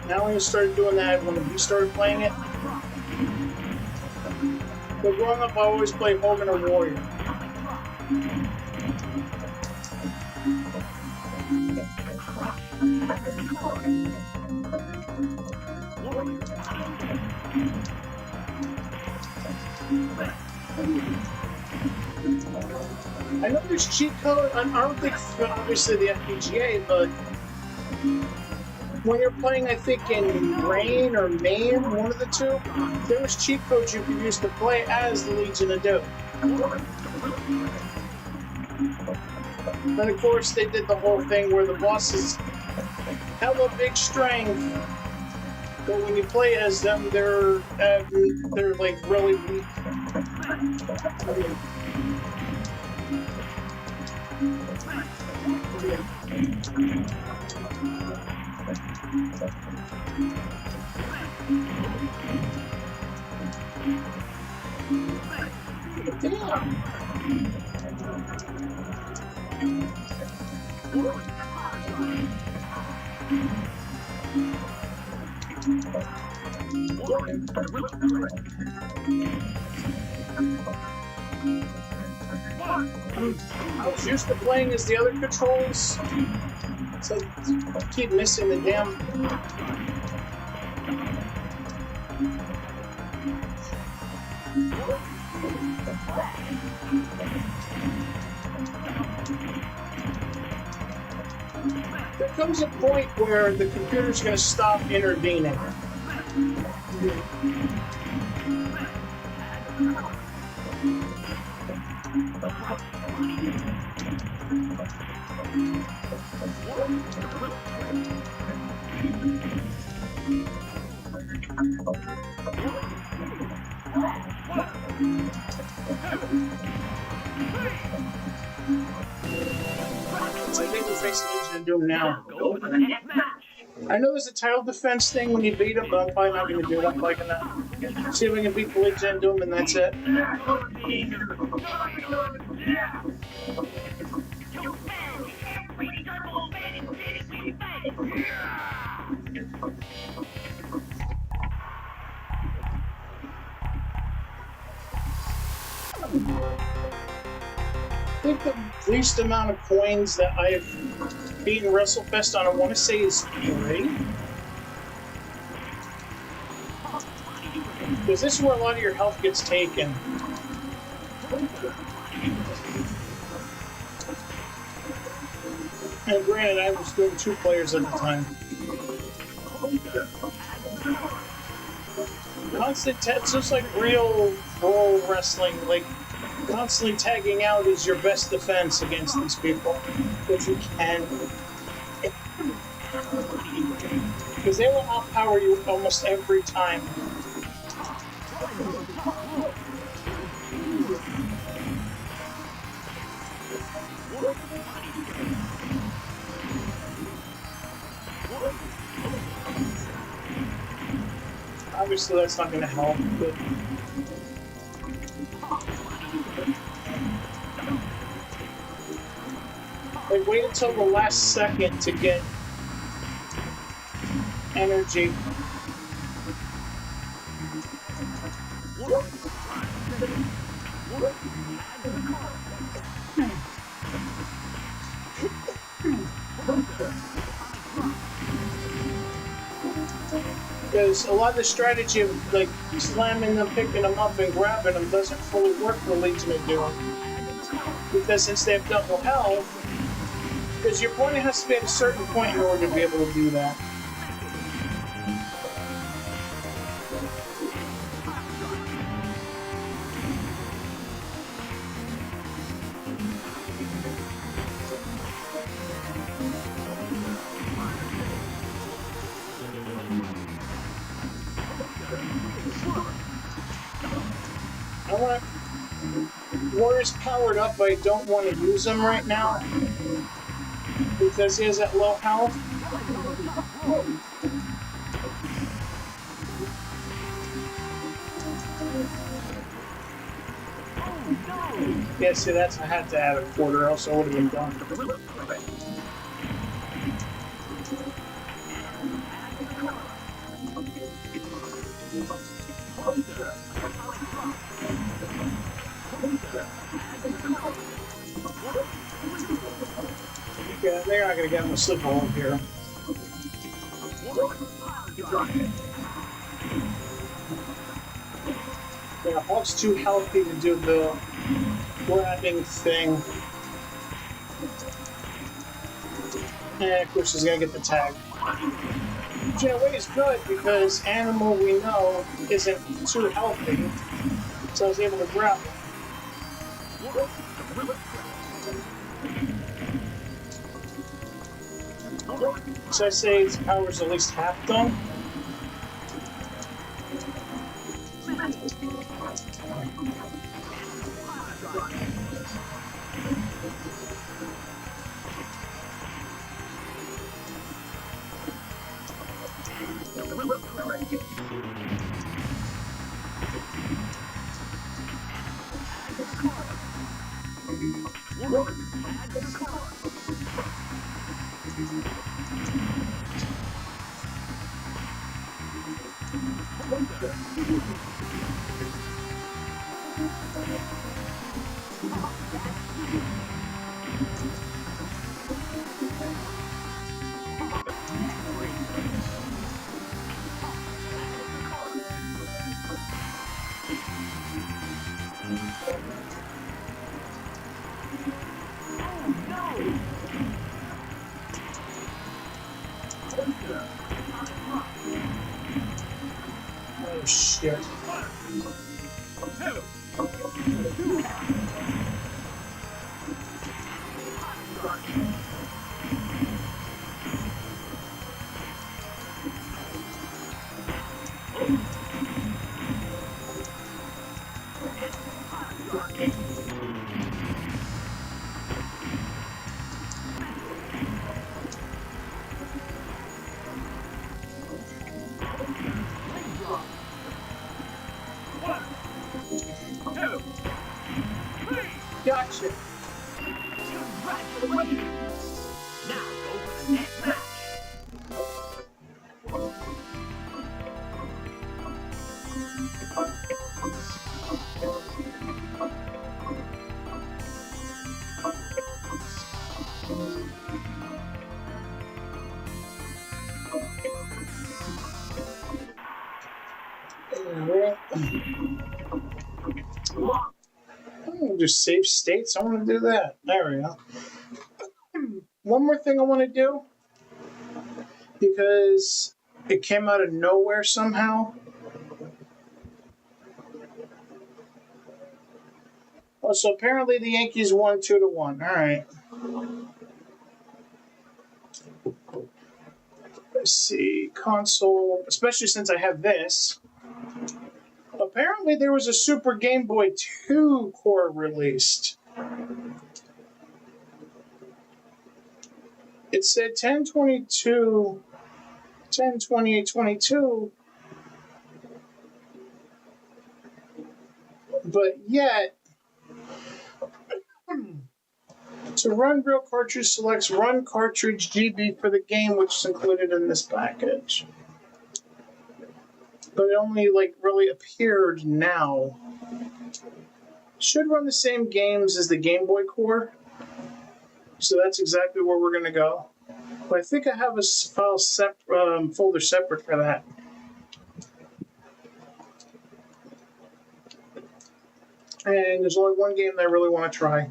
Now I started doing that when we started playing it. But growing up, I always played Hogan or Warrior. I know there's cheat code. I don't think obviously the FPGA, but when you're playing, I think in Rain or Main, one of the two, there was cheat codes you could use to play as the Legion of Doom. And of course, they did the whole thing where the bosses have a big strength, but when you play as them, they're like really weak. I was used to playing as the other controls. It's like I keep missing the damn. There comes a point where the computer's going to stop intervening. I think we're facing Legion of Doom now. I know there's a tile defense thing when you beat him, but I'm probably not going to do that. I'm probably going to see if I can beat the Legion of Doom, and that's it. I think the least amount of coins that I've beaten WrestleFest on, I want to say, is 3. Because this is where a lot of your health gets taken. And granted, I was doing 2 players at the time. Constant, it's just like real pro wrestling, like constantly tagging out is your best defense against these people, if you can. Because they will outpower you almost every time. Obviously, that's not going to help, but like, wait until the last second to get energy. Because a lot of the strategy of like slamming them, picking them up, and grabbing them doesn't fully work for Legion of Doom. Because since they have double health, because your opponent has to be at a certain point in order to be able to do that. I want Warrior's powered up, but I don't want to use him right now because he has that low health. Yeah, see, that's I had to add a quarter, else I would have been done. Yeah, they're not gonna get much slip hole here. Yeah, Hulk's too healthy to do the grabbing thing. And of course he's gonna get the tag. Which in a way is good because Animal we know isn't too healthy. So I was able to grab him. So I say its power's at least half done. Oh shit. Gotcha. Now go for the next match. Just save states. I want to do that. There we go. One more thing I want to do because it came out of nowhere somehow. Oh, so apparently the Yankees won 2-1. All right. Let's see. Console, especially since I have this. Apparently there was a Super Game Boy 2 core released. It said 10/22, 10/28/22, but yet to run real cartridge selects run cartridge GB for the game, which is included in this package. But it only really appeared now. Should run the same games as the Game Boy core. So that's exactly where we're going to go. But I think I have a file folder separate for that. And there's only one game that I really want to try.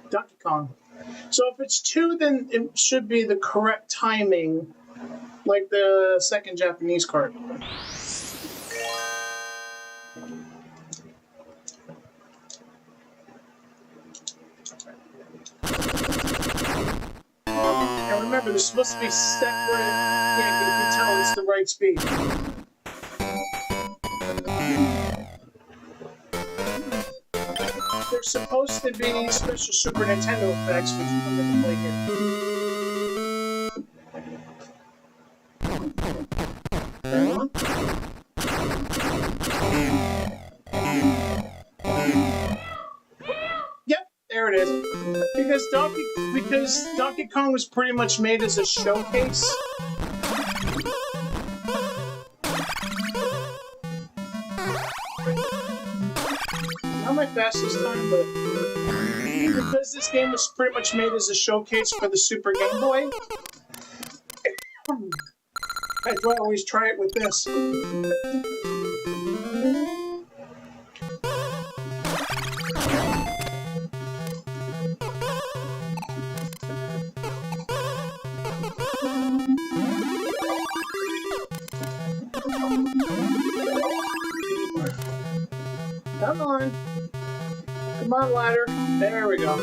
Donkey Kong. So if it's 2, then it should be the correct timing, like the second Japanese card. And remember, they're supposed to be separate. Yeah, you can tell it's the right speed. They're supposed to be special Super Nintendo effects, which come into play here. because Donkey Kong was pretty much made as a showcase. Not my fastest time, but because this game was pretty much made as a showcase for the Super Game Boy, I thought I'd always try it with this. Come on. Come on, ladder. There we go.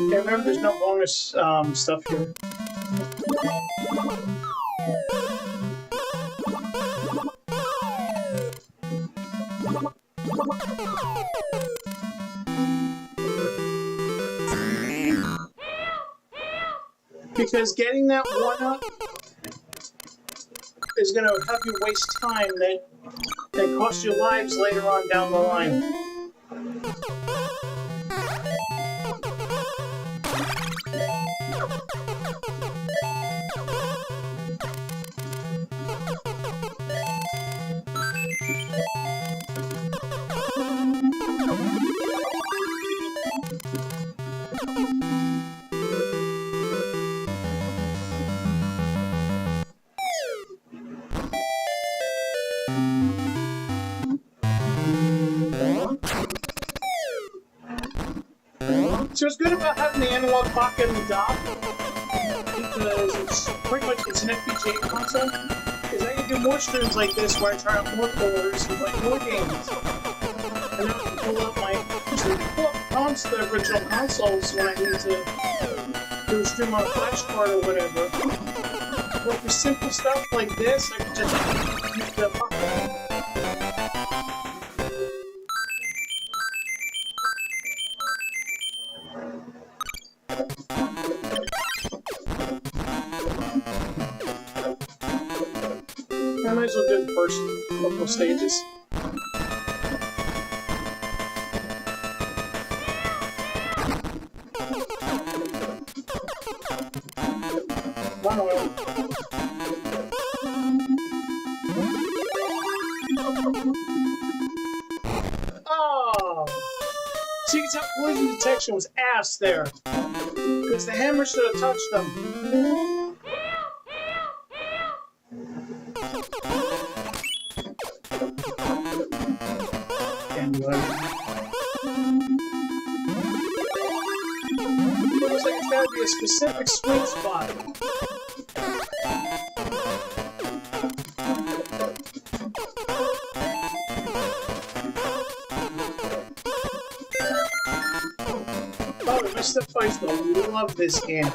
Yeah, remember, there's no bonus stuff here. Because getting that one-up is going to have you waste time that costs you lives later on down the line. So what's good about having the analog pocket in the dock, because it's pretty much an FPGA console, is I can do more streams like this where I try out more cores and play more games. And then I can pull up the original consoles when I need to do a stream on a flash card or whatever. But for simple stuff like this, I can just use the pocket. I might as well do the first couple stages. Oh! So you can tell collision detection was ass there. Because the hammer should have touched them. Looks like it's gotta be a specific sweet spot. Oh, my stepfather's gonna love this game.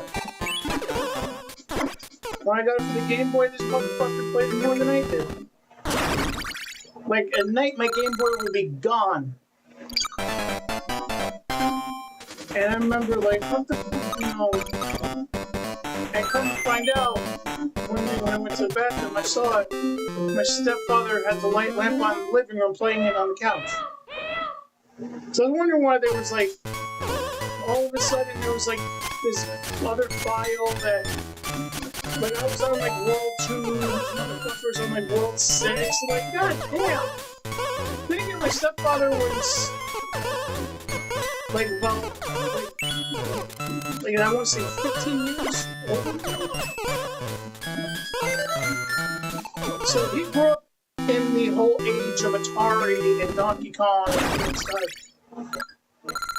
When I got it for the Game Boy, this motherfucker played it more than I did. Like, at night, my Game Boy would be gone. And I remember, like, what the, you know, and come to find out, when I went to the bathroom, I saw it. My stepfather had the light lamp on in the living room, playing it on the couch. So I was wondering why there was, like, all of a sudden, there was, like, this other file that, like, I was on, like, World 2, motherfuckers on, like, World 6, and, like, god damn! Thinking my stepfather was, like, about, like, I want to say 15 years old. So he grew up in the whole age of Atari and Donkey Kong and stuff.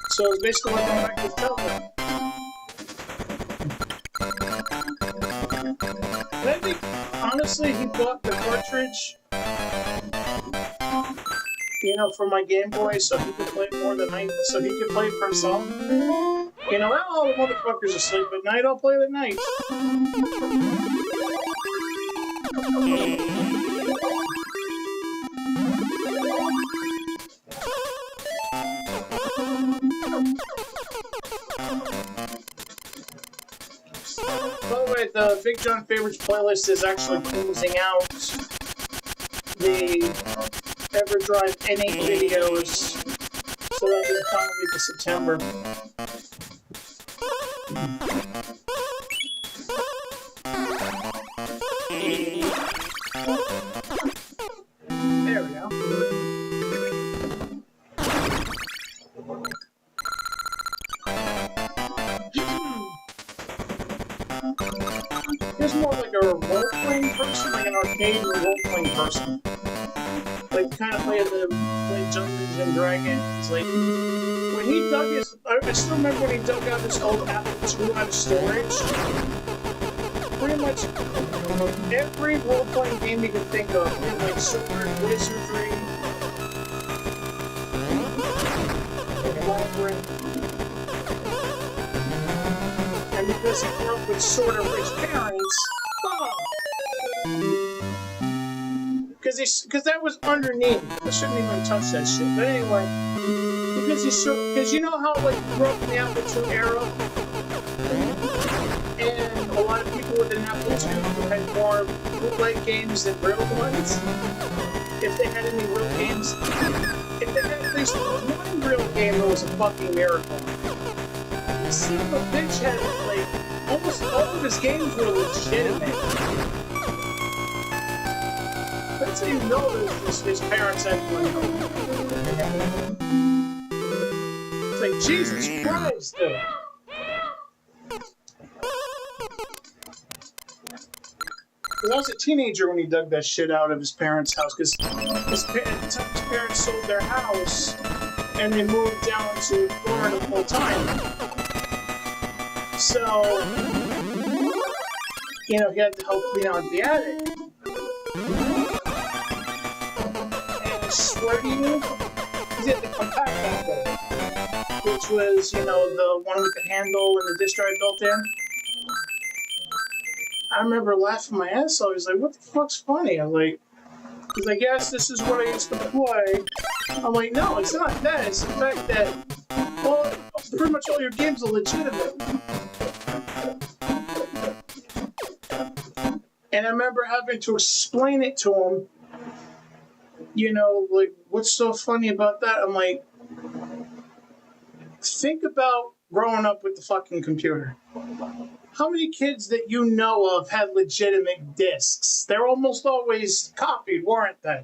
So it's basically like going back to his childhood. And I think, honestly, he bought the cartridge, you know, for my Game Boy so he could play more than so he could play it for himself. You know, all the motherfuckers asleep at night, I'll play at night. By the way, I the Big John Favorites playlist is actually closing out the EverDrive N8 videos, so that'll be the final week of September. There we go. He's more like a role-playing person, like an arcade role-playing person. Like, kind of play Dungeons and Dragons. Like, when he dug his... I still remember when he dug out his old Apple II out of storage. Pretty much every role-playing game you can think of, like Sword, Wizardry, Labyrinth. And because he grew up with sort of rich parents, because that was underneath. I shouldn't even touch that shit. But anyway, because you know how like you grew up in the Apple II era, and a lot of people with an Apple II had more bootleg games than real ones. If they had any real games, if they had at least one real game, it was a fucking miracle. The son of a bitch had like almost all of his games were legitimate. That's how you know that his parents had money. It's like, Jesus Christ, dude. Because I was a teenager when he dug that shit out of his parents' house, because his parents sold their house and they moved down to Florida full time. So, you know, he had to help clean out the attic. And I swear to you, he had the compact outlet, which was, you know, the one with the handle and the disk drive built in. I remember laughing my ass off. He's like, what the fuck's funny? I'm like, he's like, yes, this is what I used to play. I'm like, no, it's not that. It's the fact that, well, pretty much all your games are legitimate. And I remember having to explain it to him. You know, like, what's so funny about that? I'm like, think about growing up with the fucking computer. How many kids that you know of had legitimate discs? They're almost always copied, weren't they?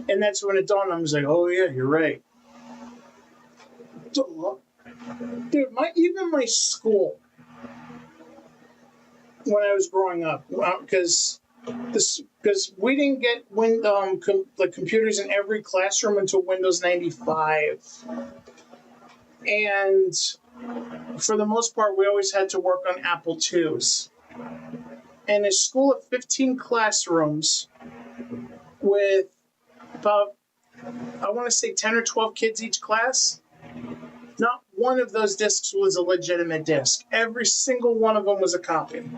And that's when it dawned on me. I was like, oh yeah, you're right. Dude, even my school, when I was growing up, because we didn't get the computers in every classroom until Windows 95. And for the most part, we always had to work on Apple IIs. And a school of 15 classrooms with about, I want to say 10 or 12 kids each class, not one of those discs was a legitimate disc. Every single one of them was a copy.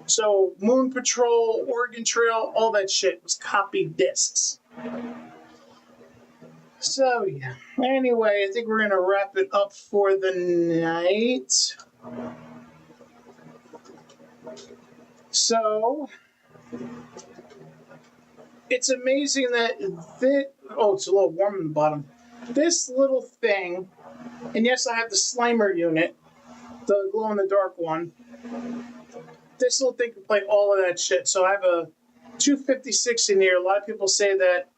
So Moon Patrol, Oregon Trail, all that shit was copied discs. So, yeah. Anyway, I think we're going to wrap it up for the night. So, it's amazing that it's a little warm in the bottom. This little thing, and yes, I have the Slimer unit, the glow-in-the-dark one. This little thing can play all of that shit. So I have a 256 in here. A lot of people say that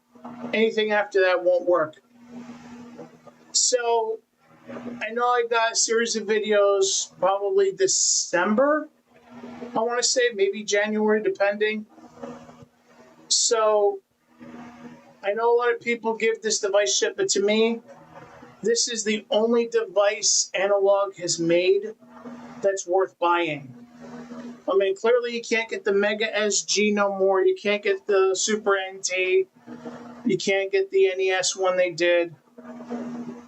anything after that won't work. So, I know I got a series of videos probably December, I want to say, maybe January, depending. So, I know a lot of people give this device shit, but to me, this is the only device Analogue has made that's worth buying. I mean, clearly you can't get the Mega SG no more. You can't get the Super NT. You can't get the NES one they did.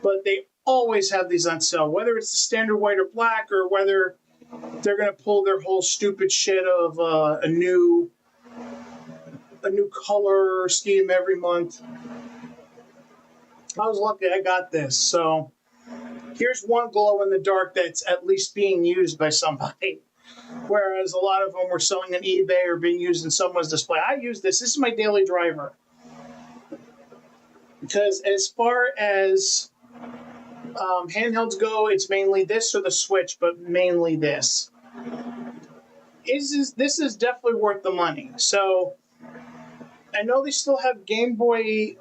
But they always have these on sale, whether it's the standard white or black, or whether they're going to pull their whole stupid shit of a new color scheme every month. I was lucky I got this. So here's one glow in the dark that's at least being used by somebody. whereas a lot of them were selling on eBay or being used in someone's display. I use this. This is my daily driver. Because as far as handhelds go, it's mainly this or the Switch, but mainly this. This is definitely worth the money. So I know they still have Game Boy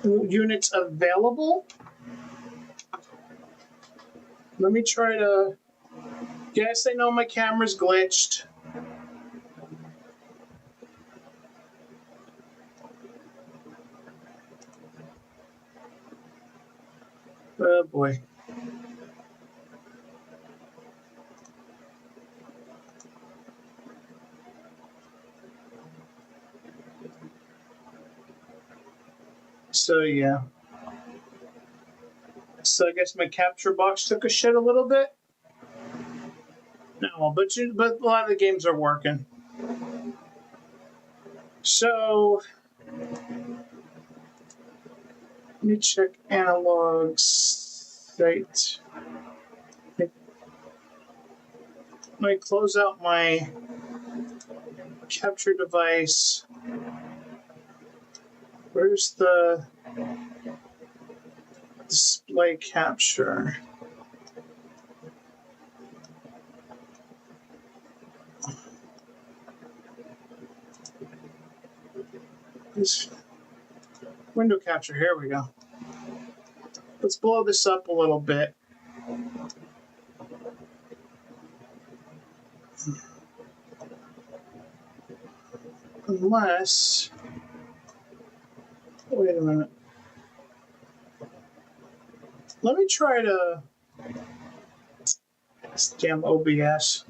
units available. Let me try to... Yes, I know my camera's glitched. Oh boy. So yeah. So I guess my capture box took a shit a little bit. No, but a lot of the games are working. So let me check Analogue's site. Let me close out my capture device. Where's the display capture? This window capture, here we go. Let's blow this up a little bit. Unless, wait a minute. Let me try to, this damn OBS.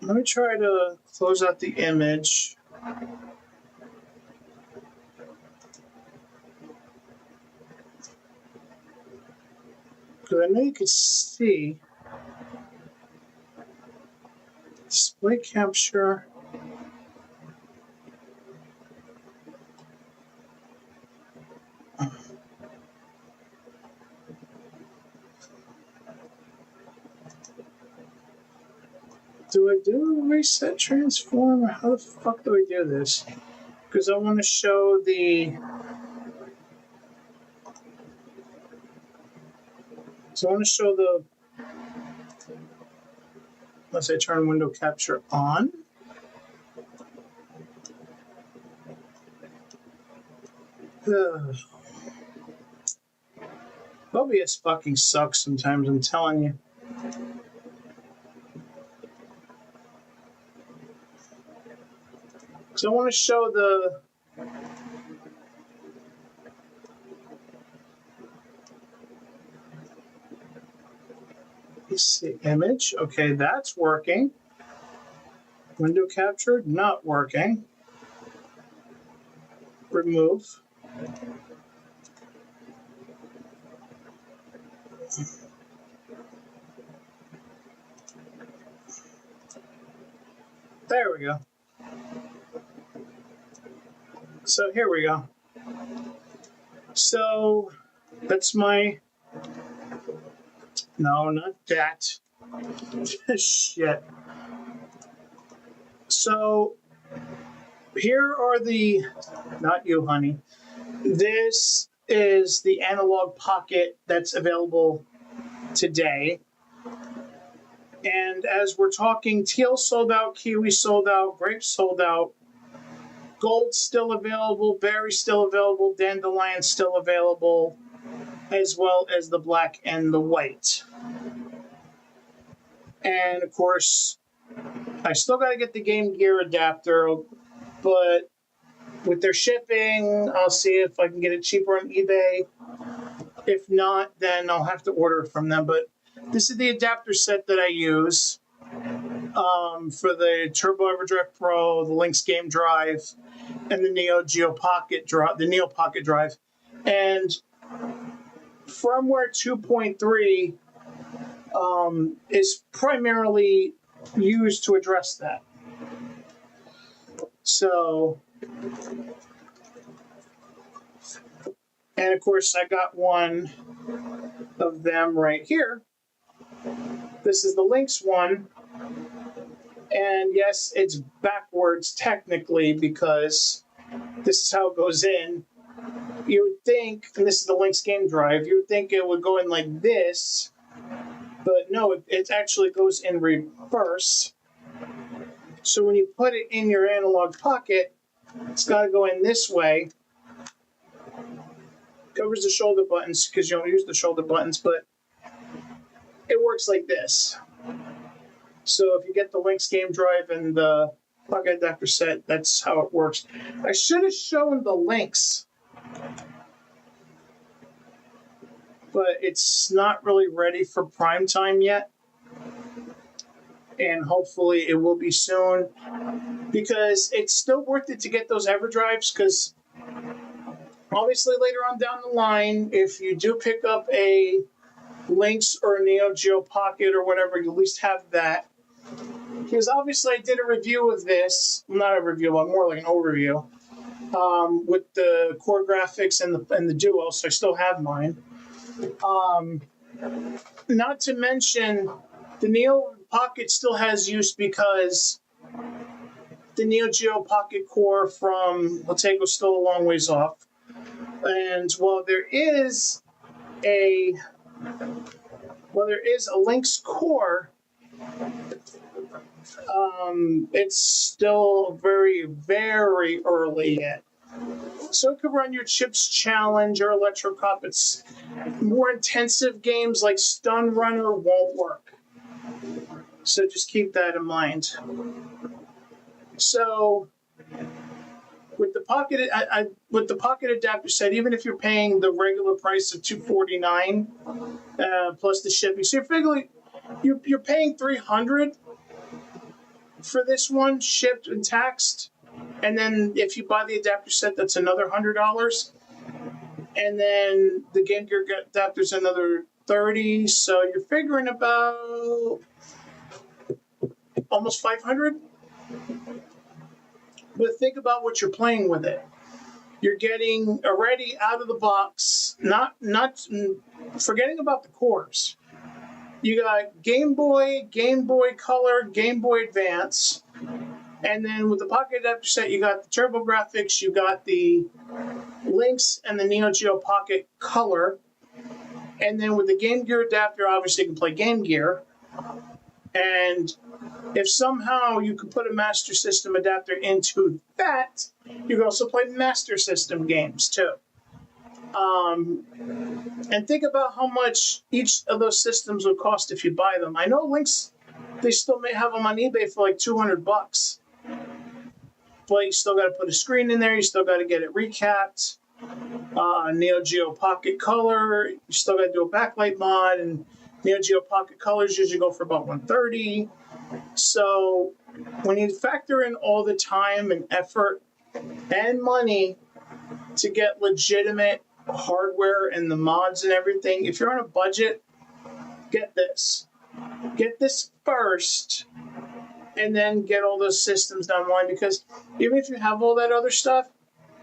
Let me try to close out the image. Because I know you can see display capture. Do I do a reset transform, or how the fuck do I do this? Because I want to show the... So I want to show the... Let's say turn window capture on. OBS fucking sucks sometimes, I'm telling you. So I want to show the... Let's see, image. Okay, that's working. Window capture, not working. Remove. There we go. So here we go. So that's my... No, not that. Shit. So here are the... Not you, honey. This is the Analogue Pocket that's available today. And as we're talking, teal sold out, kiwi sold out, grape sold out, gold still available, berry still available, dandelion still available, as well as the black and the white. And of course, I still got to get the Game Gear adapter, but with their shipping, I'll see if I can get it cheaper on eBay. If not, then I'll have to order it from them. But this is the adapter set that I use for the Turbo EverDrive Pro, the Lynx Game Drive, and the Neo Geo Pocket Drive, the Neo Pocket Drive. And firmware 2.3 is primarily used to address that. So, and of course, I got one of them right here. This is the Lynx one. And yes, it's backwards technically because this is how it goes in. You would think, and this is the Lynx game drive, you would think it would go in like this, but no, it actually goes in reverse. So when you put it in your analog pocket, it's got to go in this way. Covers the shoulder buttons because you don't use the shoulder buttons, but it works like this. So if you get the Lynx game drive and the pocket adapter set, that's how it works. I should have shown the Lynx, but it's not really ready for prime time yet. And hopefully it will be soon, because it's still worth it to get those EverDrives, because obviously later on down the line, if you do pick up a Lynx or a Neo Geo Pocket or whatever, you at least have that. Because obviously I did a review of this, not a review, but more like an overview, with the core graphics and the Duo, so I still have mine. Not to mention, the Neo Pocket still has use because the Neo Geo Pocket Core from Lego is still a long ways off. And while there is a Lynx core, it's still very, very early yet. So it could run your Chips Challenge or Electro Cop. It's more intensive games like Stun Runner won't work. So just keep that in mind. So with the pocket adapter set, even if you're paying the regular price of $249 plus the shipping, so you're paying $300 for this one, shipped and taxed. And then if you buy the adapter set, that's another $100. And then the Game Gear adapter's another $30. So you're figuring about almost $500. But think about what you're playing with it. You're getting already out of the box, not forgetting about the cores. You got Game Boy, Game Boy Color, Game Boy Advance. And then with the pocket adapter set, you got the Turbo Graphics, you got the Lynx and the Neo Geo Pocket Color. And then with the Game Gear adapter, obviously you can play Game Gear. And if somehow you could put a Master System adapter into that, you can also play Master System games too. And think about how much each of those systems would cost if you buy them. I know Lynx, they still may have them on eBay for like $200. But you still got to put a screen in there. You still got to get it recapped. Neo Geo Pocket Color, you still got to do a backlight mod, and Neo Geo Pocket Colors usually go for about $130. So when you factor in all the time and effort and money to get legitimate hardware and the mods and everything, if you're on a budget, get this. Get this first, and then get all those systems down the line, because even if you have all that other stuff,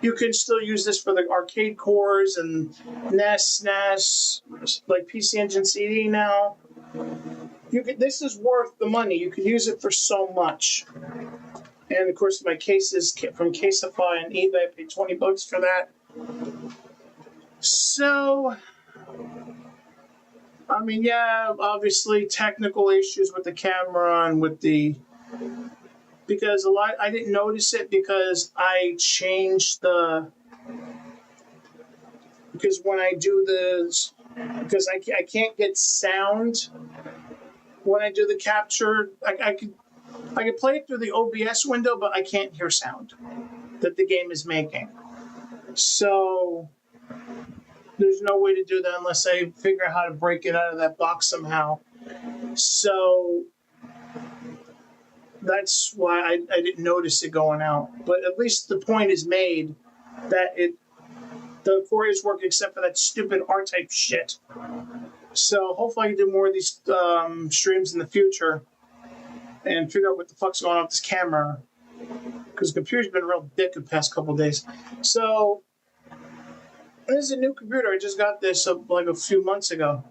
you can still use this for the arcade cores and NES, SNES, like PC Engine CD now. This is worth the money. You could use it for so much. And of course, my case is from Caseify and eBay. I paid $20 for that. So, I mean, yeah, obviously technical issues with the camera and with because I didn't notice it because I changed because when I do this, because I can't get sound when I do the capture. I could play it through the OBS window, but I can't hear sound that the game is making. So there's no way to do that unless I figure out how to break it out of that box somehow. So that's why I didn't notice it going out. But at least the point is made that the core is working except for that stupid R-type shit. So hopefully I can do more of these streams in the future and figure out what the fuck's going on with this camera, because the computer's been a real dick the past couple of days. So this is a new computer. I just got this like a few months ago.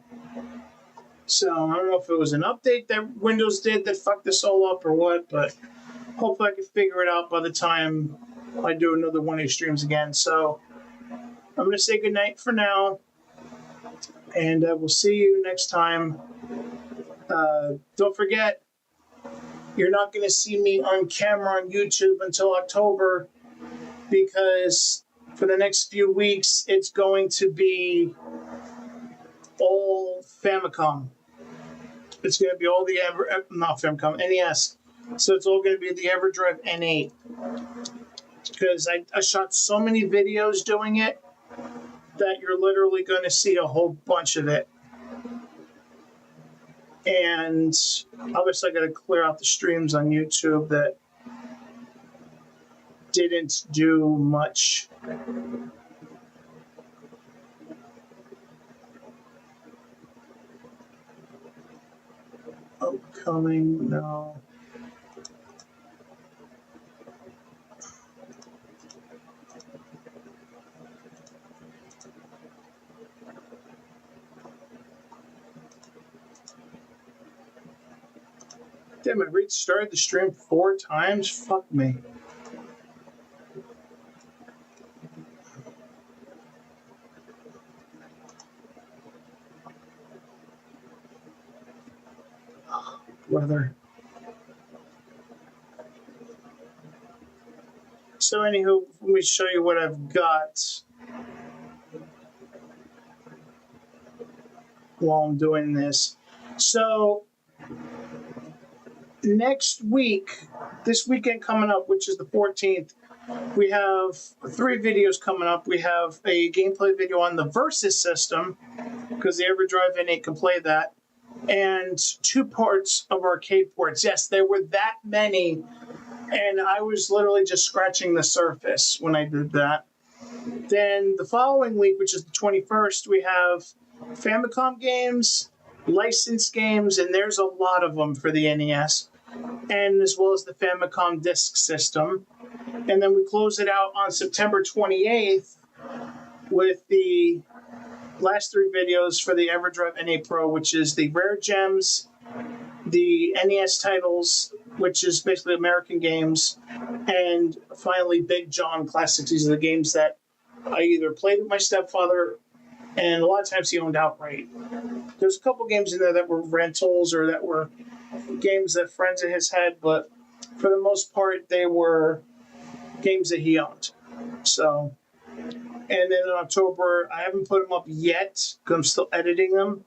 So I don't know if it was an update that Windows did that fucked this all up or what, but hopefully I can figure it out by the time I do another one of these streams again. So I'm going to say goodnight for now, and we'll see you next time. Don't forget, you're not going to see me on camera on YouTube until October, because for the next few weeks, it's going to be all Famicom. It's going to be all the not Famicom, NES. So it's all going to be the EverDrive N8. Because I shot so many videos doing it that you're literally going to see a whole bunch of it. And obviously I got to clear out the streams on YouTube that didn't do much. Upcoming, no. Damn, I restarted the stream 4 times? Fuck me. Weather. So anywho, let me show you what I've got while I'm doing this. So next week, this weekend coming up, which is the 14th, we have 3 videos coming up. We have a gameplay video on the Versus system, because the EverDrive N8 can play that, and 2 parts of arcade ports. Yes, there were that many, and I was literally just scratching the surface when I did that. Then the following week, which is the 21st, we have Famicom games, licensed games, and there's a lot of them for the NES, and as well as the Famicom disk system. And then we close it out on September 28th with the last 3 videos for the EverDrive N8 Pro, which is the Rare Gems, the NES titles, which is basically American games, and finally Big John Classics. These are the games that I either played with my stepfather, and a lot of times he owned outright. There's a couple games in there that were rentals or that were games that friends of his had, but for the most part, they were games that he owned. So, and then in October, I haven't put them up yet because I'm still editing them.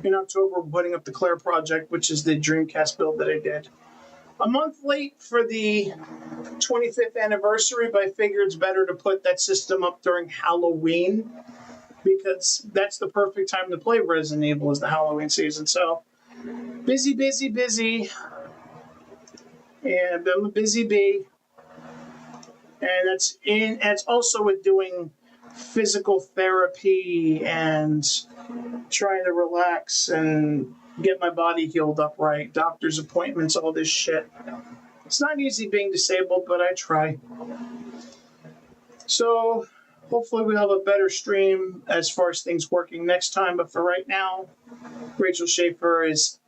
In October, we're putting up the Claire Project, which is the Dreamcast build that I did. A month late for the 25th anniversary, but I figure it's better to put that system up during Halloween, because that's the perfect time to play Resident Evil, is the Halloween season. So, busy. And I'm a busy bee. And it's also with doing physical therapy and trying to relax and get my body healed up right. Doctor's appointments, all this shit. It's not easy being disabled, but I try. So hopefully we'll have a better stream as far as things working next time. But for right now, Rachel Schaefer is